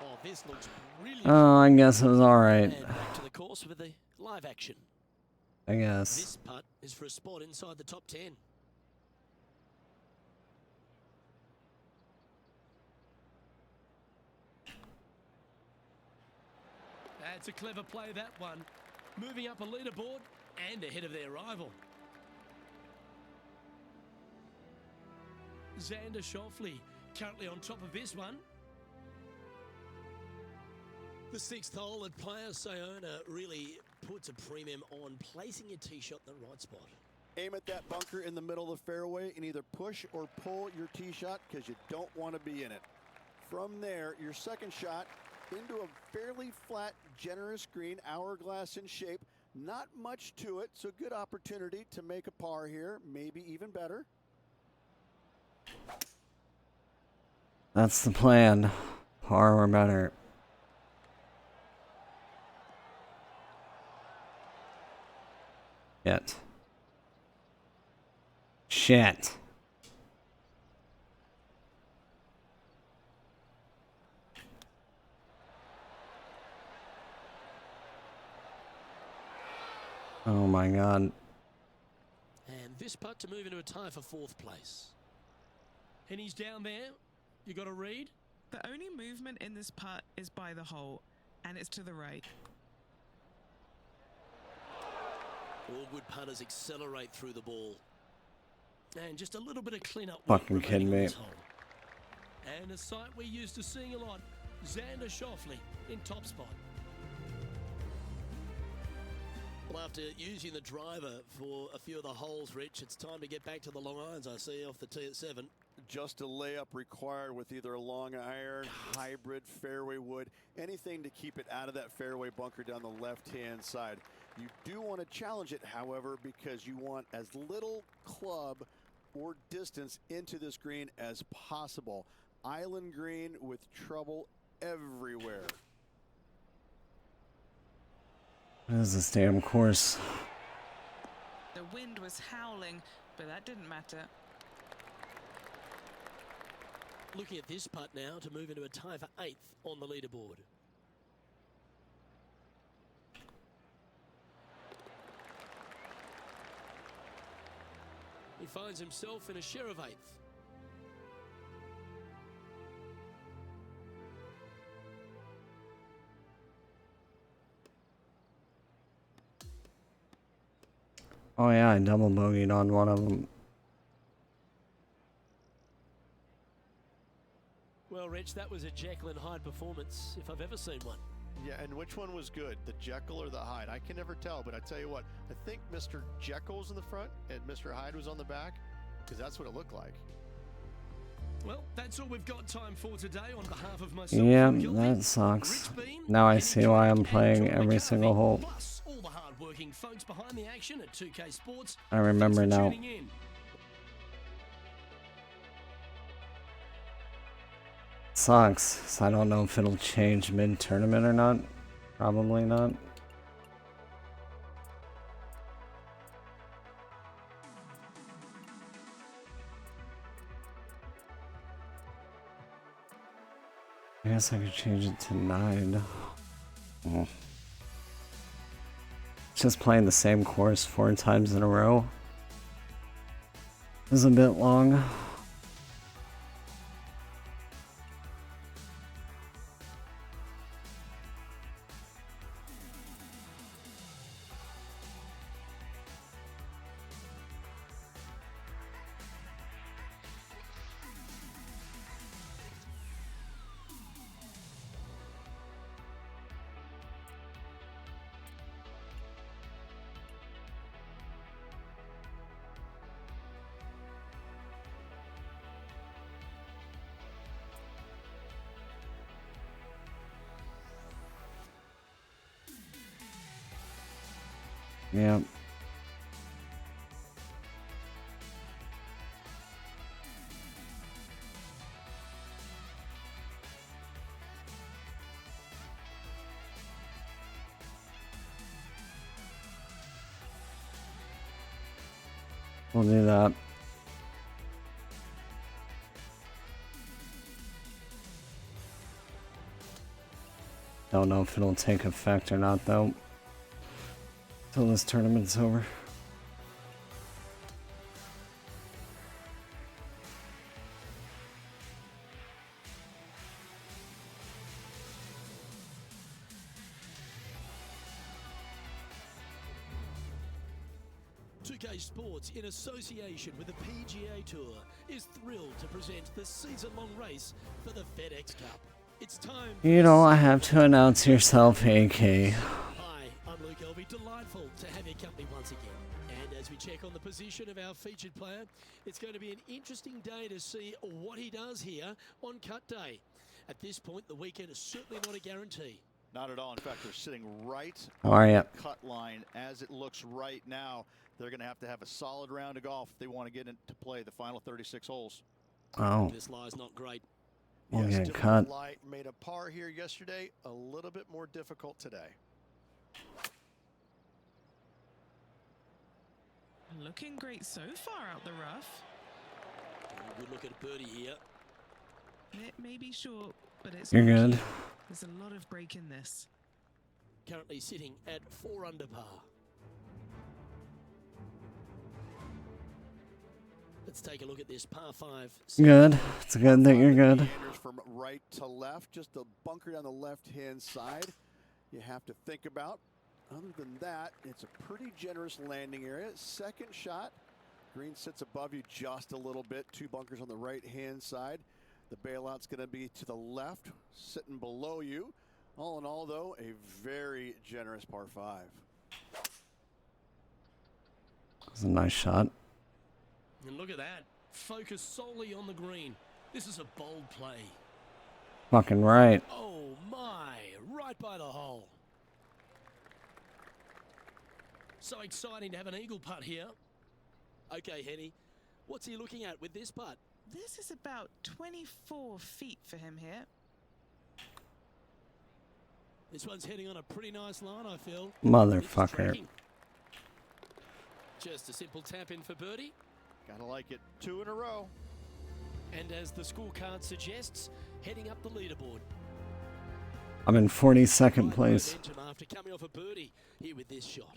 Oh, this looks brilliant. Oh, I guess it was alright. And back to the course with the live action. I guess. This putt is for a spot inside the top 10. That's a clever play, that one. Moving up a leaderboard and ahead of their rival. Xander Schauffele currently on top of this one. The 6th hole at Playa Sayona really puts a premium on placing your tee shot in the right spot. Aim at that bunker in the middle of the fairway and either push or pull your tee shot because you don't want to be in it. From there, your second shot into a fairly flat, generous green, hourglass in shape. Not much to it, so good opportunity to make a par here, maybe even better. That's the plan. Par or better. Shit. Oh my god. And this putt to move into a tie for 4th place. And he's down there. You got to read. The only movement in this putt is by the hole, and it's to the right. All good putters accelerate through the ball. And just a little bit of cleanup. Fucking kidding me. And a sight we're used to seeing a lot. Xander Schauffele in top spot. Well, after using the driver for a few of the holes, Rich, it's time to get back to the long irons, I see, off the tee at 7. Just a layup required with either a long iron, hybrid, fairway wood, anything to keep it out of that fairway bunker down the left-hand side. You do want to challenge it, however, because you want as little club or distance into this green as possible. Island green with trouble everywhere. This is this damn course. The wind was howling, but that didn't matter. Looking at this putt now to move into a tie for 8th on the leaderboard. He finds himself in a share of 8th. Oh yeah, I double bogeyed on one of them. Well, Rich, that was a Jekyll and Hyde performance, if I've ever seen one. Yeah, and which one was good, the Jekyll or the Hyde? I can never tell, but I tell you what, I think Mr. Jekyll was in the front and Mr. Hyde was on the back, because that's what it looked like. Well, that's all we've got time for today. On behalf of myself, Yeah, and Gilby, that sucks. Rich Bean, Now I Kenny see why I'm Drake, playing and John every McCarthy, single hole. plus all the hard-working folks behind the action at 2K Sports. I remember Thanks for now. tuning in. Sucks. So I don't know if it'll change mid-tournament or not. Probably not. I guess I could change it to 9. Oh. Just playing the same course 4 times in a row is a bit long. Yeah. We'll do that. Don't know if it'll take effect or not though. Till this tournament's over. Sports, in association with the PGA Tour, is thrilled to present the season-long race for the FedEx Cup. It's time. You know, I have to announce yourself, AK. Hi, I'm Luke Elvey. Delightful to have your company once again. And as we check on the position of our featured player, it's going to be an interesting day to see what he does here on cut day. At this point, the weekend is certainly not a guarantee. Not at all. In fact, they're sitting right How are ya? on the cut line as it looks right now. They're going to have a solid round of golf if they want to get into play the final 36 holes. Oh. This lie's not great. We'll Yes, get Timberlake cut. Light made a par here yesterday, a little bit more difficult today. Looking great so far out the rough. Good look at a birdie here. It may be short, but it's You're not good. cute. There's a lot of break in this. Currently sitting at 4 under par. Let's take a look at this par 5. Good. It's good that you're good. Meanders from right to left, just a bunker down the left-hand side. You have to think about. Other than that, it's a pretty generous landing area. Second shot, green sits above you just a little bit. 2 bunkers on the right-hand side. The bailout's going to be to the left, sitting below you. All in all, though, a very generous par 5. That's a nice shot. And look at that. Focus solely on the green. This is a bold play. Fucking right. Oh my, right by the hole. So exciting to have an eagle putt here. Okay, Henny, what's he looking at with this putt? This is about 24 feet for him here. This one's heading on a pretty nice line, I feel. Motherfucker. Just a simple tap in for birdie. Gotta like it. 2 in a row. And as the scorecard suggests, heading up the leaderboard. I'm in 42nd place. Momentum after coming off a birdie here with this shot.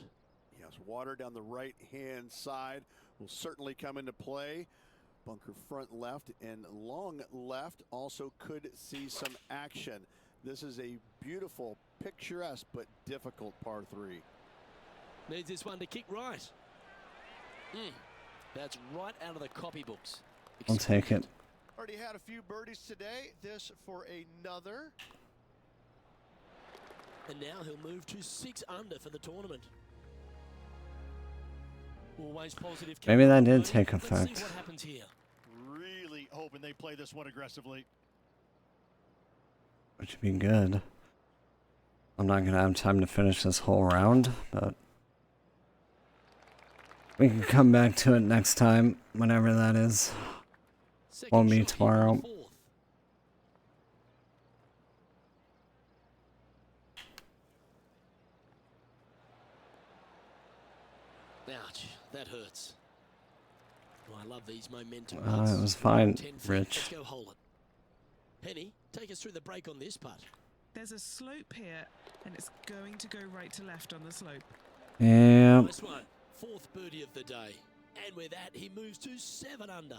Yes, water down the right-hand side will certainly come into play. Bunker front left and long left also could see some action. This is a beautiful, picturesque, but difficult par 3. Needs this one to kick right. That's right out of the copybooks. I'll take it. Already had a few birdies today. This for another. And now he'll move to 6 under for the tournament. Always positive. Maybe that did take Let's effect. see what happens here. Really hoping they play this one aggressively. Which would be good. I'm not going to have time to finish this whole round, but we can come back to it next time, whenever that is. Won't be tomorrow. Ouch, that hurts. Oh, I love these momentum. It was fine, Rich. Let's go hold it. Penny, take us through the break on this putt. There's a slope here, and it's going to go right to left on the slope. Yeah. Nice one. 4th birdie of the day. And with that, he moves to 7 under.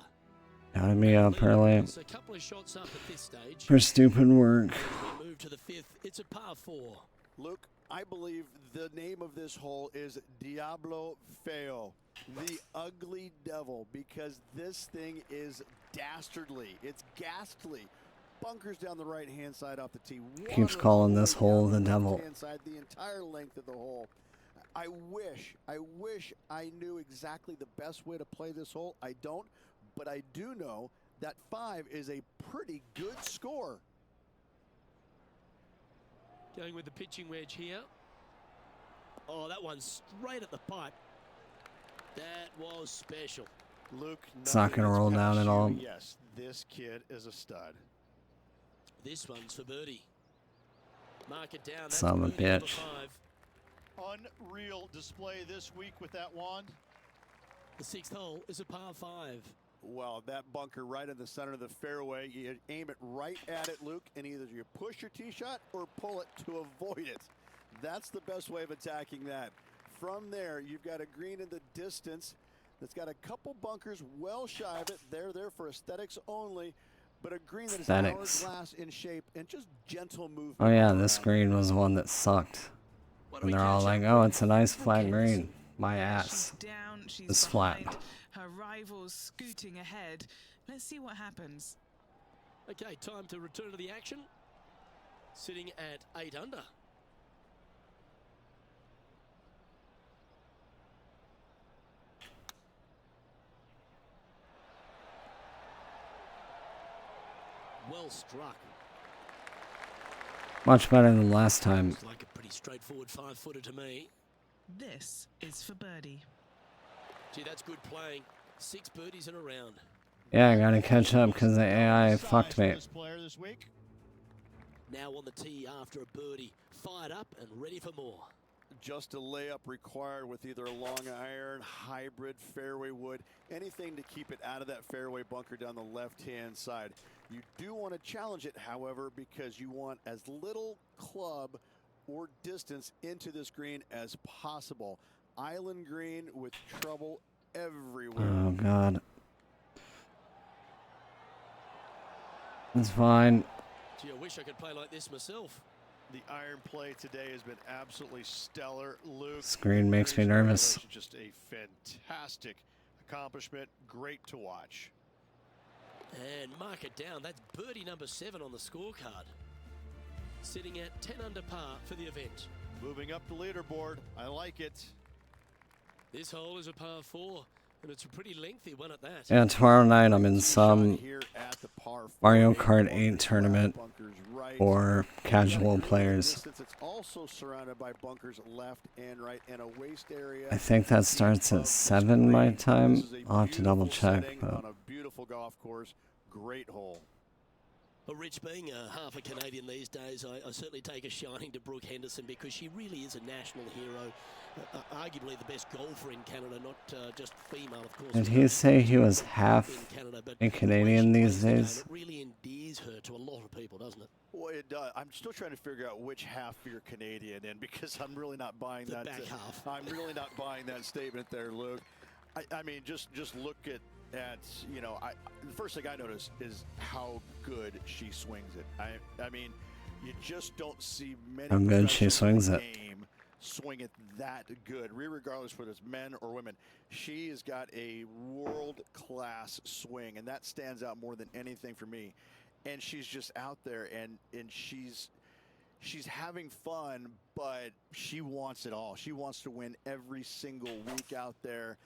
Got me up early. It's a couple of shots up at this stage. For stupid work. We move to the 5th. It's a par 4. Luke, I believe the name of this hole is Diablo Feo, the ugly devil, because this thing is dastardly. It's ghastly. Bunkers down the right-hand side off the tee. Keeps calling this hole the devil. Left-hand side, the entire length of the hole. I wish I knew exactly the best way to play this hole. I don't, but I do know that 5 is a pretty good score. Going with the pitching wedge here. Oh, that one's straight at the pipe. That was special. Luke, It's not going to roll down at all. Yes, this kid is a stud. This one's for birdie. Mark it down. That's Son of a birdie number bitch. 5. Unreal display this week with that wand. The 6th hole is a par 5. Well, that bunker right in the center of the fairway, you aim it right at it, Luke, and either you push your tee shot or pull it to avoid it. That's the best way of attacking that. From there, you've got a green in the distance that's got a couple bunkers well shy of it. They're there for aesthetics only, but a green that is hourglass in shape and just gentle movement. Oh yeah, this green was one that sucked. And they're all like, oh, it's a nice flat green. My ass She's down, she's is flat. behind. Her rival's scooting ahead. Let's see what happens. Okay, time to return to the action. Sitting at 8 under. Well struck. Much better than last time. Looks like a pretty straightforward 5-footer to me. This is for birdie. Gee, that's good playing. 6 birdies in a round. Yeah, I gotta catch up because the AI fucked me. Now on the tee after a birdie. Fired up and ready for more. Just a layup required with either a long iron, hybrid, fairway wood, anything to keep it out of that fairway bunker down the left-hand side. You do want to challenge it, however, because you want as little club or distance into this green as possible. Island green with trouble everywhere. Oh god. It's fine. Gee, I wish I could play like this myself. The iron play today has been absolutely stellar. Luke, Screen makes me nervous. just a fantastic accomplishment. Great to watch. And mark it down. That's birdie number 7 on the scorecard. Sitting at 10 under par for the event. Moving up the leaderboard. I like it. This hole is a par 4. And it's a pretty lengthy one at that. Yeah, tomorrow night I'm in some Here at the par Mario 4, Kart bunkers 8 left, tournament bunkers right. for casual Really players. distance. It's also surrounded by bunkers left and right and a waste area. I think that starts at 7 my time. I'll have to double check, but On a beautiful golf course, great hole. Well, Rich, being half a Canadian these days, I certainly take a shining to Brooke Henderson because she really is a national hero. Arguably the best golfer in Canada, not just female, of course. did he say he was half in Canada, but a Canadian the way she these plays the game, days? it really endears her to a lot of people, doesn't it? Well, it does. I'm still trying to figure out which half you're Canadian in because I'm really not buying The that. back half. I'm really not buying that statement there, Luke. I mean, just look at you know, the first thing I notice is how good she swings it. I mean, you just don't see many. How good she professionals swings in the it. game swing it that good, regardless whether it's men or women. She has got a world-class swing, and that stands out more than anything for me. And she's just out there, and she's having fun, but she wants it all. She wants to win every single week out there,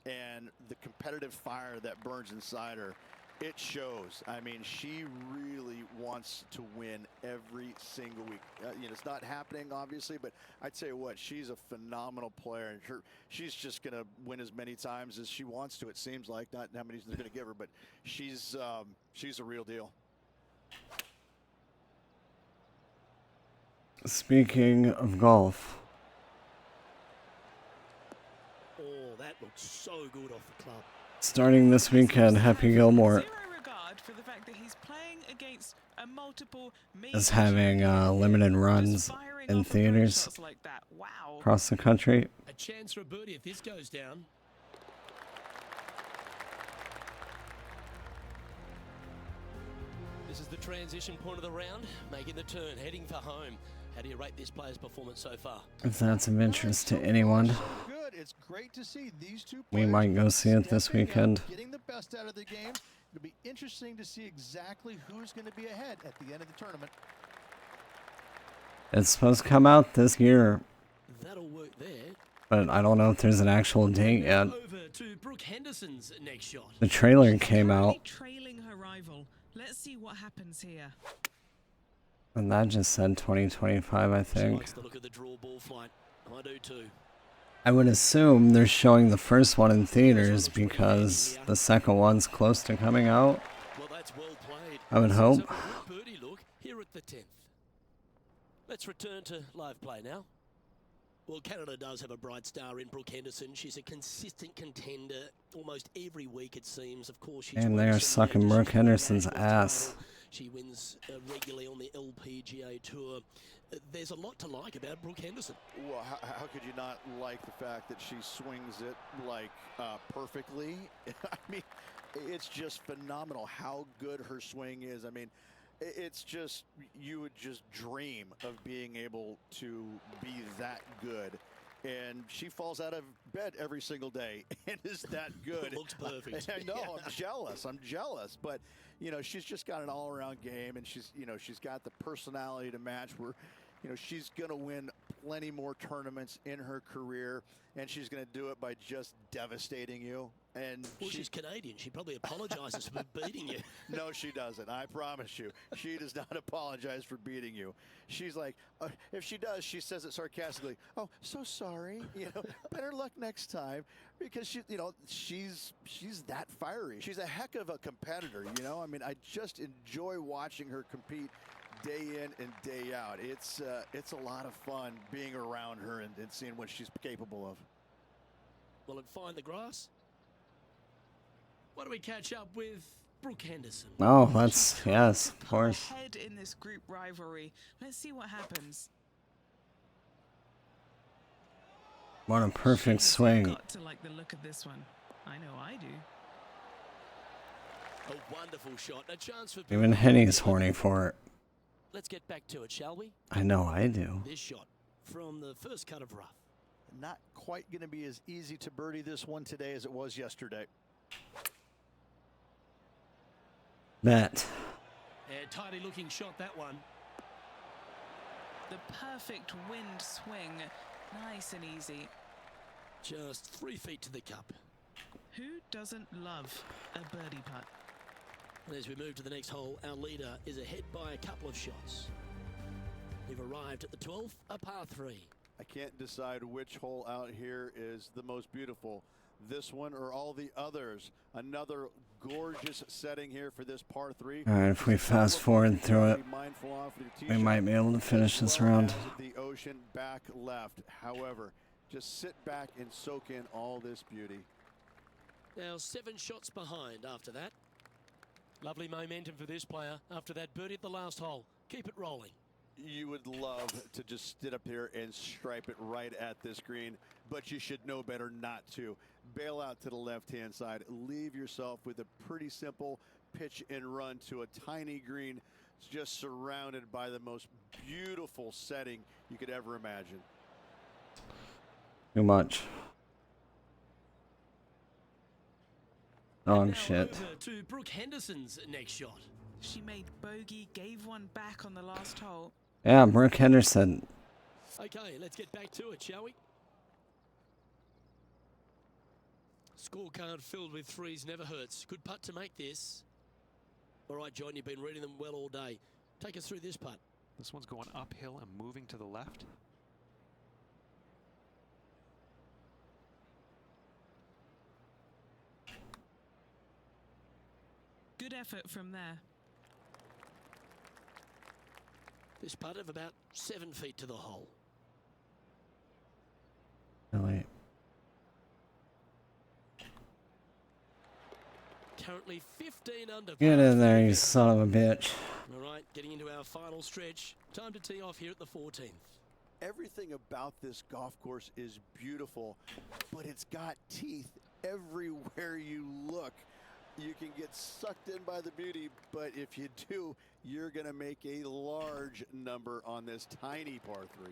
and the competitive fire that burns inside her, it shows. I mean, she really wants to win every single week. You know, it's not happening, obviously, but I tell you what, she's a phenomenal player, and she's just going to win as many times as she wants to, it seems like. Not how many they're going to give her, but she's a real deal. Speaking of golf, Oh, that looks so good off the club. starting this weekend, Happy Gilmore Zero regard for the fact that he's playing against a multiple is having limited runs in theaters like that. Wow. across the country. A chance for a birdie if this goes down. This is the transition point of the round, making the turn, heading for home. How do you rate this player's performance so far? If that's of interest to anyone, Good. It's great to see these two we players might go see it this stepping up, weekend. getting the best out of the game. It'll be interesting to see exactly who's going to be ahead at the end of the tournament. It's supposed to come out this year, That'll work there. but I don't know if there's an actual date yet. Over to Brooke Henderson's next shot. The trailer came Currently out, trailing her rival. Let's see what happens here. and that just said 2025, I She think. likes the look of the draw ball flight. I do too. I would assume they're showing the first one in theaters because the second one's close to coming out. Well, that's well played. I would This is hope. a good birdie look here at the 10th. Let's return to live play now. Well, Canada does have a bright star in Brooke Henderson. She's a consistent contender almost every week, it seems. Of course, she's And they won are some sucking majors. Brooke She's won a Henderson's national ass. title. She wins regularly on the LPGA Tour. There's a lot to like about Brooke Henderson. Well, how could you not like the fact that she swings it like perfectly? I mean, it's just phenomenal how good her swing is. I mean, it's just, you would just dream of being able to be that good. And she falls out of bed every single day and is that good. Looks perfect. I know, I'm jealous. I'm jealous. But, you know, she's just got an all-around game, and she's got the personality to match where, you know, she's going to win plenty more tournaments in her career, and she's going to do it by just devastating you. And Well, she's Canadian. She probably apologizes for beating you. no, she doesn't. I promise you. She does not apologize for beating you. She's like, if she does, she says it sarcastically. Oh, so sorry. You know, better luck next time, because she's that fiery. She's a heck of a competitor. You know, I mean, I just enjoy watching her compete day in and day out. It's a lot of fun being around her and seeing what she's capable of. Will it find the grass? Why don't we catch up with Brooke Henderson? Oh, that's, yes, of course. Ahead in this group rivalry. Let's see what happens. What a perfect swing. Got to like the look of this one. I know I do. A wonderful shot. A chance for Even Henny's horny for it. Let's get back to it, shall we? I know I do. This shot from the first cut of rough. Not quite going to be as easy to birdie this one today as it was yesterday. Bet. And tidy looking shot, that one. The perfect wind swing. Nice and easy. Just 3 feet to the cup. Who doesn't love a birdie putt? And as we move to the next hole, our leader is ahead by a couple of shots. We've arrived at the 12th, a par 3. I can't decide which hole out here is the most beautiful, this one or all the others. Another gorgeous setting here for this par 3. All right, if we fast forward through it, we might be able to finish this round. The ocean back left. However, just sit back and soak in all this beauty. Now 7 shots behind after that. Lovely momentum for this player after that birdie at the last hole. Keep it rolling. You would love to just sit up there and stripe it right at this green, but you should know better not to. Bail out to the left-hand side. Leave yourself with a pretty simple pitch and run to a tiny green, just surrounded by the most beautiful setting you could ever imagine. Too much. Now Shit. over to Brooke Henderson's next shot. She made bogey, gave one back on the last hole. Yeah, Brooke Henderson. Okay, let's get back to it, shall we? Scorecard filled with threes never hurts. Good putt to make this. All right, John, you've been reading them well all day. Take us through this putt. This one's going uphill and moving to the left. Good effort from there. This putt of about 7 feet to the hole. Really? Currently 15 under. Get in there, you son of a bitch. All right, getting into our final stretch. Time to tee off here at the 14th. Everything about this golf course is beautiful, but it's got teeth everywhere you look. You can get sucked in by the beauty, but if you do, you're going to make a large number on this tiny par 3.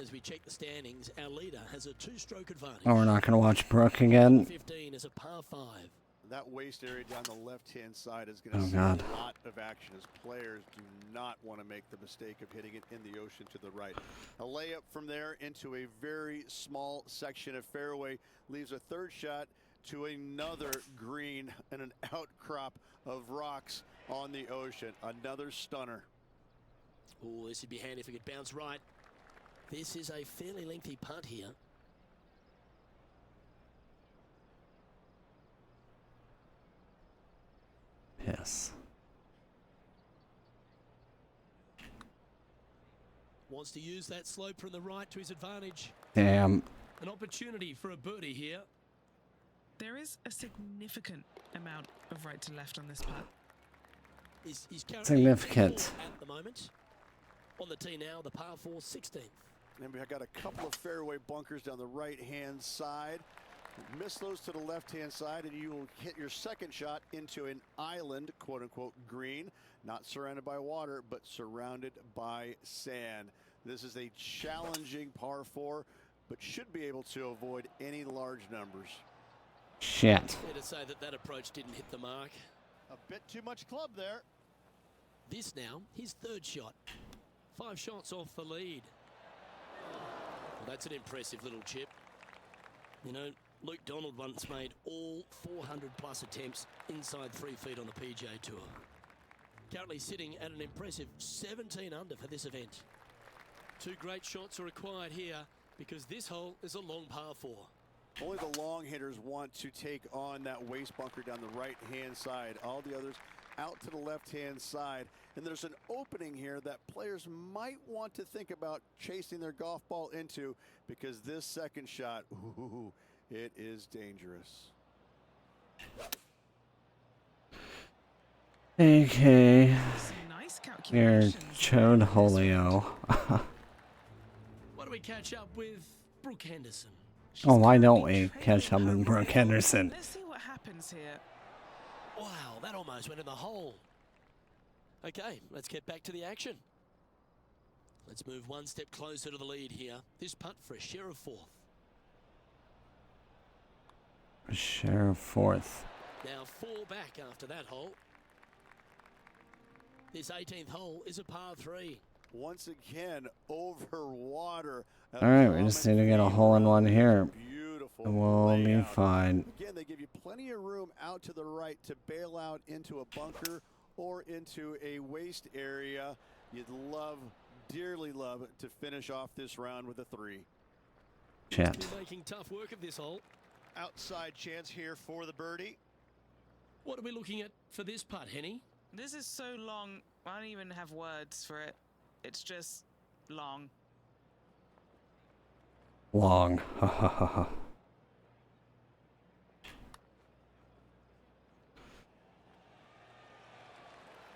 As we check the standings, our leader has a 2-stroke advantage. Oh, we're not going to watch Brooke again. 15 is a par 5. That waist area down the left-hand side is going to see God. a lot of action as players do not want to make the mistake of hitting it in the ocean to the right. A layup from there into a very small section of fairway leaves a third shot to another green and an outcrop of rocks on the ocean. Another stunner. Oh, this would be handy if we could bounce right. This is a fairly lengthy putt here. Yes. Wants to use that slope from the right to his advantage. Damn. An opportunity for a birdie here. There is a significant amount of right to left on this putt. He's currently Significant. at the moment. On the tee now, the par 4 16th. And we've got a couple of fairway bunkers down the right-hand side. Miss those to the left-hand side, and you will hit your second shot into an island, quote-unquote, green. Not surrounded by water, but surrounded by sand. This is a challenging par 4, but should be able to avoid any large numbers. Shit. Fair to say that approach didn't hit the mark. A bit too much club there. This now, his third shot. 5 shots off the lead. Well, that's an impressive little chip. You know, Luke Donald once made all 400-plus attempts inside 3 feet on the PGA Tour. Currently sitting at an impressive 17 under for this event. 2 great shots are required here because this hole is a long par 4. Only the long hitters want to take on that waist bunker down the right-hand side. All the others out to the left-hand side. And there's an opening here that players might want to think about chasing their golf ball into, because this second shot, ooh, it is dangerous. Okay. Some nice You're calculations. Chode Holio. Why don't we catch up with Brooke Henderson? She's Oh, why don't currently we trailing catch up her with Brooke rival. Henderson? Let's see what happens here. Wow, that almost went in the hole. Okay, let's get back to the action. Let's move one step closer to the lead here. This putt for a share of 4th. Share 4th. Now 4 back after that hole. This 18th hole is a par 3. Once again, over water. All right, we just need to get a hole in one here. Beautiful. beautiful We'll be layout. fine. Again, they give you plenty of room out to the right to bail out into a bunker or into a waste area. You'd love, dearly love, to finish off this round with a 3. Chat. He's been making tough work of this hole. Outside chance here for the birdie. What are we looking at for this putt, Henny? This is so long, I don't even have words for it. It's just long. Long. Ha ha ha ha.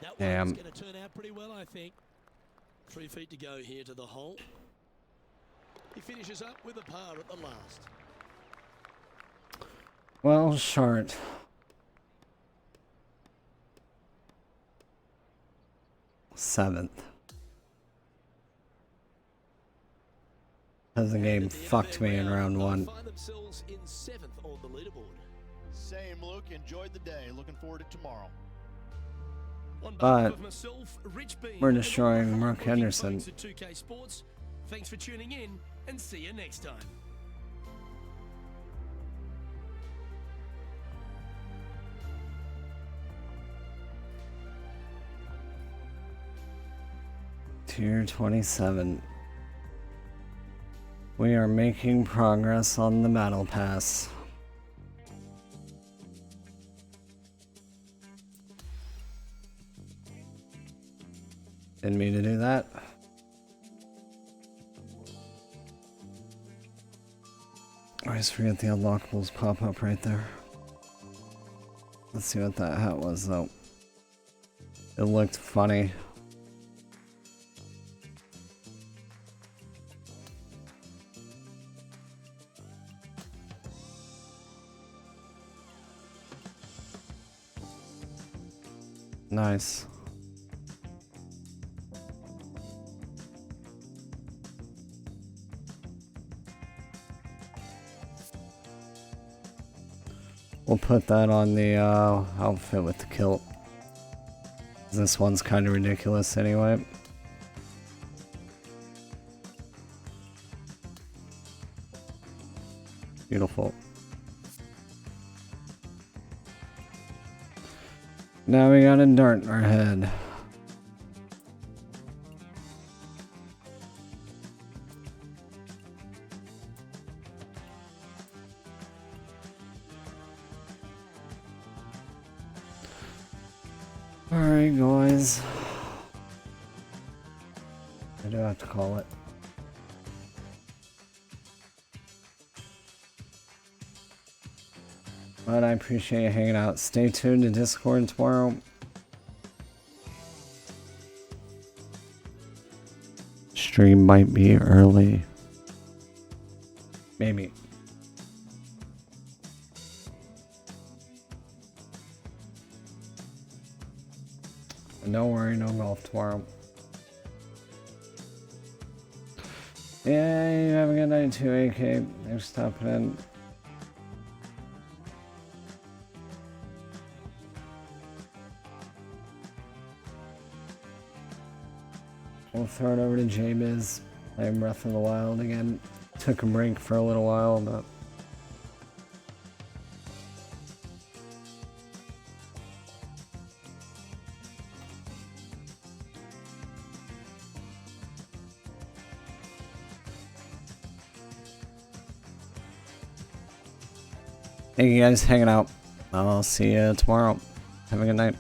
That Damn. one's going to turn out pretty well, I think. 3 feet to go here to the hole. He finishes up with a par at the last. Well, short. Seventh. Because the game At the end of fucked their me in round they'll 1. Find themselves in 7th on the leaderboard. Same, Luke. Enjoyed the day. Looking forward to tomorrow. On But behalf of myself, Rich Bean, we're and all destroying the Mark hardworking Henderson. folks at 2K Sports, thanks for tuning in, and see you next time. Tier 27. We are making progress on the battle pass. Didn't mean to do that. I always forget the unlockables pop up right there. Let's see what that hat was though. It looked funny. Nice. We'll put that on the outfit with the kilt. This one's kind of ridiculous anyway. Beautiful. Now we got a dart in our head. Alright, guys. I do have to call it. But I appreciate you hanging out. Stay tuned to Discord tomorrow. Stream might be early. Maybe. Don't worry, no golf tomorrow. Yeah, you have a good night too, AK. Thanks for stopping in. We'll throw it over to J-Biz. Playing Breath of the Wild again. Took a break for a little while, but... Thank you guys for hanging out. I'll see you tomorrow. Have a good night.